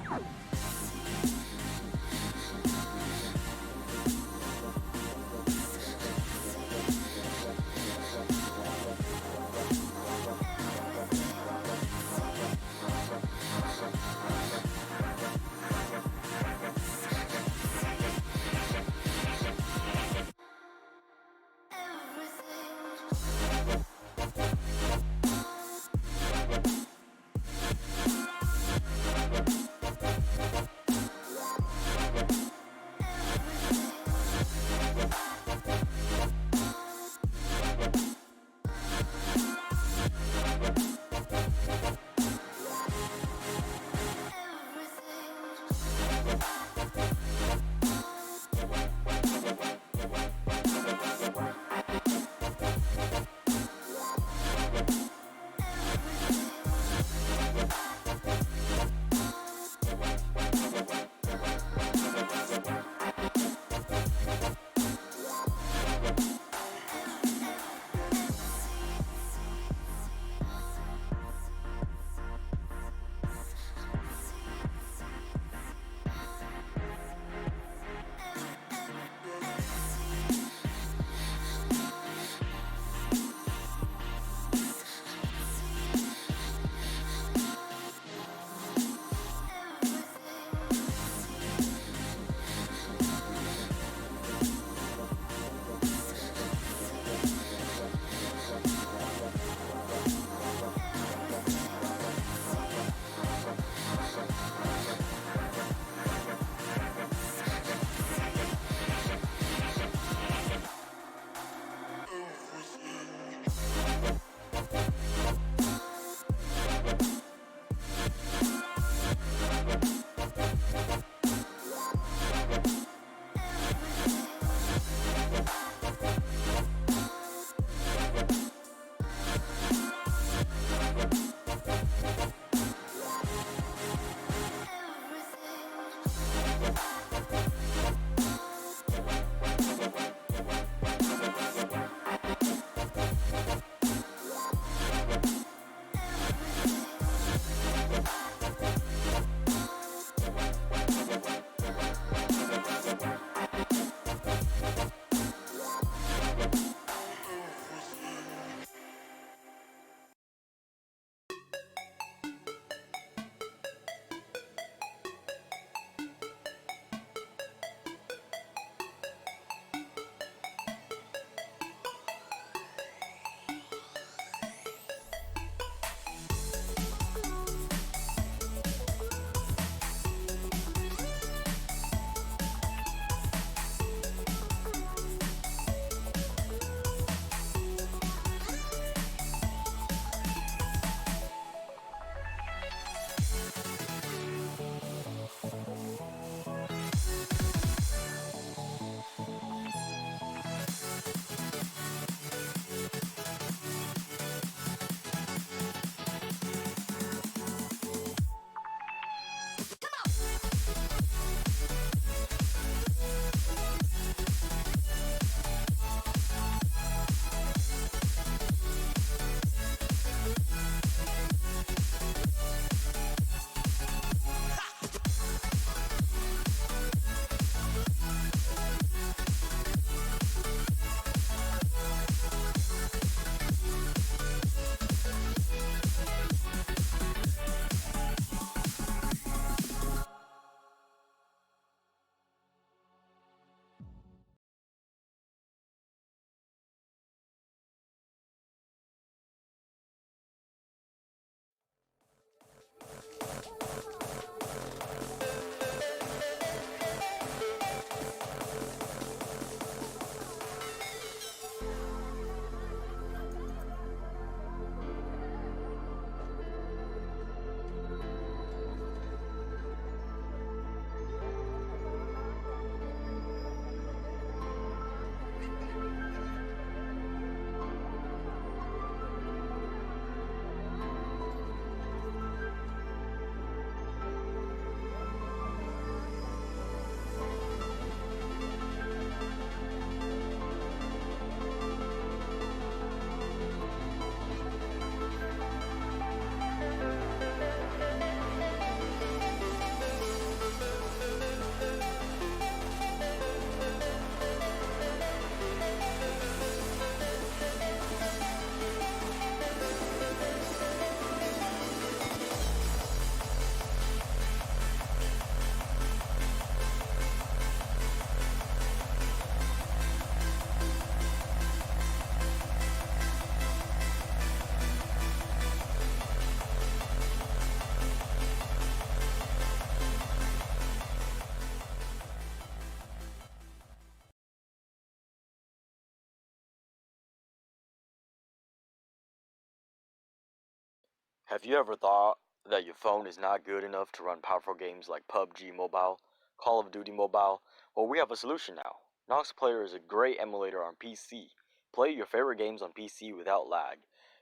Have you ever thought that your phone is not good enough to run powerful games like PUBG Mobile, Call of Duty Mobile? Well, we have a solution now. Nox Player is a great emulator on PC. Play your favorite games on PC without lag.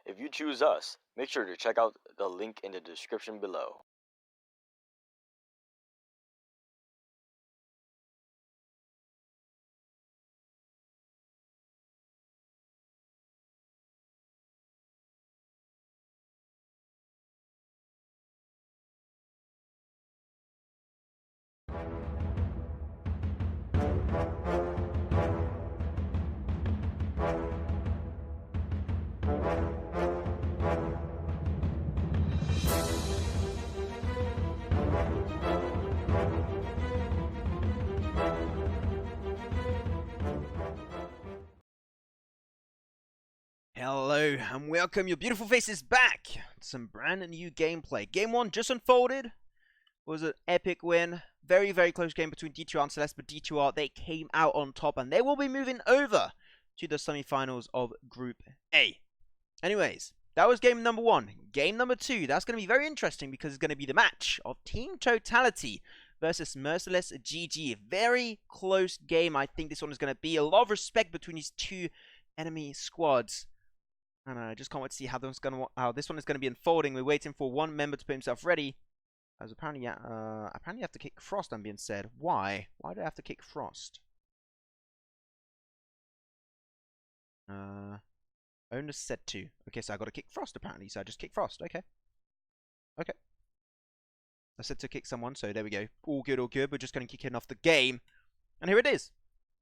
If you choose us, make sure to check out the link in the description below. Hello and welcome your beautiful faces back to some brand new gameplay. Game 1 just unfolded. It was an epic win. Very, very close game between D2R and Celeste, but D2R, they came out on top and they will be moving over to the semi-finals of Group A. Anyways, that was game number 1. Game number 2, that's going to be very interesting because it's going to be the match of Team Totality versus Merciless GG. Very close game. I think this one is going to be a lot of respect between these two enemy squads. And I just can't wait to see how this one is going to be unfolding. We're waiting for one member to put himself ready. As apparently, apparently you have to kick Frost, I'm being said. Why? Why do I have to kick Frost? Owner said to. Okay, so I got to kick Frost apparently. So I just kick Frost. Okay. Okay. I said to kick someone, so there we go. All good, all good. We're just going to kick in off the game. And here it is.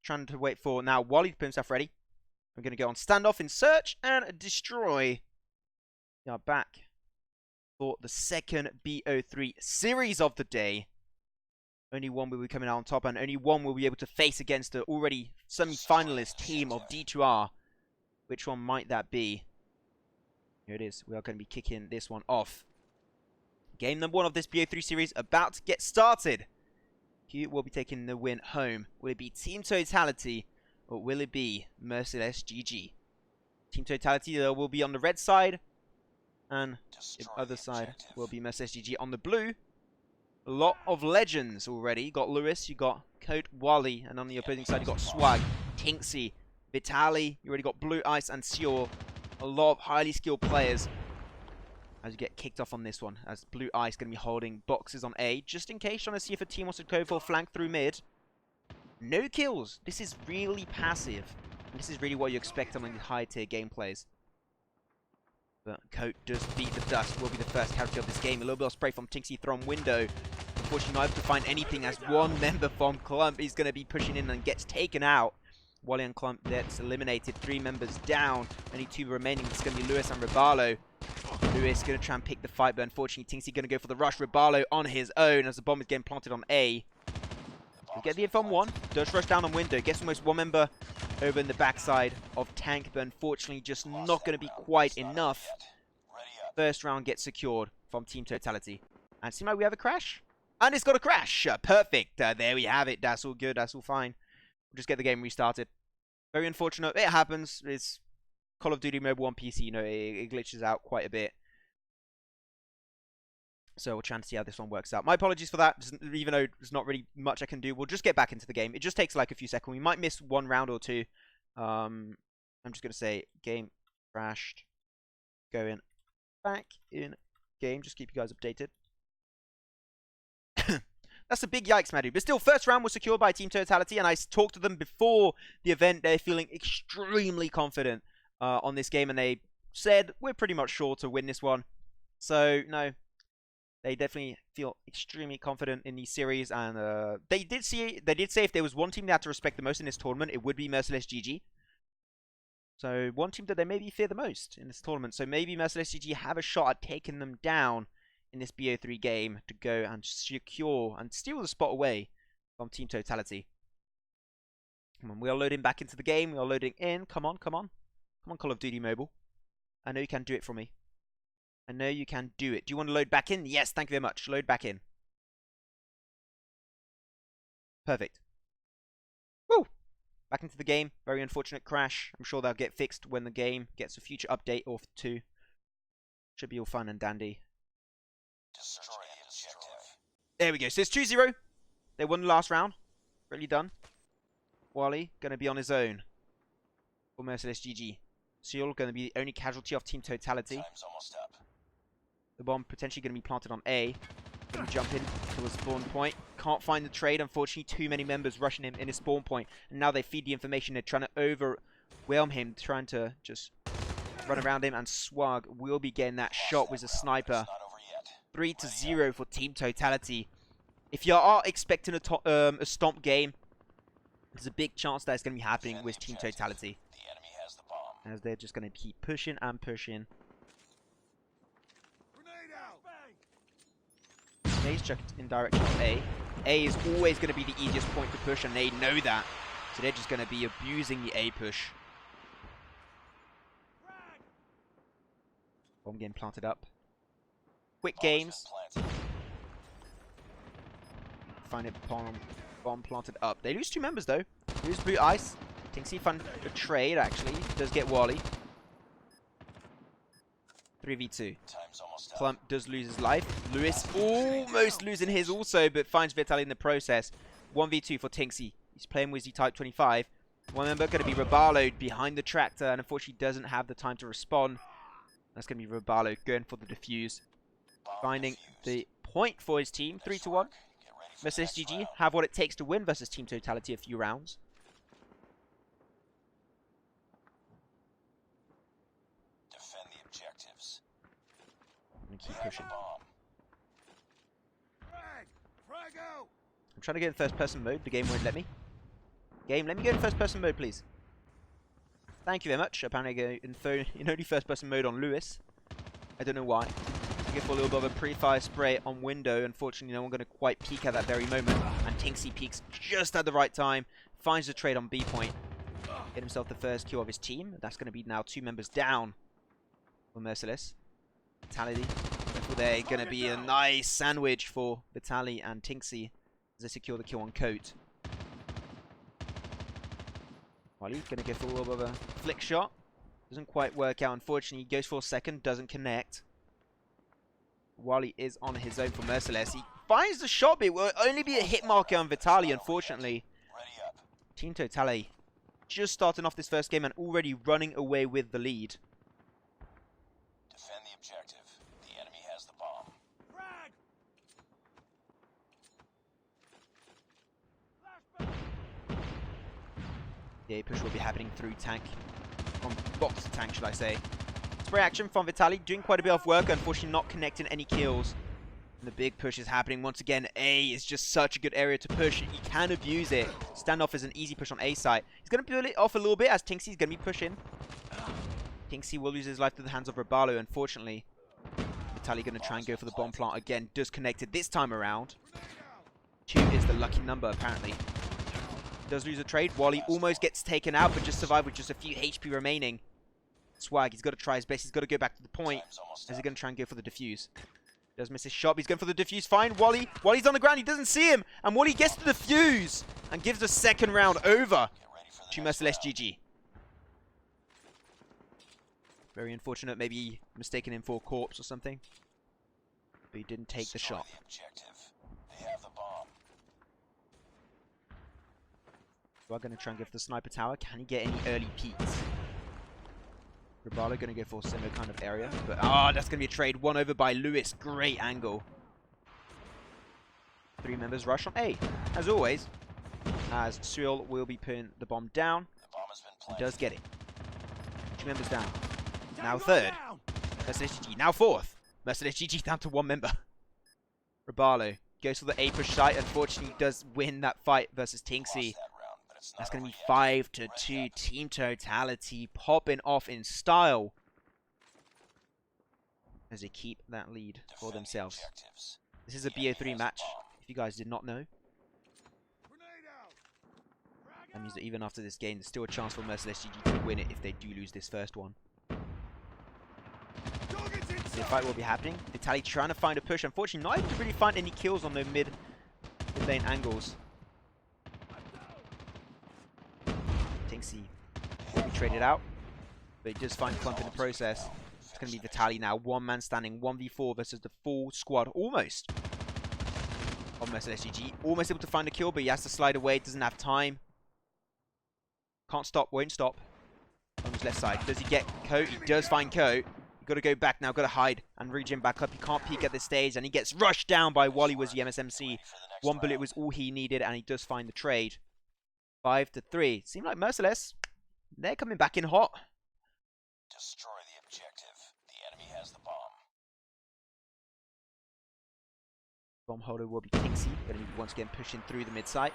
Trying to wait for now Wally to put himself ready. We're going to go on standoff in search and destroy. We are back for the second BO3 series of the day. Only one will be coming out on top, and only one will be able to face against the already semi-finalist team of D2R. Which one might that be? Here it is. We are going to be kicking this one off. Game number 1 of this BO3 series about to get started. Who will be taking the win home? Will it be Team Totality? Or will it be Merciless GG? Team Totality will be on the red side. And the other side will be Merciless GG on the blue. A lot of legends already. You got Lewis, you got Coat Wally. And on the opposing side, you got Swag, Tinksy, Vitali. You already got Blue Ice and Sior. A lot of highly skilled players. As you get kicked off on this one. As Blue Ice going to be holding boxes on A. Just in case, trying to see if a team wants to go for a flank through mid. No kills. This is really passive. This is really what you expect on these high tier gameplays. But Coat does beat the dust. Will be the first casualty of this game. A little bit of spray from Tinksy thrown window. Unfortunately, not able to find anything as one member from Clump is going to be pushing in and gets taken out. Wally and Clump gets eliminated. 3 members down. Only 2 remaining. It's going to be Lewis and Ribalo. Lewis going to try and pick the fight, but unfortunately, Tinksy going to go for the rush. Ribalo on his own as the bomb is getting planted on A. We get the info on 1. Does rush down on window. Gets almost 1 member over in the backside of Tank, but unfortunately just not going to be quite enough. First round gets secured from Team Totality. And seems like we have a crash. And it's got a crash. Perfect. There we have it. That's all good. That's all fine. We'll just get the game restarted. Very unfortunate. It happens. It's Call of Duty Mobile on PC. You know, it glitches out quite a bit. So we'll try and see how this one works out. My apologies for that, even though there's not really much I can do. We'll just get back into the game. It just takes like a few seconds. We might miss 1 round or 2. I'm just going to say game crashed. Going back in game. Just keep you guys updated. That's a big yikes, Madu. But still, first round was secured by Team Totality. And I talked to them before the event. They're feeling extremely confident on this game. And they said, we're pretty much sure to win this one. So, no. They definitely feel extremely confident in these series, and they did say if there was one team they had to respect the most in this tournament, it would be Merciless GG. So one team that they maybe fear the most in this tournament. So maybe Merciless GG have a shot at taking them down in this BO3 game to go and secure and steal the spot away from Team Totality. Come on, we are loading back into the game. We are loading in. Come on, come on. Come on, Call of Duty Mobile. I know you can do it for me. I know you can do it. Do you want to load back in? Yes, thank you very much. Load back in. Perfect. Woo! Back into the game. Very unfortunate crash. I'm sure that'll get fixed when the game gets a future update or 2. Should be all fun and dandy. Destroy the objective. There we go. So it's 2-0. They won the last round. Really done. Wally going to be on his own. For Merciless GG. Seal going to be the only casualty of Team Totality. Time's almost up. The bomb potentially going to be planted on A. Going to jump in to the spawn point. Can't find the trade. Unfortunately, too many members rushing him in his spawn point. And now they feed the information. They're trying to overwhelm him. Trying to just run around him. And Swag will be getting that shot with a sniper. It's not over yet. 3-0 for Team Totality. If you are expecting a stomp game, there's a big chance that it's going to be happening with Team Totality. The enemy has the bomb. As they're just going to keep pushing and pushing. Grenades chucked in direction of A. A is always going to be the easiest point to push, and they know that. So they're just going to be abusing the A push. Bomb getting planted up. Quick games. Find it, bomb planted up. They lose 2 members though. Lose Blue Ice. Tinksy found a trade actually. Does get Wally. 3v2. Time's almost up. Clump does lose his life. Lewis almost losing his also, but finds Vitaly in the process. 1v2 for Tinksy. He's playing with Type 25. One member going to be Rabalo behind the tractor, and unfortunately doesn't have the time to respond. That's going to be Rabalo going for the defuse. Finding the point for his team. 3-1. Merciless GG have what it takes to win versus Team Totality a few rounds. Defend the objectives. I'm going to keep pushing. Bomb. I'm trying to get in first person mode. The game won't let me. Game, let me go in first person mode, please. Thank you very much. Apparently I go in only first person mode on Lewis. I don't know why. I go for a little bit of a pre-fire spray on window. Unfortunately, no one going to quite peek at that very moment. And Tinksy peeks just at the right time. Finds the trade on B point. Get himself the first kill of his team. That's going to be now 2 members down for Merciless. Totality. They're going to be a nice sandwich for Vitaly and Tinksy as they secure the kill on Coat. Wally going to go for a little bit of a flick shot. Doesn't quite work out, unfortunately. He goes for a second, doesn't connect. Wally is on his own for Merciless. He finds the shot, but it will only be a hit marker on Vitaly, unfortunately. Ready up. Team Totality just starting off this first game and already running away with the lead. Defend the objective. The enemy has the bomb. The A push will be happening through tank. From box to tank, should I say. Spray action from Vitaly, doing quite a bit of work, unfortunately not connecting any kills. And the big push is happening once again. A is just such a good area to push. He can abuse it. Standoff is an easy push on A site. He's going to pull it off a little bit as Tinksy's going to be pushing. Tinksy will lose his life to the hands of Rabalo, unfortunately. Vitaly going to try and go for the bomb plant again. Does connect it this time around. 2 is the lucky number, apparently. Does lose a trade. Wally almost gets taken out, but just survived with just a few HP remaining. Swag, he's got to try his best. He's got to go back to the point. Is he going to try and go for the defuse? Does miss his shot. He's going for the defuse. Fine. Wally's on the ground. He doesn't see him. And Wally gets the defuse and gives the second round over to Merciless GG. Very unfortunate. Maybe mistaken him for a corpse or something. But he didn't take the shot. They have the bomb. We're going to try and go for the sniper tower. Can he get any early peeks? Rabalo going to go for a similar kind of area. But, that's going to be a trade. 1 over by Lewis. Great angle. 3 members rush on A. As always, as Cyril will be putting the bomb down. The bomb has been He planted. does get it. 2 members down. Now 3rd. Merciless GG. Now 4th. Merciless GG down to 1 member. Rabalo goes for the A push site. Unfortunately, does win that fight versus Tinksy. That's going to be 5-2. Team Totality popping off in style as they keep that lead for themselves. This is a BO3 match, if you guys did not know. That means that even after this game, there's still a chance for Merciless GG to win it if they do lose this first one. The fight will be happening. Vitaly trying to find a push. Unfortunately, not able to really find any kills on the mid lane angles. Tinksy will be traded out, but he does find Clump in the process. It's going to be Vitaly now. One man standing, 1v4 versus the full squad, almost. On Merciless GG. Almost able to find a kill, but he has to slide away. Doesn't have time. Can't stop, won't stop. On his left side. Does he get Coat? He does find Coat. Got to go back now, got to hide and regen back up. He can't peek at this stage, and he gets rushed down by Wally was the MSMC. One bullet was all he needed, and he does find the trade. 5-3. Seemed like Merciless. They're coming back in hot. Destroy the objective. The enemy has the bomb. Bomb holder will be Kingsy. Going to be once again pushing through the mid site.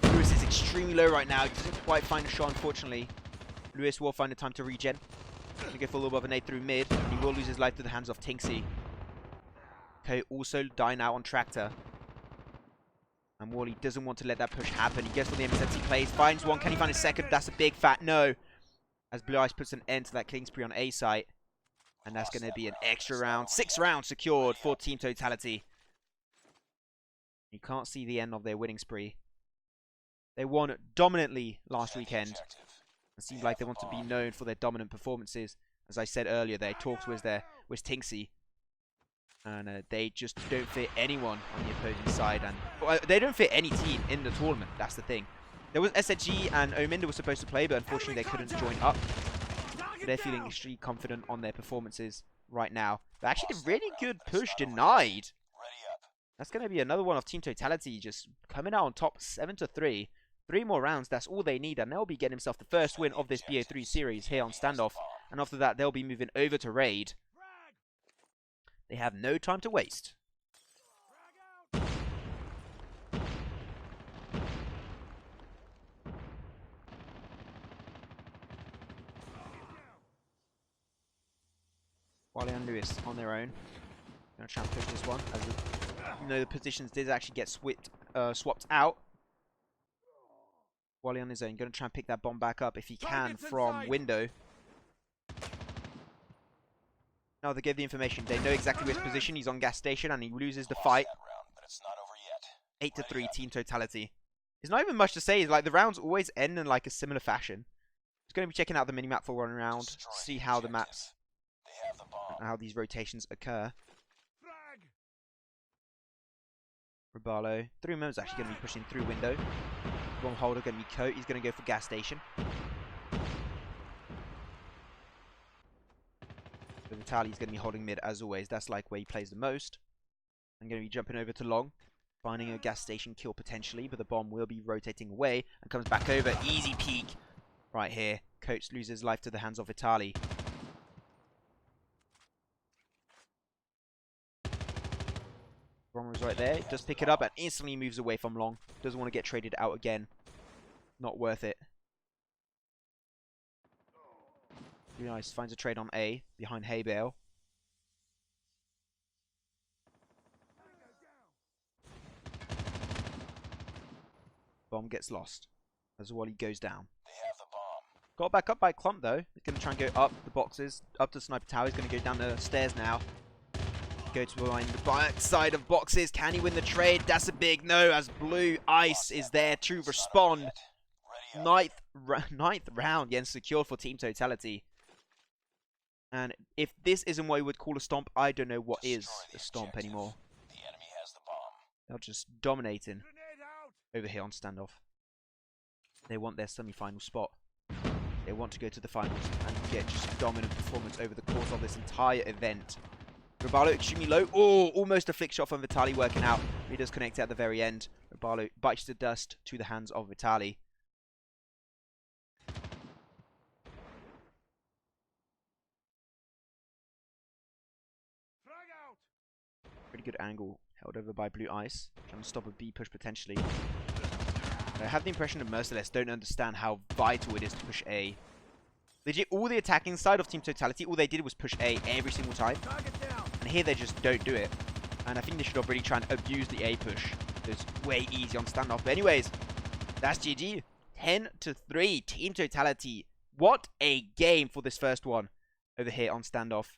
Lewis is extremely low right now. He doesn't quite find a shot, unfortunately. Lewis will find the time to regen. Going to go for a little bit of a nade through mid. And he will lose his life to the hands of Tinksy. Okay, also dying out on Tractor. And Wally doesn't want to let that push happen. He gets for the MSMC plays. Finds one. Can he find a second? That's a big fat no. As Blue Ice puts an end to that killing spree on A site. And that's going to be an extra round. 6 rounds secured for Team Totality. You can't see the end of their winning spree. They won dominantly last weekend. It seems like they want to be known for their dominant performances. As I said earlier, their talks was Tinksy. And they just don't fit anyone on the opposing side. And well, they don't fit any team in the tournament. That's the thing. There was SSG and Ominder were supposed to play, but unfortunately they couldn't join up. They're feeling extremely confident on their performances right now. But actually a really good push denied. That's going to be another one of Team Totality just coming out on top 7-3. 3 more rounds, that's all they need, and they'll be getting himself the first win of this BO3 series here on Standoff. And after that, they'll be moving over to Raid. They have no time to waste. Wally and Lewis on their own. Gonna try and push this one, as the positions did actually get swapped out. Wally on his own, gonna try and pick that bomb back up if he can from window. Now they gave the information. They know exactly which position. He's on gas station and he loses the fight. 8-3 Team Totality. There's not even much to say. Like the rounds always end in like a similar fashion. Just gonna be checking out the minimap for one round, see how the maps, how these rotations occur. Rabalo. 3 members actually going to be pushing through window. Bomb holder going to be Coat. He's going to go for gas station. So Vitaly's going to be holding mid as always. That's like where he plays the most. I'm going to be jumping over to long. Finding a gas station kill potentially. But the bomb will be rotating away. And comes back over. Easy peek. Right here. Coates loses life to the hands of Vitaly. Bomber's right there. Does pick it up and instantly moves away from long. Doesn't want to get traded out again. Not worth it. Really nice. Finds a trade on A behind Hay Bale. Bomb gets lost as Wally goes down. Got back up by Clump though. He's going to try and go up the boxes. Up to Sniper Tower. He's going to go down the stairs now. Go to behind the back side of boxes. Can he win the trade? That's a big no as Blue Ice is there to respond. Ninth round again secured for Team Totality. And if this isn't what we would call a stomp, I don't know what is a stomp anymore. They're just dominating over here on Standoff. They want their semi-final spot. They want to go to the finals and get just a dominant performance over the course of this entire event. Rabalo extremely low. Oh, almost a flick shot from Vitaly working out. He does connect at the very end. Rabalo bites the dust to the hands of Vitaly. Pretty good angle held over by Blue Ice. Trying to stop a B push potentially. I have the impression that Merciless don't understand how vital it is to push A. Legit, all the attacking side of Team Totality, all they did was push A every single time. And here they just don't do it. And I think they should really try and abuse the A push. It's way easy on Standoff. But anyways, that's GG. 10-3, Team Totality. What a game for this first one over here on Standoff.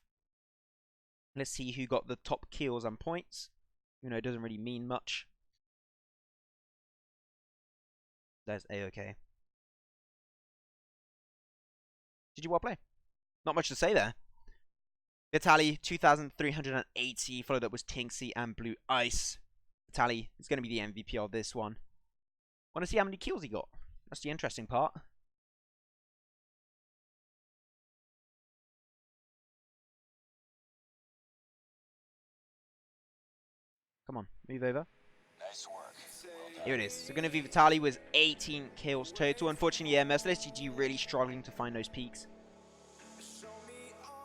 Let's see who got the top kills and points. You know, it doesn't really mean much. There's A-OK. GG, well play. Not much to say there. Vitaly, 2,380. Followed up was Tinksy and Blue Ice. Vitaly is going to be the MVP of this one. Want to see how many kills he got. That's the interesting part. Come on, move over. Nice work. Well done. Here it is. So going to be Vitaly with 18 kills total. Unfortunately, yeah, Merciless GG really struggling to find those peaks.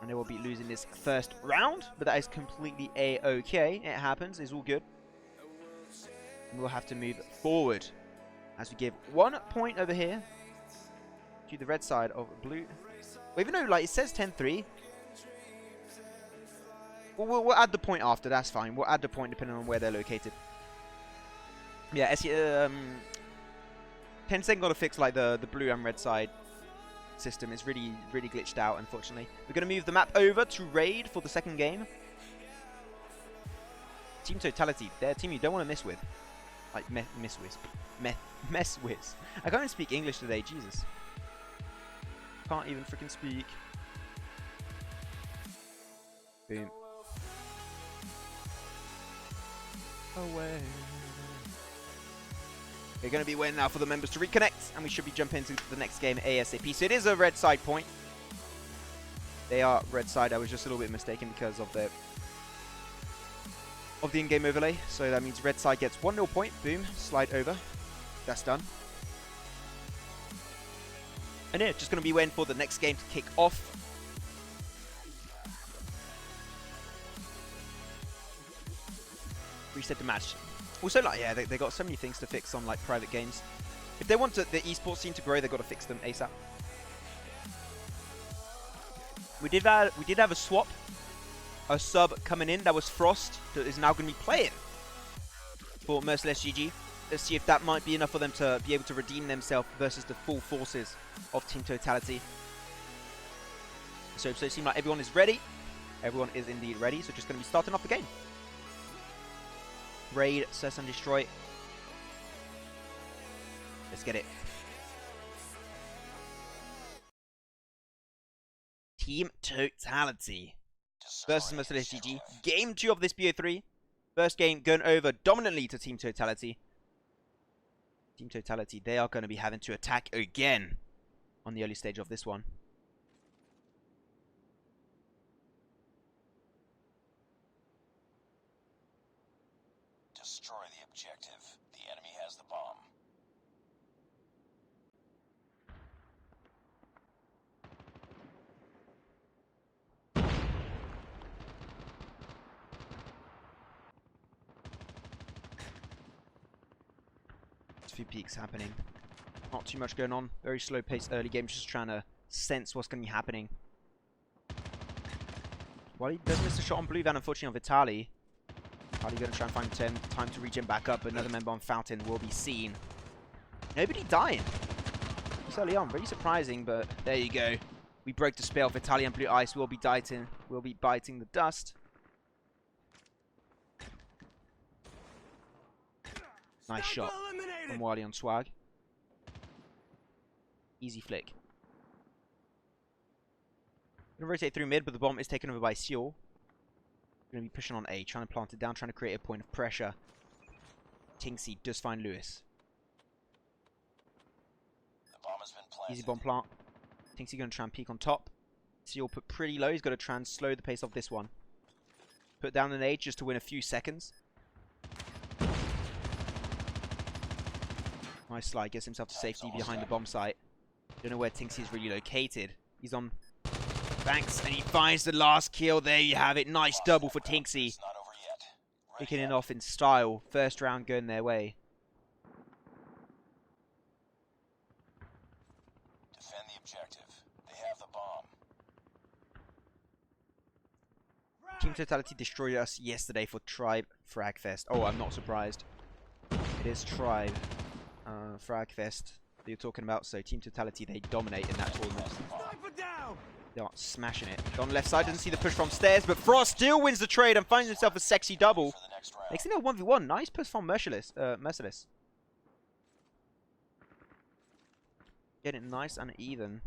And they will be losing this first round, but that is completely a-okay. It happens, it's all good. And we'll have to move forward as we give 1 point over here to the red side of blue. Well, even though like it says 10-3, we'll add the point after. That's fine. We'll add the point depending on where they're located. Yeah, Tencent got to fix like the blue and red side system. Is really glitched out, unfortunately. We're going to move the map over to Raid for the second game. Team Totality, they're a team you don't want to mess with. Like, mess with. I can't even speak English today, Jesus. Can't even freaking speak. Boom. Away. They're going to be waiting now for the members to reconnect, and we should be jumping into the next game ASAP. So it is a red side point. They are red side. I was just a little bit mistaken because of the in-game overlay. So that means red side gets 1-0 point. Boom. Slide over. That's done. And yeah, just going to be waiting for the next game to kick off. Reset the match. Also, like, yeah, they got so many things to fix on like private games. If they want the esports scene to grow, they've got to fix them ASAP. We did have a swap, a sub coming in. That was Frost, that is now going to be playing for Merciless GG. Let's see if that might be enough for them to be able to redeem themselves versus the full forces of Team Totality. So it seems like everyone is ready. Everyone is indeed ready. So just going to be starting off the game. Raid, search and destroy. Let's get it. Team Totality versus Merciless GG. Game 2 of this BO3. First game going over dominantly to Team Totality. Team Totality, they are going to be having to attack again on the early stage of this one. Destroy the objective. The enemy has the bomb. There's a few peaks happening. Not too much going on. Very slow pace early game. Just trying to sense what's going to be happening. Well, he does miss a shot on blue van, unfortunately, on Vitaly. Vitaly going to try and find time to regen back up. Another member on Fountain will be seen. Nobody dying. It's early on. Very surprising, but there you go. We broke the spell. Vitaly and Blue Ice will be biting the dust. Nice shot from Wily on Swag. Easy flick. Gonna rotate through mid, but the bomb is taken over by Seal. Gonna be pushing on A, trying to plant it down, trying to create a point of pressure. Tinksy does find Lewis. The bomb has been planted. Easy bomb plant. Tinksy gonna try and peek on top. Seal put pretty low. He's got to try and slow the pace of this one. Put down an age just to win a few seconds. Nice slide. Gets himself to safety behind the bomb site. Don't know where Tinksy is really located. He's on banks and he finds the last kill. There you have it. Nice double for Tinksy. It's not over yet. Kicking it off in style. First round going their way. Defend the objective. They have the bomb. Team Totality destroyed us yesterday for Tribe Fragfest. Oh, I'm not surprised. It is Tribe Fragfest that you're talking about. So Team Totality, they dominate in that tournament. They are smashing it. On the left side, doesn't see the push from stairs, but Frost still wins the trade and finds himself a sexy double. For the next round. Makes it a 1v1. Nice push from Merciless. Getting nice and even.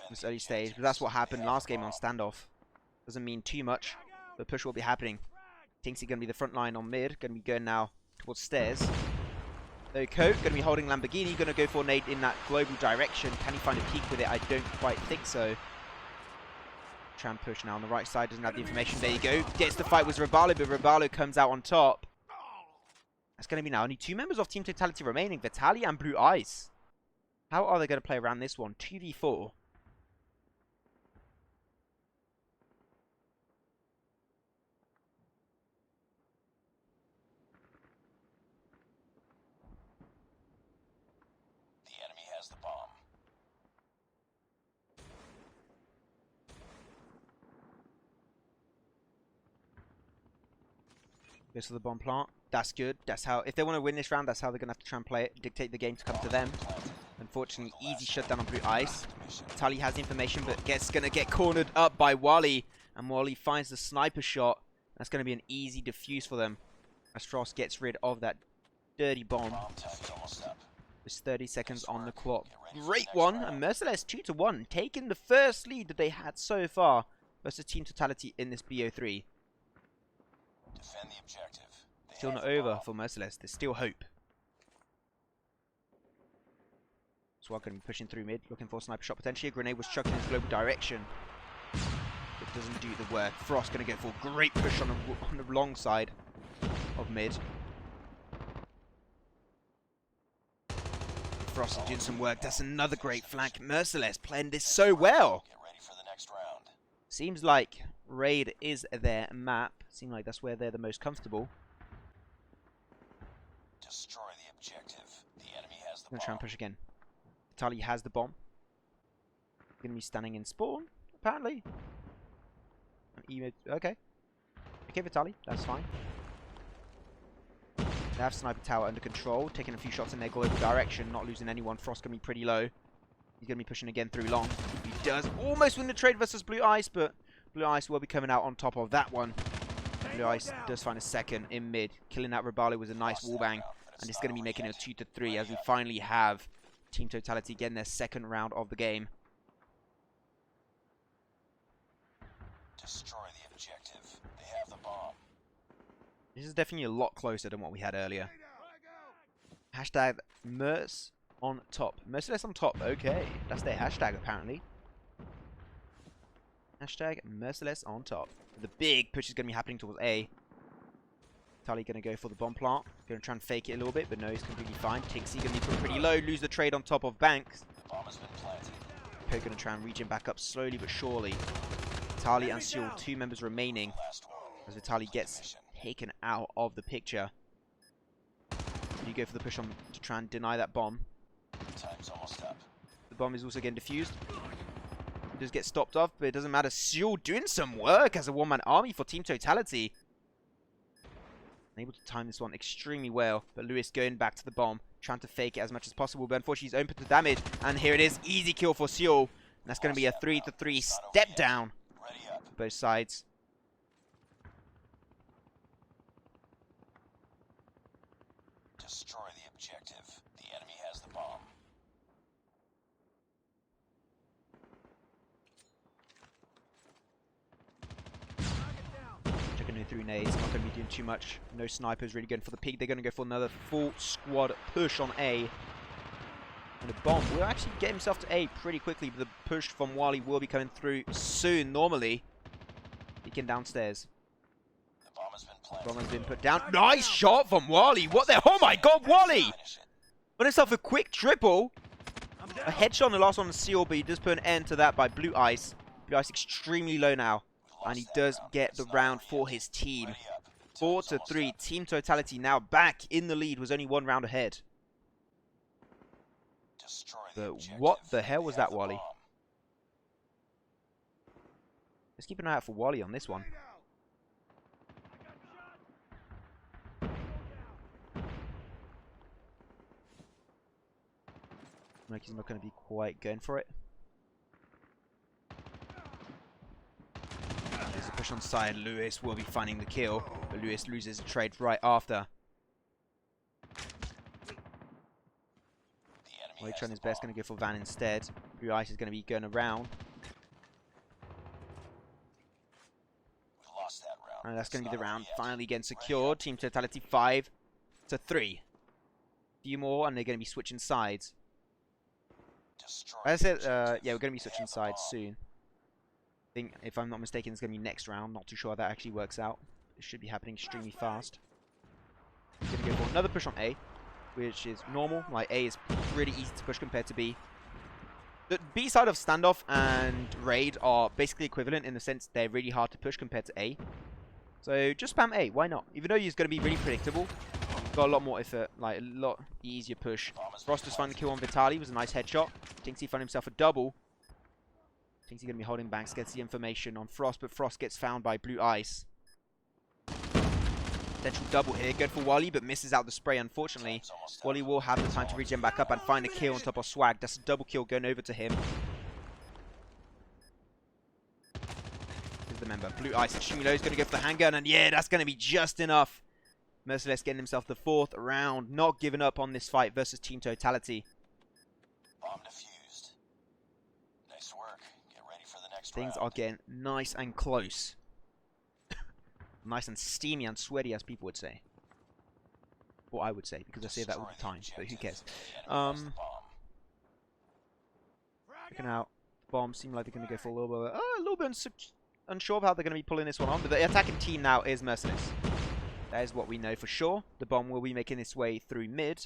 this early stage. But that's what happened last game on standoff. Doesn't mean too much. The push will be happening. Tinksy going to be the front line on mid. Going to be going now towards stairs. Coke going to be holding Lamborghini. Going to go for a nade in that global direction. Can he find a peak with it? I don't quite think so. Try and push now on the right side. Doesn't have the information. There you go. Gets the fight with Rabalo, but Rabalo comes out on top. That's going to be now only 2 members of Team Totality remaining. Vitaly and Blue Ice. How are they going to play around this one? 2v4. The bomb. Goes to the bomb plant. That's good. That's how, if they want to win this round, that's how they're going to have to try and play it. Dictate the game to come to them. Unfortunately, easy shutdown on Blue Ice. Tully has information, but going to get cornered up by Wally. And Wally finds the sniper shot. That's going to be an easy defuse for them. As Frost gets rid of that dirty bomb. There's 30 seconds on the clock. Great one. And Merciless 2-1. Taking the first lead that they had so far versus Team Totality in this BO3. Defend the objective. Still not over for Merciless. There's still hope. Swag going to be pushing through mid. Looking for a sniper shot potentially. A grenade was chucked in his global direction. It doesn't do the work. Frost going to go for a great push on the long side of mid. Frost is doing some work. That's another great flank. Merciless playing this so well. Get ready for the next round. Seems like Raid is their map. Seems like that's where they're the most comfortable. Destroy the objective. The enemy has the I'm going bomb. to try and push again. Vitaly has the bomb. Going to be standing in spawn, apparently. Okay. Okay, Vitaly. That's fine. They have Sniper Tower under control, taking a few shots in their global direction, not losing anyone. Frost going to be pretty low. He's going to be pushing again through long. He does almost win the trade versus Blue Ice, but Blue Ice will be coming out on top of that one. Blue Ice does find a second in mid. Killing that Rabalo was a nice wallbang, and it's going to be making it 2-3 as we finally have Team Totality getting their second round of the game. Destroy the objective. They have the bomb. This is definitely a lot closer than what we had earlier. Hashtag Merc on top. Merciless on top. Okay. That's their hashtag, apparently. Hashtag Merciless on top. The big push is going to be happening towards A. Tully going to go for the bomb plant. Going to try and fake it a little bit, but no, he's completely fine. Tinksy going to be put pretty low. Lose the trade on top of Banks. The bomb has been planted. Poe going to try and regen back up slowly but surely. Vitaly and Seal, 2 members remaining. Last one. As Vitaly gets taken out of the picture. You go for the push on to try and deny that bomb. Time's almost up. The bomb is also getting defused. It does get stopped off, but it doesn't matter. Seal doing some work as a one-man army for Team Totality. Able to time this one extremely well, but Lewis going back to the bomb, trying to fake it as much as possible, but unfortunately he's open to damage, and here it is, easy kill for Seal. And that's going to be a 3-3 step down for both sides. Destroy the objective. The enemy has the bomb. Checking in through nades, not going to be doing too much. No snipers really going for the peak. They're going to go for another full squad push on A. And the bomb will actually get himself to A pretty quickly, but the push from Wally will be coming through soon, normally. Peeking downstairs. The bomb has been planted. Bomb has been put down. Nice shot from Wally. What the? Oh my god, Wally! Finish it. Got himself a quick triple. A headshot on the last one on Seal, but he does put an end to that by Blue Ice. Blue Ice extremely low now. And he does get the round for his team. 4-3. Team Totality now back in the lead. Was only 1 round ahead. Destroy the But objective. what the hell was They have that, the Wally? bomb. Let's keep an eye out for Wally on this one. Like he's not going to be quite going for it. There's a push on side. Lewis will be finding the kill, but Lewis loses a trade right after. Wally trying his best, going to go for Van instead. Blue Ice is going to be going around. We lost that round. And that's going to be the round. Yet. Finally getting secured. Team Totality 5 to 3. A few more, and they're going to be switching sides. As I said, yeah, we're going to be switching sides soon. I think, if I'm not mistaken, it's going to be next round. Not too sure how that actually works out. It should be happening extremely fast. He's going to go for another push on A, which is normal. Like, A is pretty easy to push compared to B. The B side of Standoff and Raid are basically equivalent in the sense they're really hard to push compared to A. So just spam A, why not? Even though he's going to be really predictable, got a lot more effort, like a lot easier push. Frost just found the kill on Vitaly, was a nice headshot. Tinksy found himself a double. Tinksy going to be holding Banks, gets the information on Frost, but Frost gets found by Blue Ice. Potential double here, good for Wally, but misses out the spray, unfortunately. Wally will have the time to regen back up and find a kill on top of Swag. That's a double kill going over to him. Here's the member. Blue Ice extremely low, he's going to go for the handgun, and yeah, that's going to be just enough. Merciless getting himself the 4th round, not giving up on this fight versus Team Totality. Bomb defused. Nice work. Get ready for the next Things round. are getting nice and close. Nice and steamy and sweaty, as people would say. Or I would say, because I say that all the time, but who cares? Checking out. Bombs seem like they're going to go for a little bit unsure of how they're going to be pulling this one on. But the attacking team now is Merciless. That is what we know for sure. The bomb will be making its way through mid.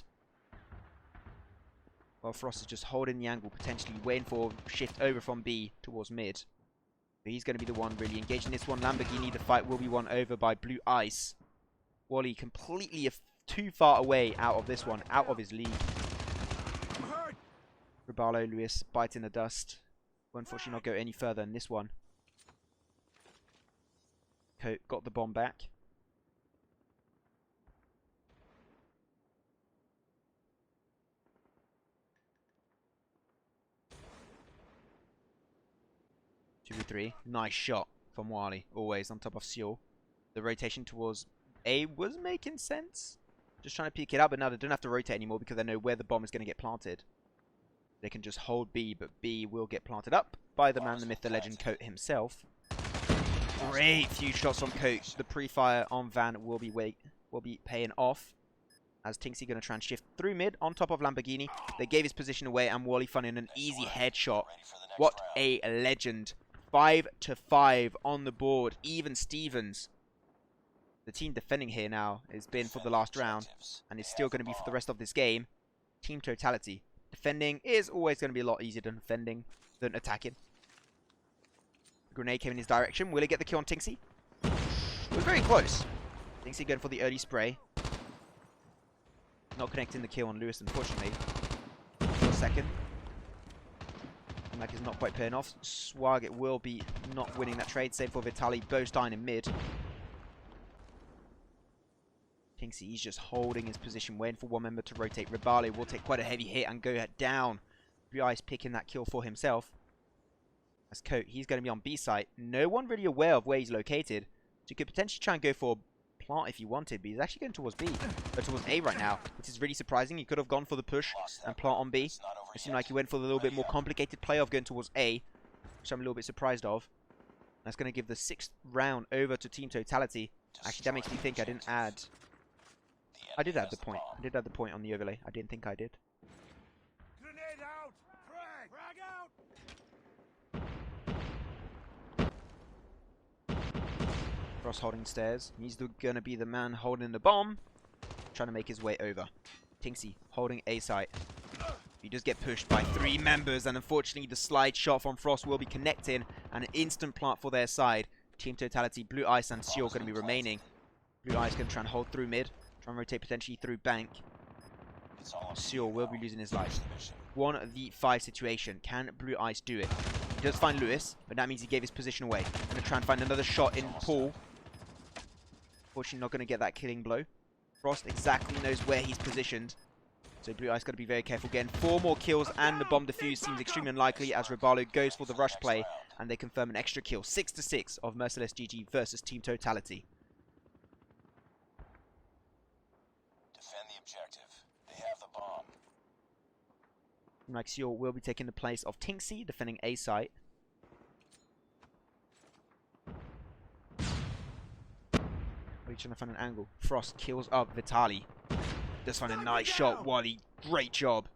While Frost is just holding the angle, potentially waiting for shift over from B towards mid. But he's going to be the one really engaging this one. Lamborghini, the fight will be won over by Blue Ice. Wally completely too far away out of this one, out of his league. Ribalo, Lewis biting the dust. Will unfortunately not go any further in this one. Coat got the bomb back. Two v 3. Nice shot from Wally. Always on top of Seal. The rotation towards A was making sense. Just trying to peek it out, but now they don't have to rotate anymore because they know where the bomb is going to get planted. They can just hold B, but B will get planted up by the man, the myth, the legend, Coat himself. Great few shots from Coat. The pre-fire on Van will be paying off. As Tinksy going to try and shift through mid on top of Lamborghini. They gave his position away, and Wally finding an easy headshot. What a legend. 5 to 5 on the board. Even Stevens. The team defending here now has been for the last round and is still going to be for the rest of this game. Team Totality. Defending is always going to be a lot easier than attacking. The grenade came in his direction. Will he get the kill on Tinksy? We're very close. Tinksy going for the early spray. Not connecting the kill on Lewis, unfortunately. For a second. Like is not quite paying off. Swag it will be not winning that trade. Save for Vitaly. Both dying in mid. Tinksy, he's just holding his position, waiting for one member to rotate. Ribale will take quite a heavy hit and go down. Blue Ice picking that kill for himself. As Coat, he's going to be on B site. No one really aware of where he's located. So he could potentially try and go for plant if he wanted, but he's actually going towards B. Or towards A right now, which is really surprising. He could have gone for the push and plant on B. It seemed like he went for the little bit more complicated play of going towards A, which I'm a little bit surprised of. That's going to give the 6th round over to Team Totality. Actually, that makes me think I didn't add... I did add the point. I did add the point on the overlay. I didn't think I did. Grenade out! Frag out! Frost holding stairs. He's going to be the man holding the bomb. Trying to make his way over. Tinksy holding A site. He does get pushed by 3 members, and unfortunately the slide shot from Frost will be connecting, and an instant plant for their side. Team Totality, Blue Ice and Seal going to be remaining. Blue Ice going to try and hold through mid. Try and rotate potentially through bank. Seal will be losing his life. 1v5 situation. Can Blue Ice do it? He does find Lewis, but that means he gave his position away. Going to try and find another shot in pool. Fortunately not going to get that killing blow. Frost exactly knows where he's positioned. So Blue Ice got to be very careful. Getting 4 more kills, and the bomb defuse seems extremely unlikely as Ribalo goes for the rush play, and they confirm an extra kill. 6 to 6 of Merciless GG versus Team Totality. Defend the objective. They have the bomb. Maxior will be taking the place of Tinksy, defending A site. We're trying to find an angle. Frost kills up Vitaly. Just find a nice shot. Wally, great job.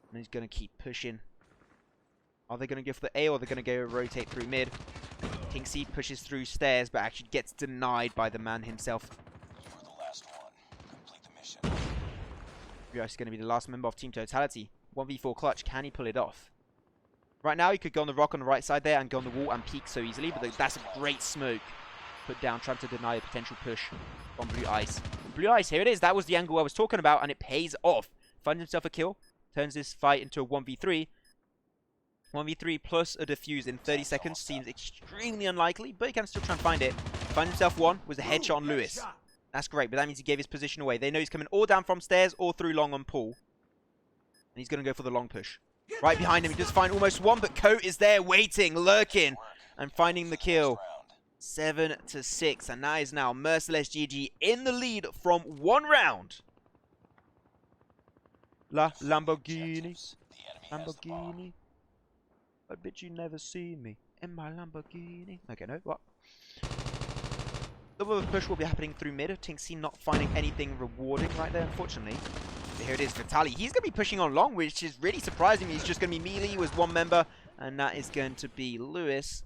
And he's going to keep pushing. Are they going to go for the A or are they going to go rotate through mid? Tinksy pushes through stairs but actually gets denied by the man himself. You were the last one. Complete the mission. Rios is going to be the last member of Team Totality. 1v4 clutch. Can he pull it off? Right now, he could go on the rock on the right side there and go on the wall and peek so easily. But that's a great smoke. Put down, trying to deny a potential push from Blue Ice. Blue Ice, here it is. That was the angle I was talking about, and it pays off. Finds himself a kill. Turns this fight into a 1v3. 1v3 plus a defuse in 30 seconds seems extremely unlikely, but he can still try and find it. Find himself one, was a headshot on Lewis. That's great, but that means he gave his position away. They know he's coming all down from stairs or through long on pool. And he's going to go for the long push. Right behind him, he does find almost one, but Coat is there waiting, lurking, and finding the kill. 7-6, and that is now Merciless GG in the lead from 1 round. La Lamborghini. Lamborghini. I bet you never see me in my Lamborghini. Okay, no, what? The push will be happening through mid. Tinksy not finding anything rewarding right there, unfortunately. But here it is, Vitaly. He's going to be pushing on long, which is really surprising me. He's just going to be melee with one member, and that is going to be Lewis.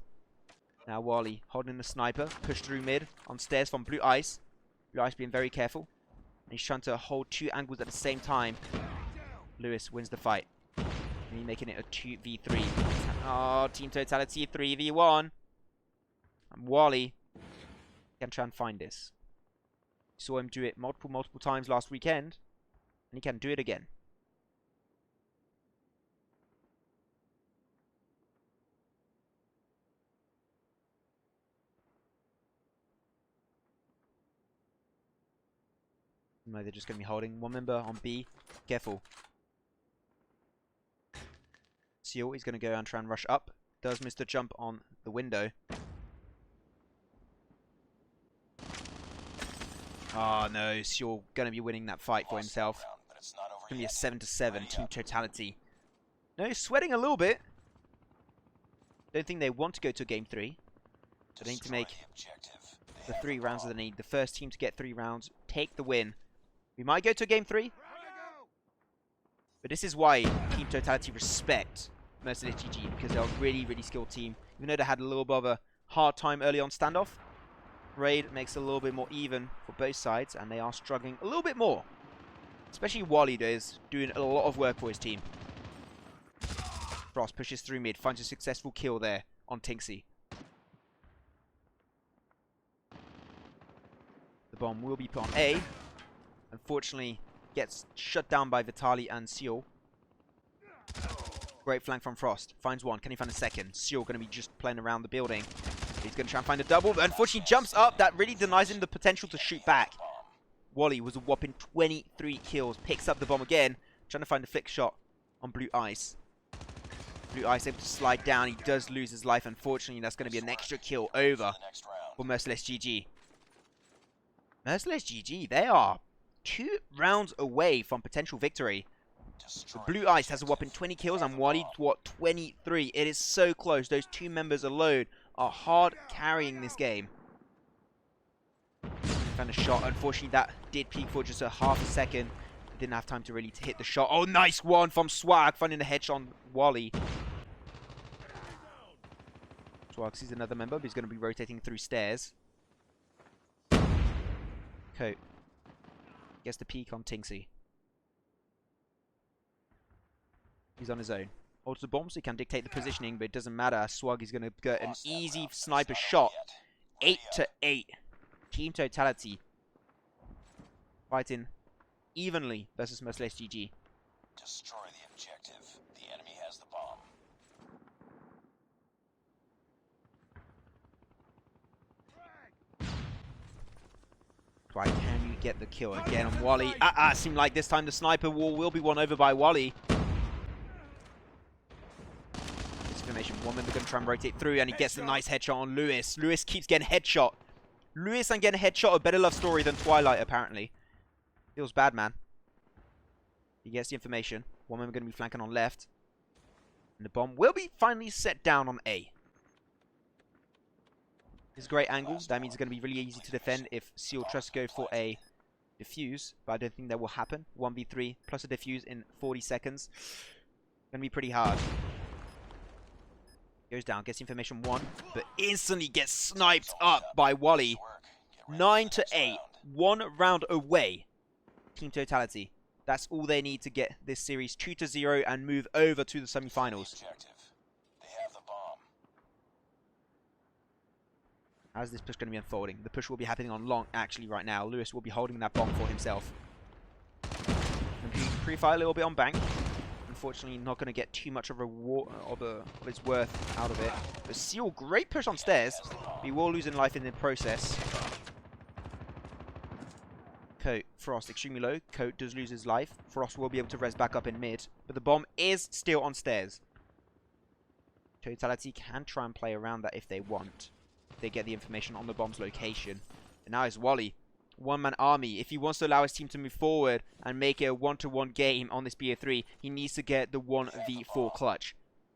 Now Wally holding the sniper, push through mid on stairs from Blue Ice. Blue Ice being very careful. And he's trying to hold 2 angles at the same time. Lewis wins the fight. And he's making it a 2v3. Oh, Team Totality 3v1. And Wally can try and find this. You saw him do it multiple times last weekend. And he can do it again. No, they're just going to be holding one member on B. Careful. Seal is going to go and try and rush up. Does miss the jump on the window. Oh no, Seal going to be winning that fight for himself. It's going to be a 7-7 Team Totality. No, sweating a little bit. Don't think they want to go to game 3. So they need to make the 3 rounds that they need. The first team to get 3 rounds, take the win. We might go to game 3. But this is why Team Totality respect Merciless GG, because they're a really, really skilled team. Even though they had a little bit of a hard time early on standoff, raid makes it a little bit more even for both sides, and they are struggling a little bit more. Especially Wally is doing a lot of work for his team. Frost pushes through mid, finds a successful kill there on Tinksy. The bomb will be put on A. Unfortunately, gets shut down by Vitaly and Seal. Great flank from Frost. Finds one. Can he find a second? Seal going to be just playing around the building. He's going to try and find a double, but unfortunately jumps up. That really denies him the potential to shoot back. Wally was a whopping 23 kills. Picks up the bomb again. Trying to find a flick shot on Blue Ice. Blue Ice able to slide down. He does lose his life. Unfortunately, that's going to be an extra kill over for Merciless GG. Merciless GG, they are 2 rounds away from potential victory. So Blue Ice has a whopping 20 kills and Wally, what, 23. It is so close. Those 2 members alone are hard carrying this game. Found a shot. Unfortunately, that did peak for just a half a second. Didn't have time to really hit the shot. Oh, nice one from Swag, finding a headshot on Wally. Swag sees another member, but he's going to be rotating through stairs. Coat gets the peek on Tinksy. He's on his own. Holds the bomb so he can dictate the positioning, but it doesn't matter. Swag is going to get an easy sniper shot. 8-8. Team Totality fighting evenly versus Merciless GG. Destroy the objective. The enemy has the bomb. Right, can you get the kill again on Wally? Seemed like this time the sniper wall will be won over by Wally. Exclamation, one member going to try and rotate through, and he gets a nice headshot on Lewis. Lewis keeps getting headshot. Lewis and getting a headshot, a better love story than Twilight, apparently. Feels bad, man. He gets the information. One member going to be flanking on left. And the bomb will be finally set down on A. This is a great angle. That means it's going to be really easy to defend if Seal trusts go for a defuse. But I don't think that will happen. 1v3 plus a defuse in 40 seconds. Going to be pretty hard. Goes down, gets information 1, but instantly gets sniped up by Wally. 9-8. 1 round away. Team Totality. That's all they need to get this series 2-0 and move over to the semi-finals. How's this push going to be unfolding? The push will be happening on long, actually, right now. Lewis will be holding that bomb for himself. Pre-fire a little bit on bank. Unfortunately, not going to get too much of its worth out of it. But Seal, great push on stairs. He will lose in life in the process. Coat, Frost, extremely low. Coat does lose his life. Frost will be able to res back up in mid. But the bomb is still on stairs. Totality can try and play around that if they want. They get the information on the bomb's location. And now it's Wally. One-man army. If he wants to allow his team to move forward and make it a 1-to-1 game on this BO3, he needs to get the 1v4 clutch.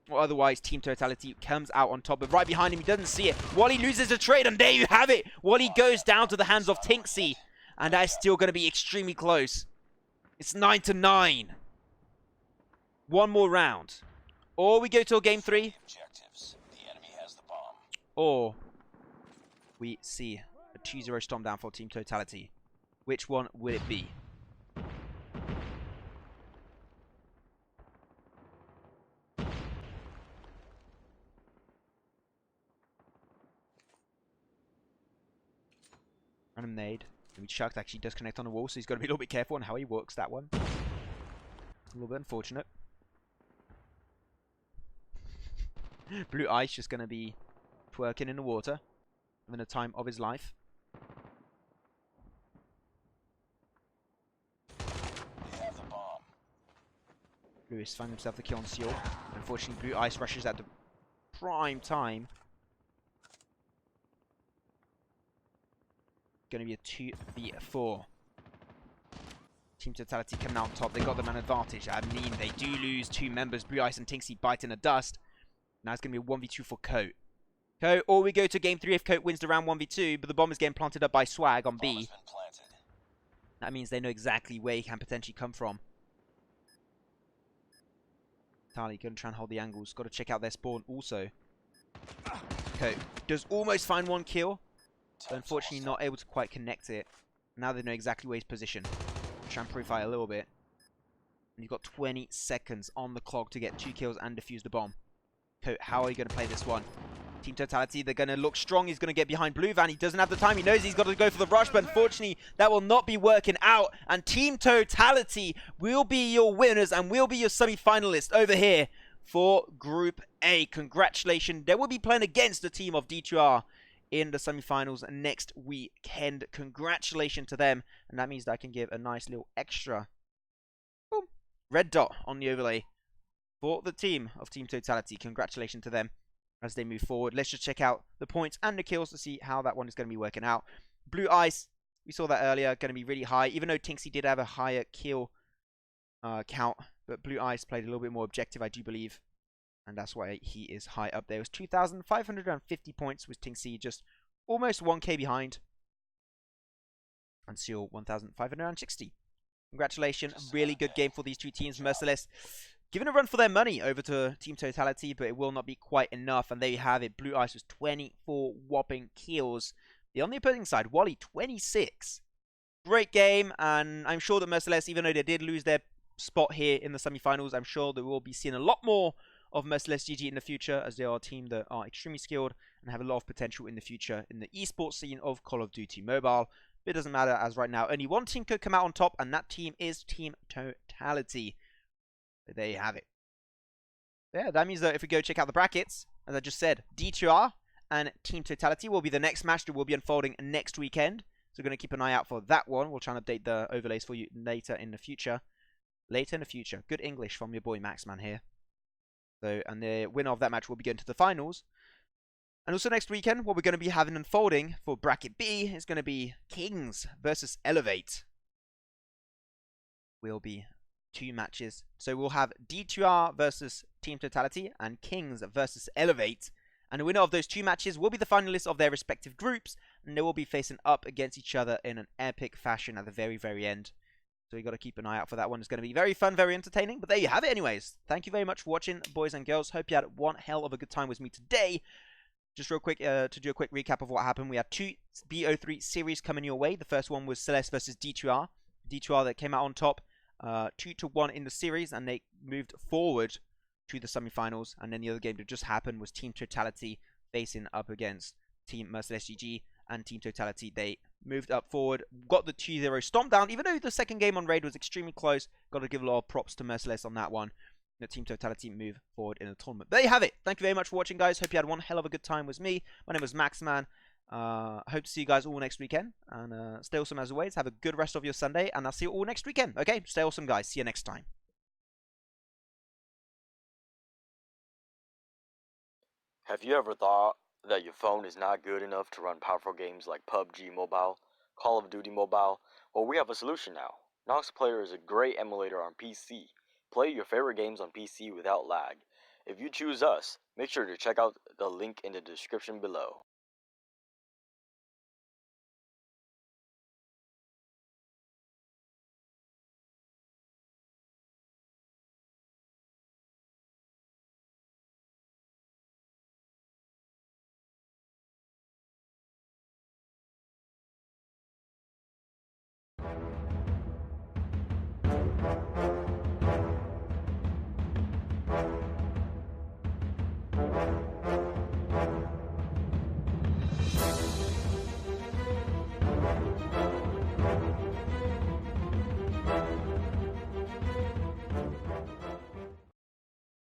Or otherwise, Team Totality comes out on top. But right behind him, he doesn't see it. Wally loses the trade, and there you have it. Wally goes down to the hands of Tinksy. And that is still going to be extremely close. It's 9-9. One more round. Or we go to a game 3. Or we see a 2-0 stomp down for Team Totality. Which one will it be? Random nade. Chuck actually does connect on the wall, so he's got to be a little bit careful on how he works that one. A little bit unfortunate. Blue Ice just going to be twerking in the water. Having the time of his life. Lewis finds himself the kill on Seal. Unfortunately, Blue Ice rushes at the prime time. Going to be a 2v4. Team Totality coming out on top. They got the man advantage. I mean, they do lose 2 members. Blue Ice and Tinksy bite in the dust. Now it's going to be a 1v2 for Coat. Coat, or we go to game 3 if Coat wins the round 1v2, but the bomb is getting planted up by Swag on B. That means they know exactly where he can potentially come from. Tali going to try and hold the angles. Got to check out their spawn also. Coat does almost find 1 kill. But unfortunately not able to quite connect it. Now they know exactly where he's positioned. Try and profile a little bit. And you've got 20 seconds on the clock to get 2 kills and defuse the bomb. Coat, how are you going to play this one? Team Totality, they're going to look strong. He's going to get behind Blue Van. He doesn't have the time. He knows he's got to go for the rush. But unfortunately, that will not be working out. And Team Totality will be your winners and will be your semi-finalists over here for Group A. Congratulations. They will be playing against the team of D2R in the semi-finals next weekend. Congratulations to them. And that means that I can give a nice little extra boom, red dot on the overlay for the team of Team Totality. Congratulations to them as they move forward. Let's just check out the points and the kills to see how that one is going to be working out. Blue Ice, we saw that earlier, going to be really high. Even though Tinksy did have a higher kill count, but Blue Ice played a little bit more objective, I do believe. And that's why he is high up there. It was 2,550 points with Tinksy, just almost 1k behind. And Seal 1,560. Congratulations. Really good game for these two teams. Merciless given a run for their money over to Team Totality, but it will not be quite enough. And there you have it. Blue Ice was 24 whopping kills. On the opposing side, Wally 26. Great game. And I'm sure that Merciless, even though they did lose their spot here in the semi-finals, I'm sure that we'll be seeing a lot more of Merciless GG in the future, as they are a team that are extremely skilled and have a lot of potential in the future in the esports scene of Call of Duty Mobile. But it doesn't matter, as right now only one team could come out on top, and that team is Team Totality. So there you have it. Yeah, that means that if we go check out the brackets, as I just said, D2R and Team Totality will be the next match that will be unfolding next weekend. So we're going to keep an eye out for that one. We'll try and update the overlays for you later in the future. Good English from your boy Maxman here. So, and the winner of that match will be going to the finals. And also next weekend, what we're going to be having unfolding for Bracket B is going to be Kings versus Elevate. Will be 2 matches. So we'll have D2R versus Team Totality and Kings versus Elevate. And the winner of those 2 matches will be the finalists of their respective groups, and they will be facing up against each other in an epic fashion at the very, very end. So you got to keep an eye out for that one. It's going to be very fun, very entertaining. But there you have it anyways. Thank you very much for watching, boys and girls. Hope you had one hell of a good time with me today. Just real quick, to do a quick recap of what happened. We had 2 BO3 series coming your way. The first one was Celeste versus D2R. D2R that came out on top, 2-1 in the series, and they moved forward to the semi-finals. And then the other game that just happened was Team Totality facing up against Team Merciless GG, and Team Totality, they moved up forward, got the 2-0 stomp down, even though the second game on Raid was extremely close. Got to give a lot of props to Merciless on that one. The Team Totality move forward in the tournament. There you have it. Thank you very much for watching, guys. Hope you had one hell of a good time with me. My name was Maxman. Hope to see you guys all next weekend. And stay awesome as always. Have a good rest of your Sunday. And I'll see you all next weekend. Okay? Stay awesome, guys. See you next time. Have you ever thought that your phone is not good enough to run powerful games like PUBG Mobile, Call of Duty Mobile? Well, we have a solution now. Nox Player is a great emulator on PC. Play your favorite games on PC without lag. If you choose us, make sure to check out the link in the description below.